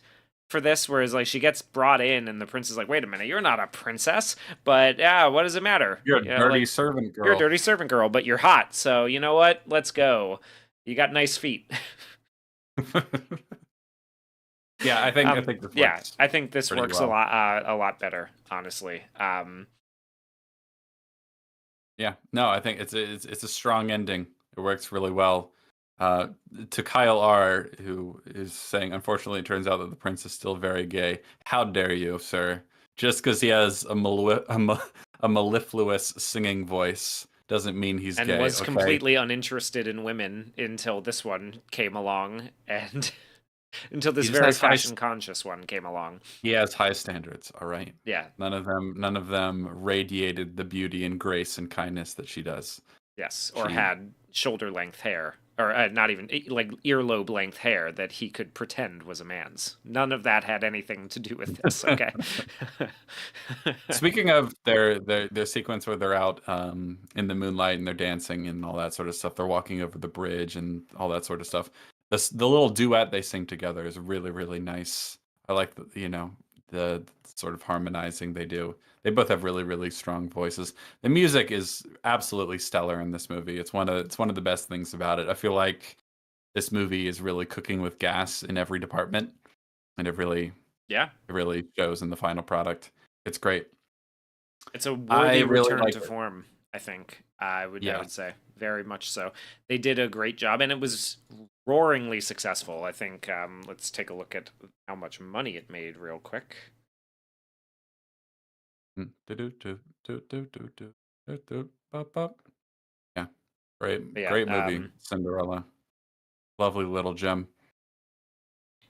for this, whereas like she gets brought in and the prince is like, wait a minute, you're not a princess, but what does it matter? You're a dirty servant girl. You're a dirty servant girl, but you're hot, so you know what? Let's go. You got nice feet. Yeah, I think this works. Yeah, I think this works well. a lot better, honestly. Yeah, no, I think it's a strong ending. It works really well. To Kyle R, who is saying, unfortunately, it turns out that the prince is still very gay. How dare you, sir? Just because he has a mellifluous singing voice doesn't mean he's gay. And was completely uninterested in women until this one came along, and until this very fashion-conscious one came along. He has high standards, all right? Yeah. None of them radiated the beauty and grace and kindness that she does. Yes, or had shoulder-length hair, or not even, like, earlobe-length hair that he could pretend was a man's. None of that had anything to do with this, okay? Speaking of their sequence where they're out in the moonlight and they're dancing and all that sort of stuff, they're walking over the bridge and all that sort of stuff. The little duet they sing together is really, really nice. I like the sort of harmonizing they do. They both have really, really strong voices. The music is absolutely stellar in this movie. It's one of the best things about it. I feel like this movie is really cooking with gas in every department, and Yeah, it really shows in the final product. It's great. it's a I worthy really return like to it. form. I think I Yeah. would say very much so. They did a great job, and it was roaringly successful. I think. Let's take a look at how much money it made real quick. Mm. Do-do-do-do-do-do-do-do-do-do-do-do. Yeah. But Great, yeah. great movie, Cinderella. Lovely little gem.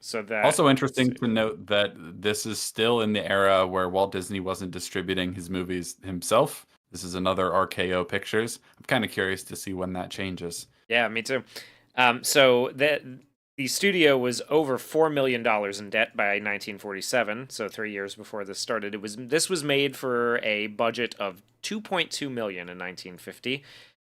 So that Also let's interesting see. to note that this is still in the era where Walt Disney wasn't distributing his movies himself. This is another RKO Pictures. I'm kind of curious to see when that changes. Yeah, me too. So the studio was over $4 million in debt by 1947, so 3 years before this started. This was made for a budget of 2.2 million in 1950.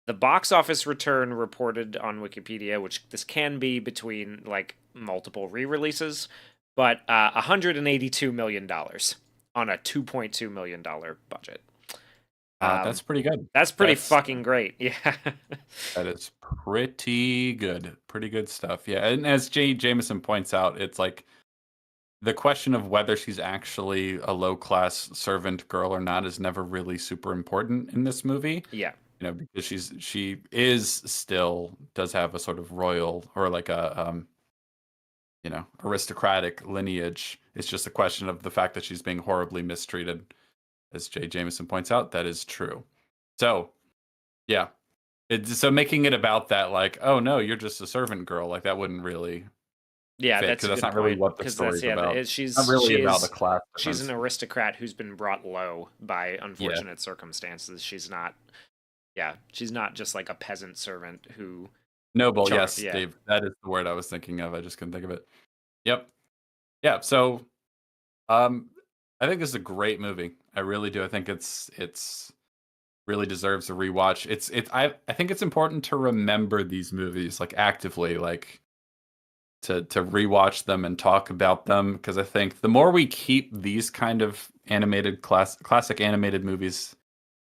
The box office return reported on Wikipedia, which this can be between like multiple re-releases, but $182 million on a $2.2 million budget. That's Um, pretty good. that's pretty That's fucking great. Yeah. that is pretty good. Pretty good stuff. Yeah, and as Jay Jameson points out, it's like the question of whether she's actually a low class servant girl or not is never really super important in this movie. Yeah. Because she is still does have a sort of royal or like a aristocratic lineage. It's just a question of the fact that she's being horribly mistreated, as Jay Jameson points out. That is true. So yeah, so making it about that, like, oh no, you're just a servant girl, like that wouldn't really Yeah, fit that's because a that's good not really point. what the Because that's story's yeah, about. It's not she really about the is class she's an difference. aristocrat who's been brought low by Yeah, unfortunate circumstances. She's not yeah, she's not just like a peasant servant who noble. char Yes, yeah. Dave, that is the word I was thinking of. I just couldn't think of it. Yep. Yeah. So Um, I think this is a great movie. I really do. I think it's really deserves a rewatch. I think it's important to remember these movies like actively, like to rewatch them and talk about them because I think the more we keep these kind of classic animated movies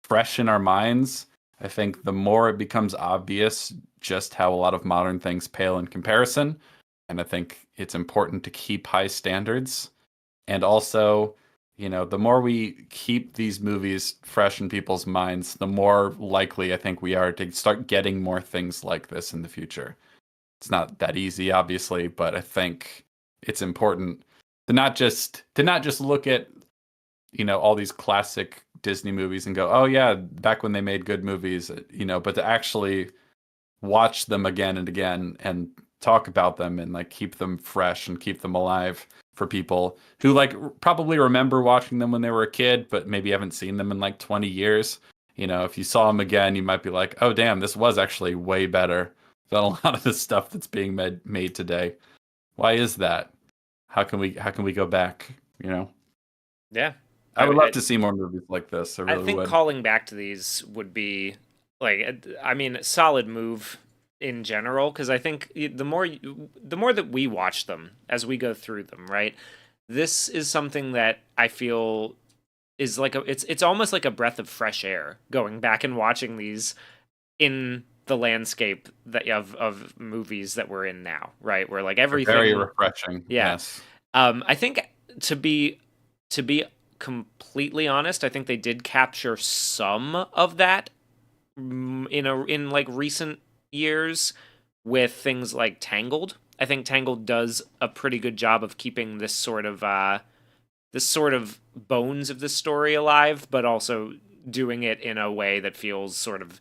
fresh in our minds, I think the more it becomes obvious just how a lot of modern things pale in comparison. And I think it's important to keep high standards and also, the more we keep these movies fresh in people's minds, the more likely I think we are to start getting more things like this in the future. It's not that easy, obviously, but I think it's important to not just look at, all these classic Disney movies and go, "Oh yeah, back when they made good movies," but to actually watch them again and again and talk about them and like keep them fresh and keep them alive for people who like probably remember watching them when they were a kid but maybe haven't seen them in like 20 years. If you saw them again you might be like, oh damn, this was actually way better than a lot of the stuff that's being made today. Why is that? How can we go back? Yeah. I would love I to see more movies like this. I I really think would. calling back to these would be like I mean, solid move in general because I think the more that we watch them as we go through them, right? This is something that I feel is like it's almost like a breath of fresh air going back and watching these in the landscape that of movies that we're in now, right? Where like They're very everything, refreshing. yeah. Yes. I think to be completely honest, I think they did capture some of that in like recent years with things like Tangled. I think Tangled does a pretty good job of keeping this sort of bones of the story alive, but also doing it in a way that feels sort of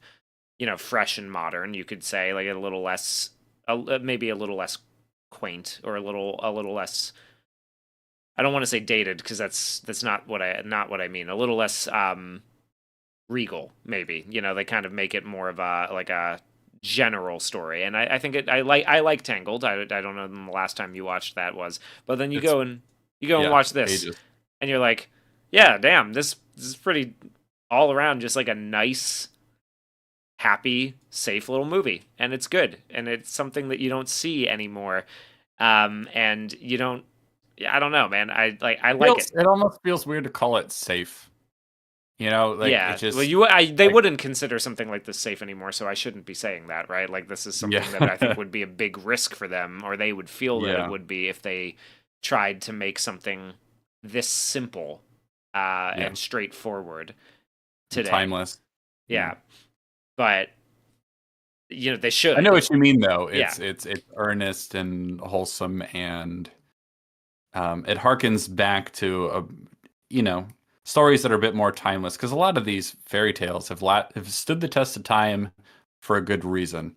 fresh and modern. You could say like a little less, maybe a little less quaint or a little less. I don't want to say dated because that's not what I mean. A little less regal, maybe. They kind of make it more of a general story, and I think I like Tangled. I don't know when the last time you watched that was, but then you It's go and you go and yeah, watch this, ages. and you're like, yeah, damn, this is pretty all around just like a nice, happy, safe little movie, and it's good, and it's something that you don't see anymore, and you don't. Yeah, I don't know, man. I like it. It almost feels weird to call it safe. Like it Yeah, well, just they like wouldn't consider something like this safe anymore, so I shouldn't be saying that, right? Like, this is something that I think yeah. would be a big risk for them, or they would feel that it Yeah. would be if they tried to make something this simple, Yeah. and straightforward And today. timeless. Yeah. Yeah, but they I know should. what you mean though. Yeah, It's earnest and wholesome, and it harkens back to you know stories that are a bit more timeless, because a lot of these fairy tales have stood the test of time for a good reason,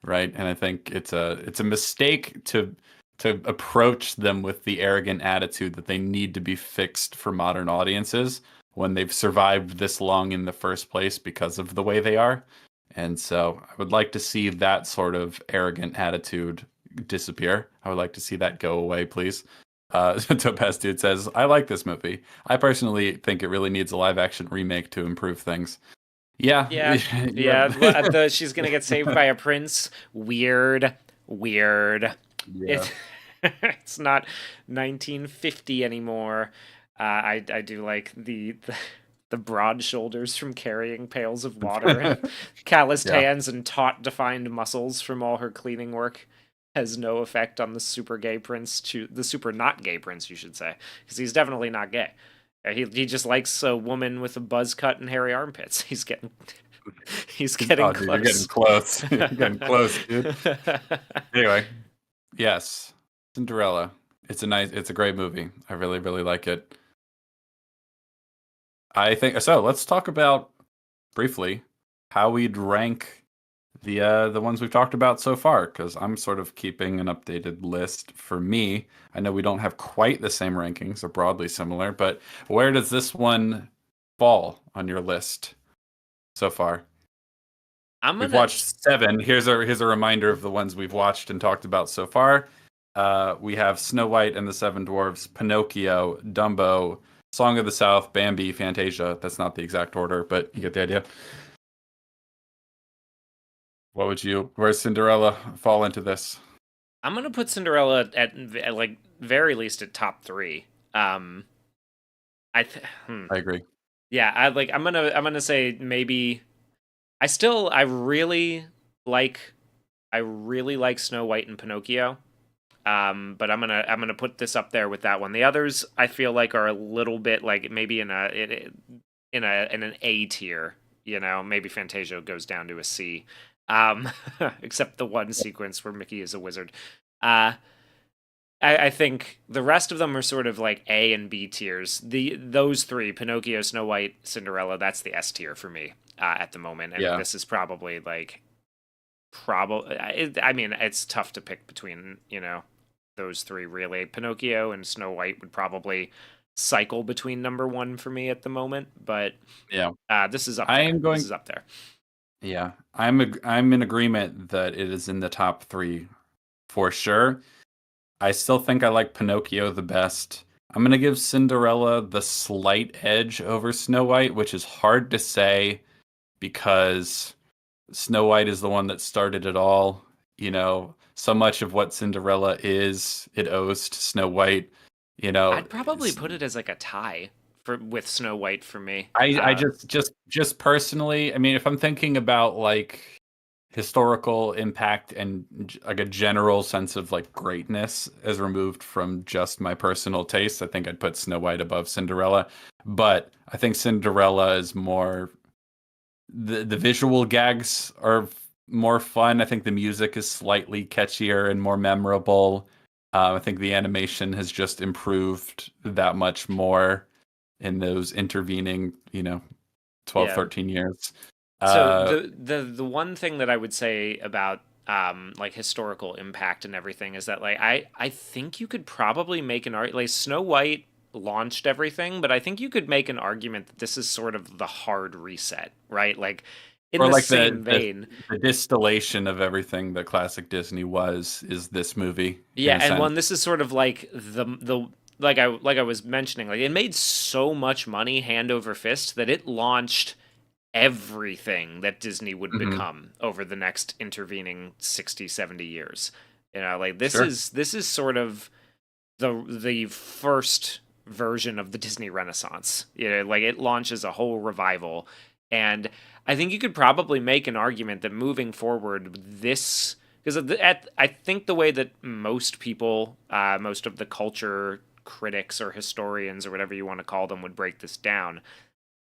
right? And I think it's a mistake to approach them with the arrogant attitude that they need to be fixed for modern audiences when they've survived this long in the first place because of the way they are. And so I would like to see that sort of arrogant attitude disappear. I would like to see that go away, please. Topaz Dude says, I like this movie. I personally think it really needs a live action remake to improve things. Yeah, yeah, yeah. She's gonna get saved by a prince. Weird, weird. yeah. It, it's not 1950 anymore. I do like the broad shoulders from carrying pails of water and calloused Yeah. hands and taut defined muscles from all her cleaning work has no effect on the super gay prince, the super not gay prince, you should say, because he's definitely not gay. He just likes a woman with a buzz cut and hairy armpits. He's getting Oh, dude, you're getting close. close. You're getting close, dude. Anyway, yes, Cinderella. It's a great movie. I really, really like it. I think so. Let's talk about briefly how we'd rank the ones we've talked about so far, because I'm sort of keeping an updated list for me. I know we don't have quite the same rankings, they're broadly similar, but where does this one fall on your list so far? I'm We've gonna watched seven. Here's a reminder of the ones we've watched and talked about so far. We have Snow White and the Seven Dwarfs, Pinocchio, Dumbo, Song of the South, Bambi, Fantasia. That's not the exact order, but you get the idea. Where's Cinderella fall into this? I'm gonna put Cinderella at like very least at top three. Um, I agree. yeah, I'm gonna say maybe I like I really like Snow White and Pinocchio. But I'm gonna put this up there with that one. The others I feel like are a little bit like maybe in an A tier. Maybe Fantasia goes down to a C. Um, except the one sequence where Mickey is a wizard. Uh, I think the rest of them are sort of like A and B tiers. Those three, Pinocchio, Snow White, Cinderella, that's the S tier for me at the moment. And Yeah. this is probably like probably. I mean, it's tough to pick between those three really. Pinocchio and Snow White would probably cycle between number one for me at the moment, but Yeah. this is up I there. am This going is up there. Yeah. I'm in agreement that it is in the top 3 for sure. I still think I like Pinocchio the best. I'm gonna give Cinderella the slight edge over Snow White, which is hard to say because Snow White is the one that started it all. So much of what Cinderella is, it owes to Snow White. You know, I'd probably put it as like a tie with Snow White for me. I just personally, I mean, if I'm thinking about like historical impact and like a general sense of like greatness as removed from just my personal taste, I think I'd put Snow White above Cinderella. But I think Cinderella is more the visual gags are more fun. I think the music is slightly catchier and more memorable. I think the animation has just improved that much more in those intervening, 12, Yeah. 13 years. So Uh, the one thing that I would say about like historical impact and everything is that like I think you could probably make an argument like Snow White launched everything, but I think you could make an argument that this is sort of the hard reset, right? Like in or the like same vein. the distillation of everything that classic Disney was is this movie in Yeah, a and sense. one this is sort of like the like I was mentioning, like it made so much money hand over fist that it launched everything that Disney would Hmm. become over the next intervening 60, 70 years. Like this Sure. is this is sort of the first version of the Disney Renaissance. Like it launches a whole revival. And I think you could probably make an argument that moving forward, this, because I think the way that most people, most of the culture critics or historians or whatever you want to call them would break this down,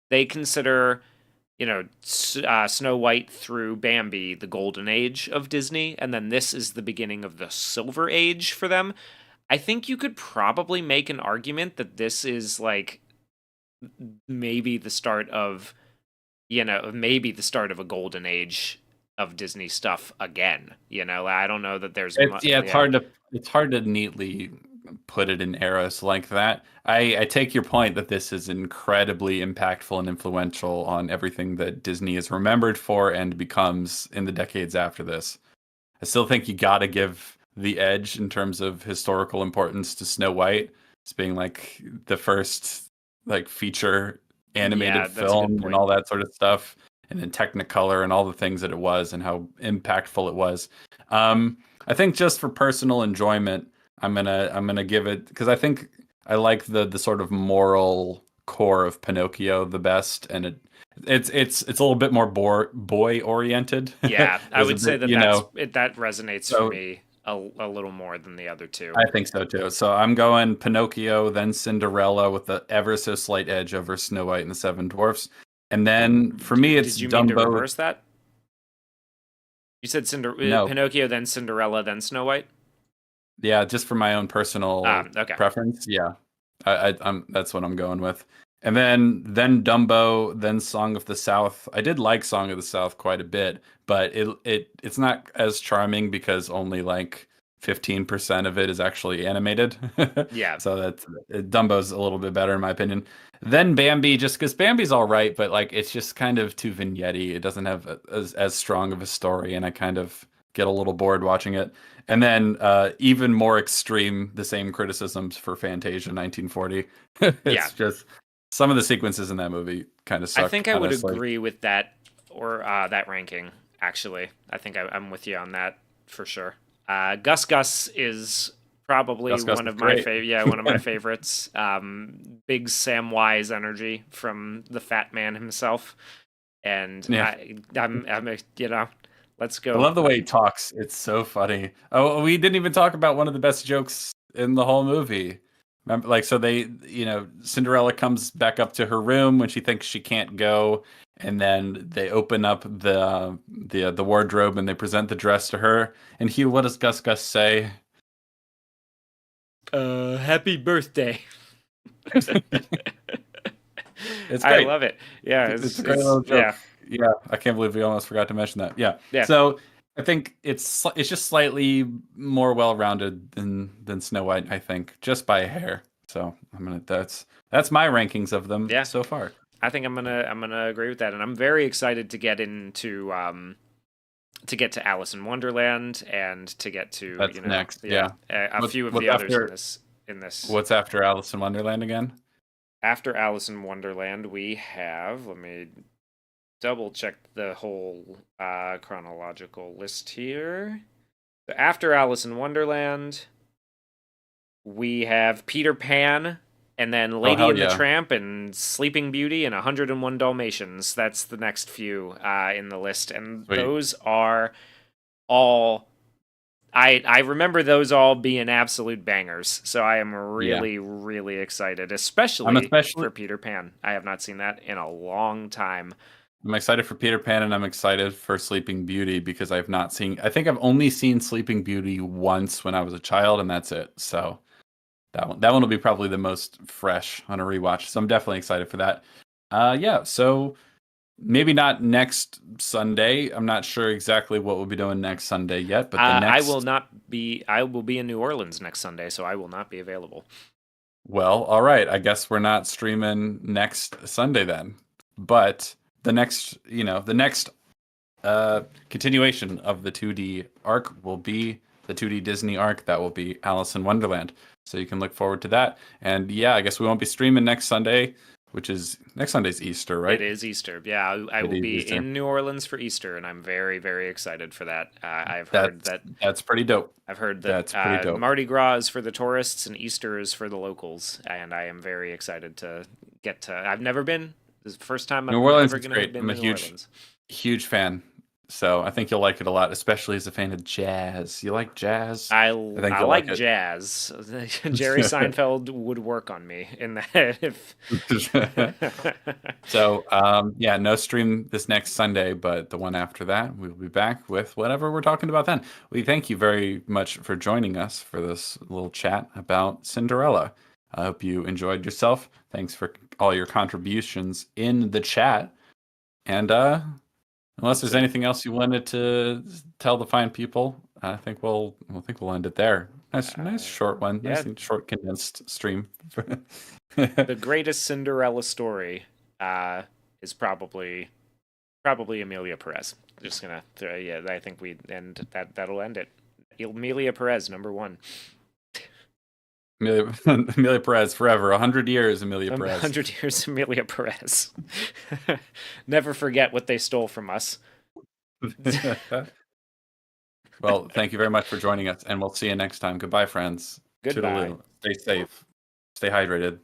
they consider, Snow White through Bambi the golden age of Disney, and then this is the beginning of the silver age for them. I think you could probably make an argument that this is like maybe the start of, maybe the start of a golden age of Disney stuff again. I don't know that there's it's hard to neatly put it in eras like that. I take your point that this is incredibly impactful and influential on everything that Disney is remembered for and becomes in the decades after this. I still think you got to give the edge in terms of historical importance to Snow White. It's being like the first like feature animated film and all that sort of stuff, and then Technicolor and all the things that it was and how impactful it was. I think just for personal enjoyment, I'm gonna give it, because I think I like the sort of moral core of Pinocchio the best, and it's a little bit more boy oriented. Yeah, I would say that that resonates for me a little more than the other two. I think so too. So I'm going Pinocchio, then Cinderella with the ever so slight edge over Snow White and the Seven Dwarfs, and then for me it's Did you Dumbo. mean to reverse that? You said Pinocchio, then Cinderella, then Snow White? Yeah, just for my own personal preference. Yeah, I'm that's what I'm going with. And then Dumbo, then Song of the South. I did like Song of the South quite a bit, but it's not as charming because only like 15% of it is actually animated. Yeah. So that's Dumbo's a little bit better in my opinion. Then Bambi, just because Bambi's all right, but like it's just kind of too vignette-y. It doesn't have as strong of a story, and I kind of get a little bored watching it. And then even more extreme, the same criticisms for Fantasia 1940. It's just some of the sequences in that movie kind of suck. I think I would agree with that, or that ranking, actually. I think I'm with you on that for sure. Gus Gus is probably one of my one of my favorites. Big Samwise energy from the Fat Man himself. And I'm let's go. I love the way he talks. It's so funny. Oh, we didn't even talk about one of the best jokes in the whole movie. Remember, like, so they, Cinderella comes back up to her room when she thinks she can't go, and then they open up the wardrobe and they present the dress to her. And Hugh, what does Gus Gus say? Happy birthday. It's great. I love it. Yeah, it's a great little joke. Yeah, I can't believe we almost forgot to mention that. Yeah. So I think it's just slightly more well-rounded than Snow White, I think, just by a hair. So that's my rankings of them so far. I think I'm gonna agree with that, and I'm very excited to get into to get to Alice in Wonderland and to get to next. A few of the others in this. What's after Alice in Wonderland again? After Alice in Wonderland, we have, let me double check the whole chronological list here. So after Alice in Wonderland, we have Peter Pan, and then Lady and the Tramp, and Sleeping Beauty, and 101 Dalmatians. That's the next few in the list, and those are all. I remember those all being absolute bangers, so I am really, really excited, especially for Peter Pan. I have not seen that in a long time. I'm excited for Peter Pan, and I'm excited for Sleeping Beauty because I think I've only seen Sleeping Beauty once when I was a child, and that's it. So that one will be probably the most fresh on a rewatch. So I'm definitely excited for that. So maybe not next Sunday. I'm not sure exactly what we'll be doing next Sunday yet, but I will be in New Orleans next Sunday, so I will not be available. Well, all right. I guess we're not streaming next Sunday then. But the next continuation of the 2D arc will be the 2D Disney arc. That will be Alice in Wonderland. So you can look forward to that. And I guess we won't be streaming next Sunday. which is next Sunday's Easter, right? It is Easter. Yeah, I It will is be Easter. in New Orleans for Easter, and I'm very, very excited for that. That's pretty dope. I've heard That's pretty that dope. Mardi Gras is for the tourists and Easter is for the locals, and I am very excited to get to. I've never been. This is the first time New I'm Orleans ever is going to have great. been I'm a to New Orleans. huge fan. So I think you'll like it a lot, especially as a fan of jazz. You like jazz? I think I you'll like like jazz. Jerry it. Seinfeld would work on me in that if. So, yeah, no stream this next Sunday, but the one after that, we'll be back with whatever we're talking about then. We thank you very much for joining us for this little chat about Cinderella. I hope you enjoyed yourself. Thanks for all your contributions in the chat. And unless there's anything else you wanted to tell the fine people, I think we'll end it there. Nice short one. Yeah. Nice and short condensed stream. The greatest Cinderella story is probably Amelia Perez. Just gonna yeah, I think that'll end it. Amelia Perez, number one. Amelia Perez forever. 100 years, Amelia Perez. 100 years, Amelia Perez. Never forget what they stole from us. Well, thank you very much for joining us, and we'll see you next time. Goodbye, friends. Goodbye. Toodaloo. Stay safe. Stay hydrated.